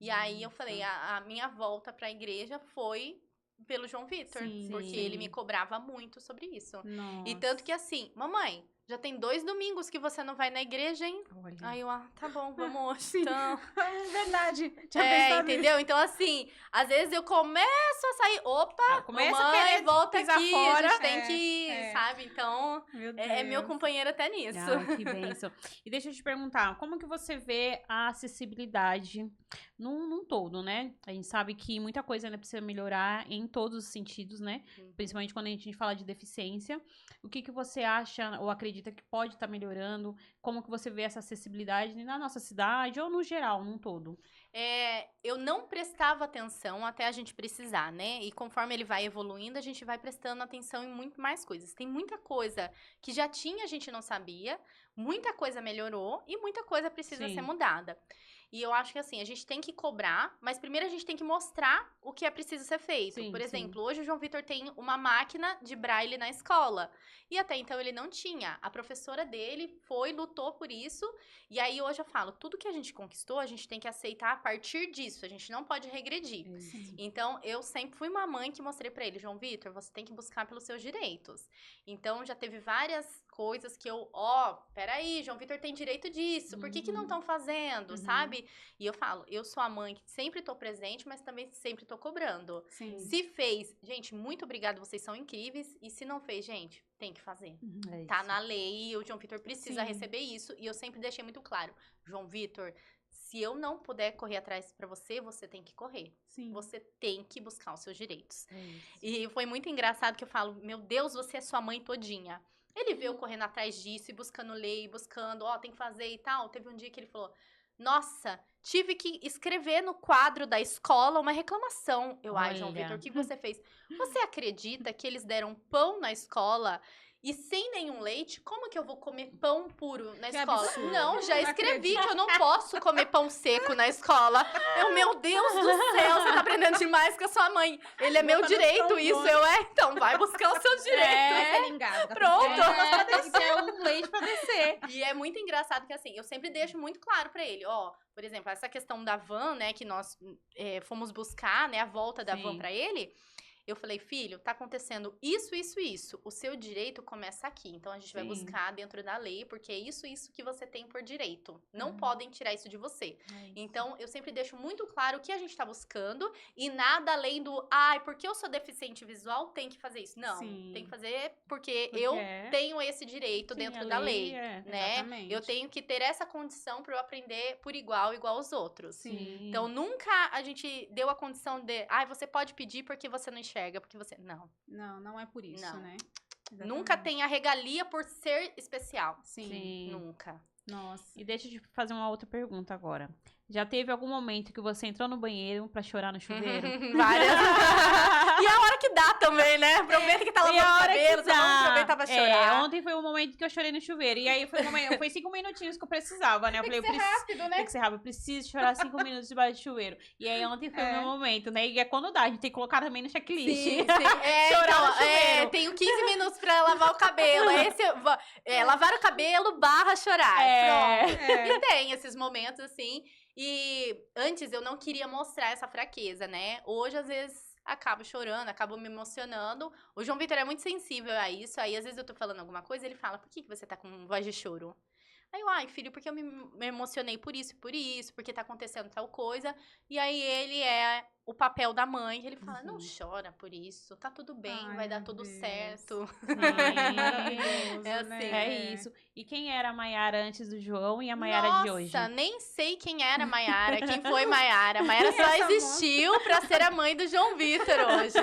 A: E aí eu falei, a minha volta pra igreja foi pelo João Vitor.
C: Sim,
A: porque
C: sim.
A: ele me cobrava muito sobre isso.
C: Nossa.
A: E tanto que assim, mamãe, já tem 2 domingos que você não vai na igreja, hein?
B: Olha.
A: Aí eu, tá bom, vamos hoje.
C: Sim.
A: Então.
C: É verdade. Tinha pensado nisso.
A: Entendeu? Então, assim, às vezes eu começo a sair, opa,
B: Começa a
A: mamãe,
B: querer
A: volta
B: pisar
A: aqui,
B: fora.
A: a gente tem que ir, sabe? Então,
C: Meu
A: é meu
C: Deus.
A: companheiro até nisso.
B: Ai, que bênção. E deixa eu te perguntar, como que você vê a acessibilidade num todo, né? A gente sabe que muita coisa ainda precisa melhorar em todos os sentidos, né? Principalmente quando a gente fala de deficiência. O que você acha ou acredita que pode estar melhorando? Como que você vê essa acessibilidade na nossa cidade ou no geral, num todo?
A: Eu não prestava atenção até a gente precisar, né? E conforme ele vai evoluindo, a gente vai prestando atenção em muito mais coisas. Tem muita coisa que já tinha, a gente não sabia, muita coisa melhorou e muita coisa precisa ser mudada. E eu acho que assim, a gente tem que cobrar, mas primeiro a gente tem que mostrar o que é preciso ser feito.
B: Sim,
A: Por exemplo, hoje o João Vitor tem uma máquina de braille na escola. E até então ele não tinha. A professora dele lutou por isso. E aí hoje eu falo, tudo que a gente conquistou, a gente tem que aceitar a partir disso. A gente não pode regredir. Então, eu sempre fui uma mãe que mostrei pra ele, João Vitor, você tem que buscar pelos seus direitos. Então, já teve várias coisas que eu, peraí, João Vitor tem direito disso, por que não estão fazendo, sabe? E eu falo, eu sou a mãe que sempre tô presente, mas também sempre tô cobrando.
C: Sim.
A: Se fez, gente, muito obrigada, vocês são incríveis, e se não fez, gente, tem que fazer.
B: É
A: Tá
B: isso.
A: na lei, e o João Vitor precisa receber isso, e eu sempre deixei muito claro, João Vitor, se eu não puder correr atrás pra você, você tem que correr.
C: Sim.
A: Você tem que buscar os seus direitos.
B: É isso.
A: E foi muito engraçado que eu falo, meu Deus, você é sua mãe todinha. Ele veio correndo atrás disso e buscando lei, buscando, tem que fazer e tal. Teve um dia que ele falou, nossa, tive que escrever no quadro da escola uma reclamação. Eu, João
B: Olha.
A: Vitor, o que você fez? Você acredita que eles deram pão na escola e sem nenhum leite? Como que eu vou comer pão puro na
C: Que
A: escola?
C: absurdo.
A: Não, já
C: Não
A: escrevi
C: acredito.
A: que eu não posso comer pão seco na escola. Meu Deus do céu, você tá aprendendo demais com a sua mãe. Ele é meu
C: Botando
A: direito,
C: trombone.
A: isso. Então vai buscar o seu direito.
C: Ele engasga.
A: Pronto.
B: Tem que ter um leite pra descer.
A: E é muito engraçado que, assim, eu sempre deixo muito claro pra ele, por exemplo, essa questão da van, né, que nós fomos buscar, né, a volta da van pra ele, Eu falei, filho, tá acontecendo isso, isso, isso. O seu direito começa aqui. Então, a gente vai
B: Sim.
A: buscar dentro da lei, porque é isso, isso que você tem por direito. Não podem tirar isso de você. Então, eu sempre deixo muito claro o que a gente tá buscando e nada além do, ai, porque eu sou deficiente visual, tem que fazer isso. Não,
C: Sim.
A: tem que fazer porque eu tenho esse direito
B: Sim,
A: dentro
B: a
A: da lei,
B: é.
A: né?
C: Exatamente.
A: Eu tenho que ter essa condição para eu aprender por igual aos outros.
B: Sim.
A: Então, nunca a gente deu a condição de, ai, você pode pedir porque você não enxerga, porque você... Não,
C: Não é por isso,
A: Não.
C: né?
A: nunca
C: Exatamente.
A: tem a regalia por ser especial.
C: Sim.
A: Nunca.
C: Nossa.
B: E deixa eu te fazer uma outra pergunta agora. Já teve algum momento que você entrou no banheiro pra chorar no chuveiro?
A: Várias. E a hora que dá também, né? Aproveita que tá
B: E a
A: lavando o
B: hora que
A: cabelo,
B: dá.
A: aproveita pra chorar.
B: Ontem foi um momento que eu chorei no chuveiro. E aí foi 5 minutinhos que eu precisava, né? Eu falei, eu preciso.
C: Rápido, né?
B: Tem que ser rápido, eu preciso chorar 5 minutos debaixo do chuveiro. E aí ontem foi o meu momento, né? E é quando dá, a gente tem que colocar também no checklist.
A: Sim.
B: Chorar no
A: Então,
B: chuveiro.
A: tenho 15 minutos pra lavar o cabelo. Lavar o cabelo / chorar. Pronto. E tem esses momentos, assim. E antes eu não queria mostrar essa fraqueza, né? Hoje, às vezes, acabo chorando, acabo me emocionando. O João Vitor é muito sensível a isso. Aí, às vezes, eu tô falando alguma coisa, ele fala, por que você tá com voz de choro? Aí eu, ai, filho, porque eu me emocionei por isso, porque tá acontecendo tal coisa. E aí, ele é o papel da mãe. Ele fala, não chora por isso, tá tudo bem,
C: Ai,
A: vai dar
C: meu
A: tudo
C: Deus.
A: certo.
C: Maravilhoso,
A: É
C: né?
A: assim.
B: É isso. E quem era a Maiara antes do João e a Maiara de hoje?
A: Nossa, nem sei quem era a Maiara, quem foi Maiara. Maiara só
C: Essa
A: existiu pra ser a mãe do João Vitor hoje.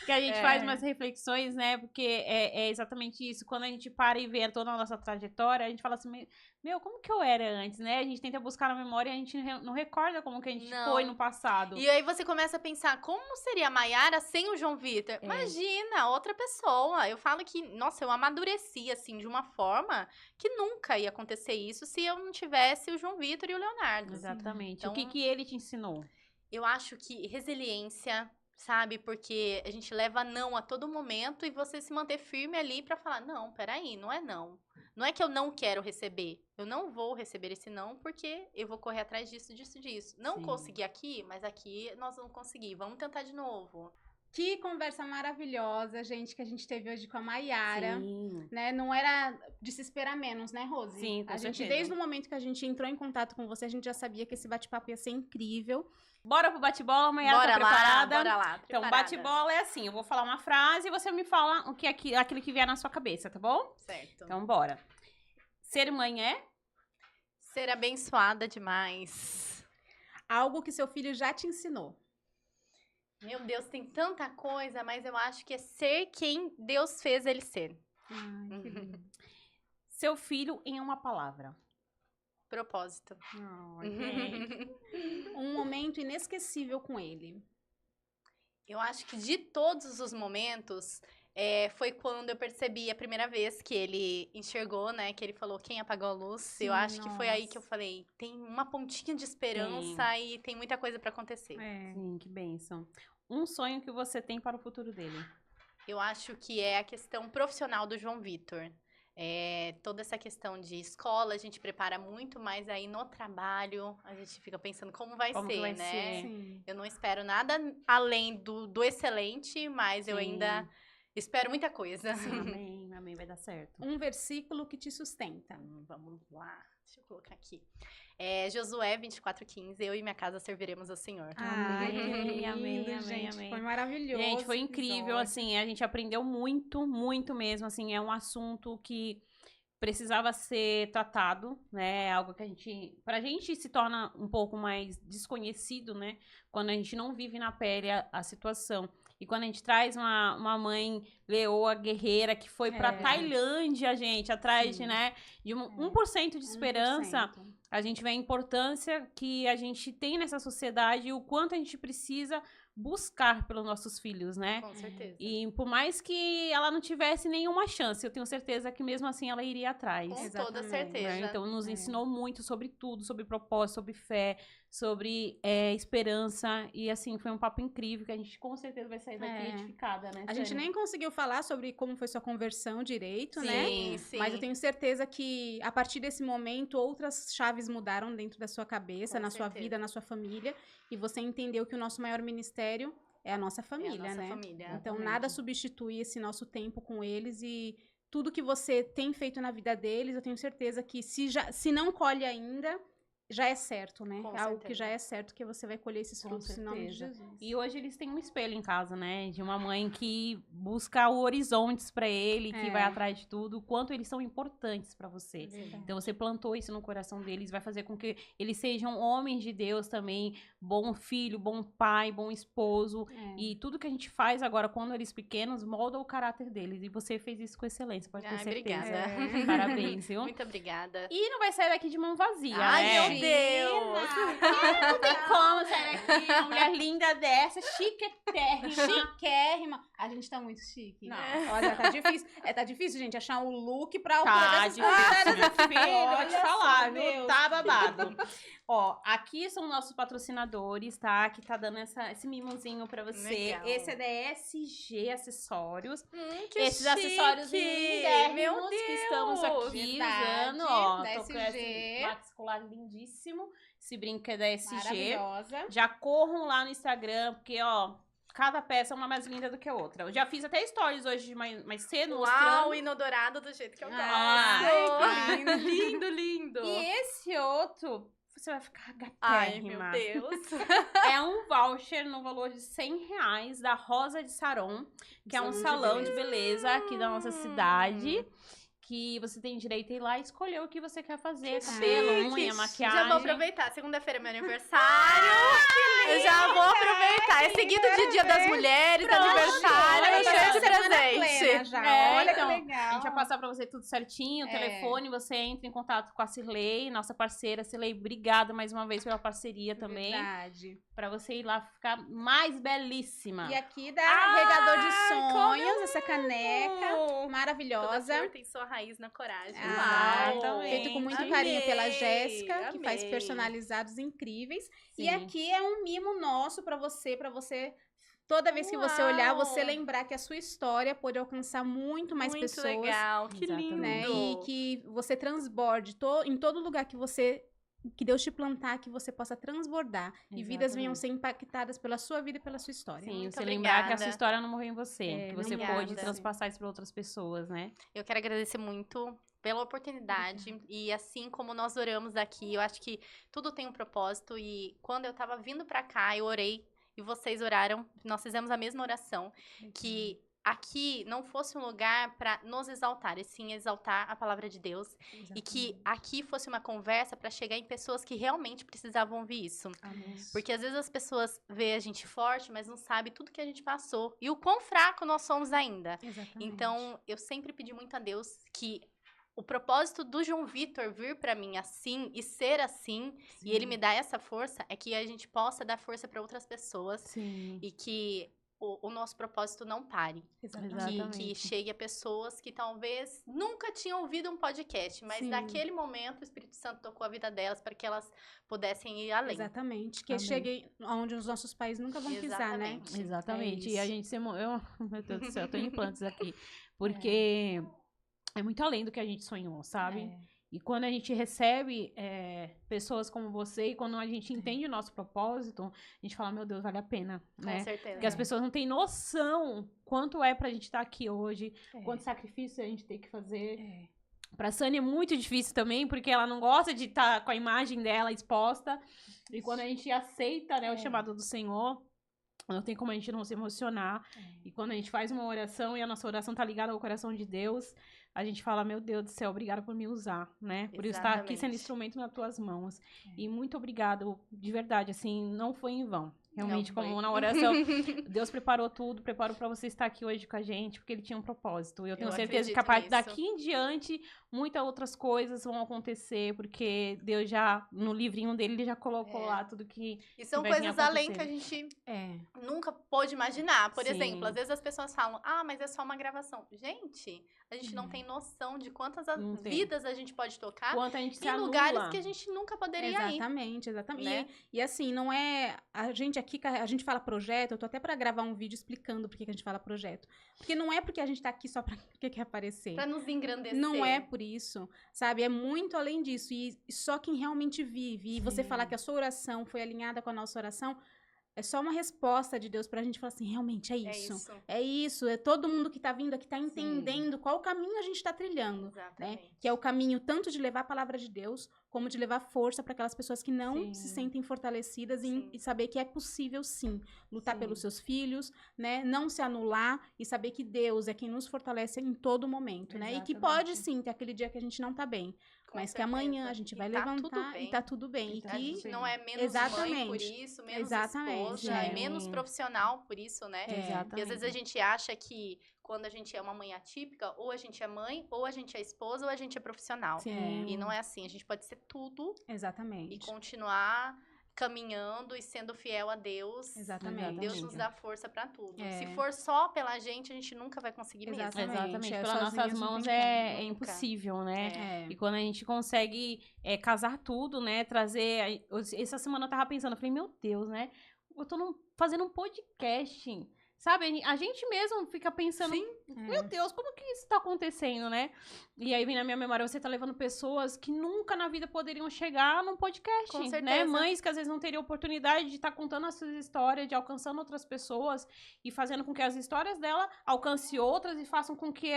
B: Que a gente faz umas reflexões, né? Porque é exatamente isso. Quando a gente para e vê toda a nossa trajetória, a gente fala assim, meu, como que eu era antes, né? A gente tenta buscar na memória e a gente não recorda como que a gente
A: Não.
B: foi no passado.
A: E aí você começa a pensar, como seria a Maiara sem o João Vitor? Imagina, outra pessoa. Eu falo que, nossa, eu amadureci, assim, de uma forma que nunca ia acontecer isso se eu não tivesse o João Vitor e o Leonardo.
B: Exatamente.
A: Então,
B: O que ele te ensinou?
A: Eu acho que resiliência, sabe? Porque a gente leva não a todo momento e você se manter firme ali pra falar, não, peraí, não é não. Não é que eu não quero receber. Eu não vou receber esse não porque eu vou correr atrás disso, disso, disso. Não
B: Sim.
A: consegui aqui, mas aqui nós vamos conseguir. Vamos tentar de novo.
C: Que conversa maravilhosa, gente, que a gente teve hoje com a Maiara.
B: Sim.
C: Né? Não era de se esperar menos, né, Rose?
B: Sim, com
C: a gente,
B: certeza.
C: desde o momento que a gente entrou em contato com você, a gente já sabia que esse bate-papo ia ser incrível.
B: Bora pro bate-bola, Maiara
A: Bora
B: tá preparada?
A: Bora lá.
B: Então,
A: preparada.
B: bate-bola é assim, eu vou falar uma frase e você me fala aquilo que vier na sua cabeça, tá bom?
A: Certo.
B: Então, bora. Ser mãe é?
A: Ser abençoada demais.
C: Algo que seu filho já te ensinou.
A: Meu Deus, tem tanta coisa, mas eu acho que é ser quem Deus fez ele ser.
C: Ai, que lindo.
B: Seu filho em uma palavra.
A: Propósito.
C: Um momento inesquecível com ele.
A: Eu acho que de todos os momentos, foi quando eu percebi a primeira vez que ele enxergou, né? Que ele falou, quem apagou a luz?
C: Sim,
A: eu acho que foi aí
C: nossa.
A: que eu falei, tem uma pontinha de esperança e tem muita coisa pra acontecer.
B: Sim, que bênção. Um sonho que você tem para o futuro dele.
A: Eu acho que é a questão profissional do João Vitor. Toda essa questão de escola, a gente prepara muito, mas aí no trabalho, a gente fica pensando como vai
B: Como que
A: ser,
B: vai
A: né?
B: ser?
C: Sim.
A: Eu não espero nada além do excelente, mas eu
B: Sim.
A: ainda espero muita coisa.
B: Amém, amém, vai dar certo.
C: Um versículo que te sustenta.
A: Vamos lá, deixa eu colocar aqui. Josué 24:15, eu e minha casa serviremos ao Senhor.
C: Ai, que
B: Amém,
C: lindo,
B: amém,
C: gente.
B: amém.
C: Foi maravilhoso.
B: Gente, foi
C: esse
B: incrível,
C: episódio.
B: assim, a gente aprendeu muito, muito mesmo, assim, é um assunto que precisava ser tratado, né, algo que pra gente se torna um pouco mais desconhecido, né, quando a gente não vive na pele a situação. E quando a gente traz uma mãe leoa, guerreira, que foi pra Tailândia, gente, atrás de, né, de 1% de esperança,
C: 1%.
B: a gente vê a importância que a gente tem nessa sociedade e o quanto a gente precisa buscar pelos nossos filhos, né?
A: Com certeza.
B: E por mais que ela não tivesse nenhuma chance, eu tenho certeza que mesmo assim ela iria atrás.
A: Com
C: Exatamente,
A: toda
B: Né?
A: certeza.
B: Então nos ensinou muito sobre tudo, sobre propósito, sobre fé, sobre esperança. E assim, foi um papo incrível que a gente com certeza vai sair daqui edificada, né?
C: A gente nem conseguiu falar sobre como foi sua conversão direito, né?
A: Sim.
C: Mas eu tenho certeza que a partir desse momento outras chaves mudaram dentro da sua cabeça,
A: Com
C: na sua
A: certeza.
C: vida, na sua família, e você entendeu que o nosso maior ministério é a nossa família,
A: nossa
C: né?
A: família.
C: Então,
B: Exatamente.
C: nada substitui esse nosso tempo com eles e tudo que você tem feito na vida deles, eu tenho certeza que se não colhe ainda, já é certo, né?
A: Com
C: É algo que
A: certeza.
C: já é certo que você vai colher esses
B: Com
C: frutos em nome de
B: certeza.
C: Jesus.
B: E hoje eles têm um espelho em casa, né? De uma mãe que busca horizontes pra ele, que vai atrás de tudo, o quanto eles são importantes pra você.
C: Verdade.
B: Então você plantou isso no coração deles, vai fazer com que eles sejam homens de Deus também, bom filho, bom pai, bom esposo. E tudo que a gente faz agora, quando eles pequenos, molda o caráter deles. E você fez isso com excelência, pode ter
A: Ai,
B: certeza.
A: obrigada.
B: Parabéns, viu?
A: Muito obrigada.
B: E não vai sair daqui de mão vazia,
A: Ai,
B: né?
A: meu Deus!
B: Não tem como sair daqui uma mulher linda dessa, chiquetérrima.
C: Chiquérrima. A gente tá muito chique.
B: Não.
C: Olha, tá difícil. Tá difícil, gente, achar um look pra altura
B: Tá
C: dessas
B: difícil,
C: mulheres.
B: meu filho, vou te
C: Olha
B: falar,
C: só,
B: viu?
C: Deus.
B: Tá babado. Ó, aqui são nossos patrocinadores, tá? Que tá dando esse mimozinho pra você.
A: Legal.
B: Esse é da SG Acessórios.
A: Que
B: Esses
A: chique!
B: acessórios lindérrimos
A: Meu Deus!
B: que estamos aqui
C: Verdade,
B: usando, ó.
C: da
B: Tô com
C: SG.
B: esse max colar lindíssimo. Esse brinco é da SG.
C: Maravilhosa.
B: Já corram lá no Instagram, porque, ó, cada peça é uma mais linda do que a outra. Eu já fiz até stories hoje de mais cedo,
A: Uau,
B: mostrando.
A: inodorado do jeito que eu gosto.
B: Ai,
A: lindo, lindo, lindo.
B: E esse outro, você vai ficar
A: Ai, meu
B: gatérrima.
A: Deus.
B: É um voucher no valor de R$100 da Rosa de Saron, que é um salão de beleza aqui da nossa cidade. Que você tem direito a ir lá e escolher o que você quer fazer. Cabelo, unha, maquiagem.
A: Já vou aproveitar. Segunda-feira é meu aniversário. Eu já vou aproveitar. É seguido de Dia das Mulheres, aniversário,
C: Olha,
A: cheio de
C: tá semana plena
A: presente.
C: já.
B: É,
C: Olha
B: então,
C: que legal.
B: A gente vai passar pra você tudo certinho, o
C: É.
B: telefone, você entra em contato com a Cirlei, nossa parceira. Cirlei, obrigada mais uma vez pela parceria também.
C: Verdade.
B: Pra você ir lá ficar mais belíssima.
C: E aqui dá regador de sonhos, essa caneca
A: Toda
C: maravilhosa.
A: flor tem sua raiz na coragem.
C: Ah,
B: Exatamente.
C: feito com muito
A: Amei,
C: carinho pela Jéssica, que faz
A: amei.
C: personalizados incríveis. E
B: Sim.
C: aqui é um mimo nosso pra você toda vez que você olhar,
A: Uau.
C: você lembrar que a sua história pode alcançar muito mais
A: Muito
C: pessoas,
A: legal, que
B: Exatamente.
A: lindo.
C: né? E que você transborde em todo lugar que Deus te plantar, que você possa transbordar e vidas venham
B: Exatamente.
C: ser impactadas pela sua vida e pela sua história.
B: Sim,
A: Muito
B: você lembrar que a
A: obrigada.
B: sua história não morreu em você,
C: É,
B: que você
C: não
B: pôde
A: morreu.
B: transpassar isso para outras pessoas, né?
A: Eu quero agradecer muito pela oportunidade e assim como nós oramos aqui, eu acho que tudo tem um propósito e quando eu tava vindo pra cá, eu orei e vocês oraram, nós fizemos a mesma oração, que aqui não fosse um lugar pra nos exaltar, e sim exaltar a palavra de Deus e que aqui fosse uma conversa pra chegar em pessoas que realmente precisavam ouvir isso. Porque às vezes as pessoas veem a gente forte, mas não sabem tudo que a gente passou e o quão fraco nós somos ainda.
C: Exatamente.
A: Então, eu sempre pedi muito a Deus que o propósito do João Vitor vir pra mim assim e ser assim, e ele me dá essa força, é que a gente possa dar força pra outras pessoas
B: Sim.
A: e que o nosso propósito não pare.
C: Exatamente.
A: Que chegue a pessoas que talvez nunca tinham ouvido um podcast, mas
C: Sim.
A: naquele momento o Espírito Santo tocou a vida delas para que elas pudessem ir além.
C: Exatamente. Que
B: Amém.
C: chegue onde os nossos pais nunca vão pisar, né?
A: Exatamente.
B: Exatamente.
C: É
B: E a
C: isso.
B: gente se meu Deus do céu, eu tô em plantas aqui. Porque é muito além do que a gente sonhou, sabe?
C: É.
B: E quando a gente recebe pessoas como você, e quando a gente entende o nosso propósito, a gente fala, meu Deus, vale a pena,
A: Com
B: né?
A: certeza.
B: Porque as pessoas não têm noção quanto é pra gente estar aqui hoje,
C: É.
B: quanto sacrifício a gente tem que fazer.
C: É.
B: Pra Sânia é muito difícil também, porque ela não gosta de estar com a imagem dela exposta. E quando a gente aceita, né, o chamado do Senhor, não tem como a gente não se emocionar. E quando a gente faz uma oração e a nossa oração tá ligada ao coração de Deus, a gente fala, meu Deus do céu, obrigada por me usar, né? Por eu estar aqui
A: Exatamente.
B: sendo instrumento nas tuas mãos. E muito obrigado, de verdade, assim, não foi em vão. Realmente,
A: Não foi.
B: como na oração, Deus preparou tudo, preparou pra você estar aqui hoje com a gente, porque ele tinha um propósito. E eu tenho
A: Eu
B: certeza que a
A: acredito
B: partir
A: nisso.
B: daqui em diante, muitas outras coisas vão acontecer, porque Deus já, no livrinho dele, ele já colocou lá tudo que...
A: E são
B: vai vir
A: coisas além que a
B: acontecer.
A: gente
C: É.
A: nunca pôde imaginar. Por
B: Sim.
A: exemplo, às vezes as pessoas falam, mas é só uma gravação. Gente, a gente não tem noção de quantas
B: Não tem.
A: vidas a gente pode tocar
B: Quanto a gente se
A: em
B: anula.
A: lugares que a gente nunca poderia ir.
C: Exatamente, exatamente.
A: né?
C: E assim, não é. A gente aqui, a gente fala projeto, eu tô até pra gravar um vídeo explicando por que que a gente fala projeto. Porque não é porque a gente tá aqui só pra porque quer aparecer.
A: Pra nos engrandecer.
C: Não é por isso, sabe? É muito além disso. E só quem realmente vive. E você
B: Sim.
C: falar que a sua oração foi alinhada com a nossa oração, É só uma resposta de Deus pra gente falar assim, realmente é isso.
A: É isso.
C: É isso, é todo mundo que tá vindo aqui tá entendendo qual caminho a gente tá trilhando, né?
A: Exatamente.
C: Que é o caminho tanto de levar a palavra de Deus, como de levar força para aquelas pessoas que não
B: Sim.
C: se sentem fortalecidas
A: Sim.
C: e saber que é possível sim lutar
B: Sim.
C: pelos seus filhos, né? Não se anular e saber que Deus é quem nos fortalece em todo momento, né? E que pode
B: Exatamente.
C: sim ter aquele dia que a gente não tá bem,
A: Com
C: mas que
A: certeza.
C: amanhã a gente vai
A: E tá tudo
C: levantar
A: bem.
C: e tá tudo bem.
B: E tá
A: A
B: tudo
A: gente
B: bem.
A: não é menos mãe
C: Exatamente.
A: por isso, menos
C: Exatamente,
A: esposa,
C: é.
A: e menos profissional por isso, né?
C: É.
A: E às vezes a gente acha que quando a gente é uma mãe atípica, ou a gente é mãe, ou a gente é esposa, ou a gente é profissional.
C: Sim.
A: E não é assim, a gente pode ser tudo e
C: Exatamente.
A: continuar caminhando e sendo fiel a Deus.
C: Exatamente.
A: Deus nos dá força pra tudo.
C: É.
A: Se for só pela gente, a gente nunca vai conseguir mesmo.
C: Exatamente. É,
B: Pelas
C: sozinhas
B: nossas
C: não
B: mãos
C: tem
B: é
A: como.
B: impossível, né?
C: É.
B: E quando a gente consegue casar tudo, né? Trazer. Essa semana eu tava pensando, eu falei, meu Deus, né? Eu tô fazendo um podcast. Sabe? A gente mesmo fica pensando, meu Deus, como que isso tá acontecendo, né? E aí vem na minha memória, você tá levando pessoas que nunca na vida poderiam chegar num podcast,
A: Com
B: né?
A: certeza.
B: Mães que às vezes não teriam oportunidade de estar contando as suas histórias, de alcançando outras pessoas e fazendo com que as histórias dela alcancem outras e façam com que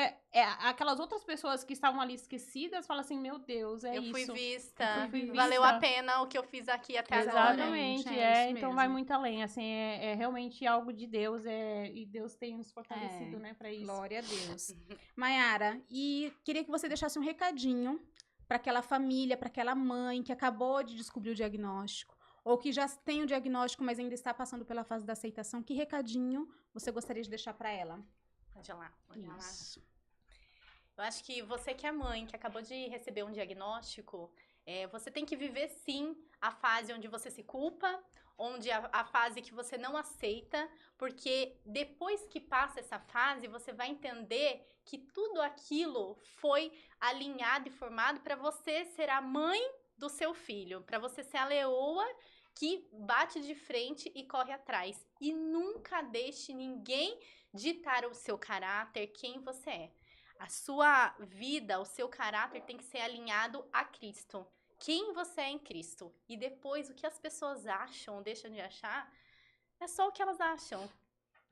B: aquelas outras pessoas que estavam ali esquecidas falem assim, meu Deus,
A: Eu
B: isso.
A: fui vista.
B: Eu fui vista.
A: Valeu a pena o que eu fiz aqui até agora.
B: Exatamente,
C: É isso
B: então
C: mesmo.
B: vai muito além, assim, é realmente algo de Deus, e Deus tem nos fortalecido, né, pra isso.
C: Glória a Deus. Maiara, e queria que você deixasse um recadinho para aquela família, para aquela mãe que acabou de descobrir o diagnóstico, ou que já tem o diagnóstico, mas ainda está passando pela fase da aceitação. Que recadinho você gostaria de deixar para ela?
A: Pode ir lá.
C: Isso.
A: Eu acho que você que é mãe, que acabou de receber um diagnóstico, você tem que viver sim a fase onde você se culpa, onde a fase que você não aceita, porque depois que passa essa fase, você vai entender que tudo aquilo foi alinhado e formado para você ser a mãe do seu filho, para você ser a leoa que bate de frente e corre atrás. E nunca deixe ninguém ditar o seu caráter, quem você é. A sua vida, o seu caráter tem que ser alinhado a Cristo. Quem você é em Cristo. E depois, o que as pessoas acham ou deixam de achar, é só o que elas acham.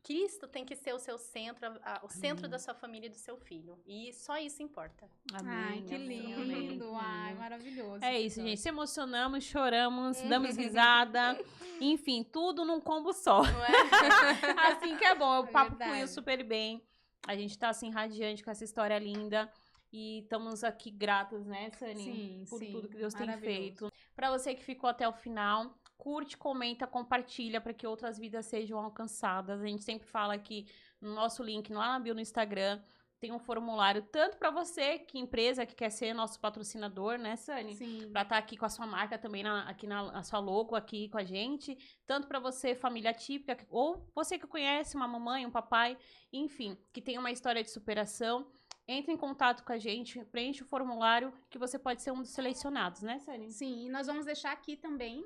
A: Cristo tem que ser o seu centro, o centro da sua família e do seu filho. E só isso importa.
B: Amém.
C: Ai, que
B: amém,
C: lindo.
B: amém.
C: Ai, maravilhoso.
B: É isso, gente. Se emocionamos, choramos, damos risada. Enfim, tudo num combo só.
A: Não é?
B: Assim que é bom. O papo
C: verdade.
B: fluiu super bem. A gente tá assim radiante com essa história linda. E estamos aqui gratas, né, Sani?
C: Sim,
B: por
C: sim.
B: tudo que Deus tem
C: Maravilhoso.
B: feito. Pra você que ficou até o final, curte, comenta, compartilha para que outras vidas sejam alcançadas. A gente sempre fala aqui no nosso link lá na bio no Instagram. Tem um formulário tanto para você, que empresa que quer ser nosso patrocinador, né, Sani?
C: Sim.
B: Pra estar aqui com a sua marca também, aqui na sua logo aqui com a gente. Tanto para você, família típica, ou você que conhece uma mamãe, um papai, enfim, que tem uma história de superação. Entre em contato com a gente, preenche o formulário que você pode ser um dos selecionados, né, Sani?
C: Sim, e nós vamos deixar aqui também,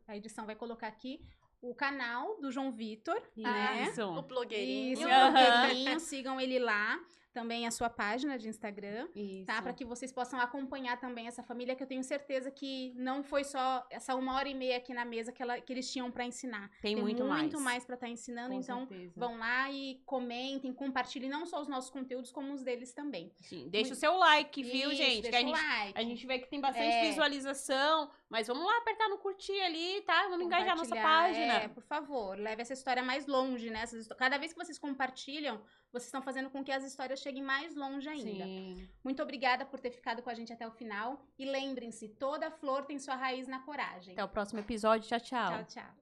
C: a edição vai colocar aqui, o canal do João Vitor, né?
B: Isso.
A: O blogueirinho.
C: Isso, o blogueirinho, sigam ele lá. Também a sua página de Instagram,
B: Isso.
C: tá? Para que vocês possam acompanhar também essa família, que eu tenho certeza que não foi só essa 1h30 aqui na mesa que eles tinham para ensinar.
B: Tem muito
C: mais para estar ensinando,
B: Com
C: então
B: certeza.
C: vão lá e comentem, compartilhem não só os nossos conteúdos, como os deles também.
B: Sim, deixa o seu like, viu,
C: Isso,
B: gente? Que
C: deixa o like.
B: a gente vê que tem bastante visualização, mas vamos lá apertar no curtir ali, tá? Vamos engajar a nossa
C: Compartilhar,
B: página.
C: por favor, leve essa história mais longe, né? Cada vez que vocês compartilham, vocês estão fazendo com que as histórias cheguem mais longe ainda.
B: Sim.
C: Muito obrigada por ter ficado com a gente até o final. E lembrem-se, toda flor tem sua raiz na coragem.
B: Até o próximo episódio. Tchau, tchau.
C: Tchau, tchau.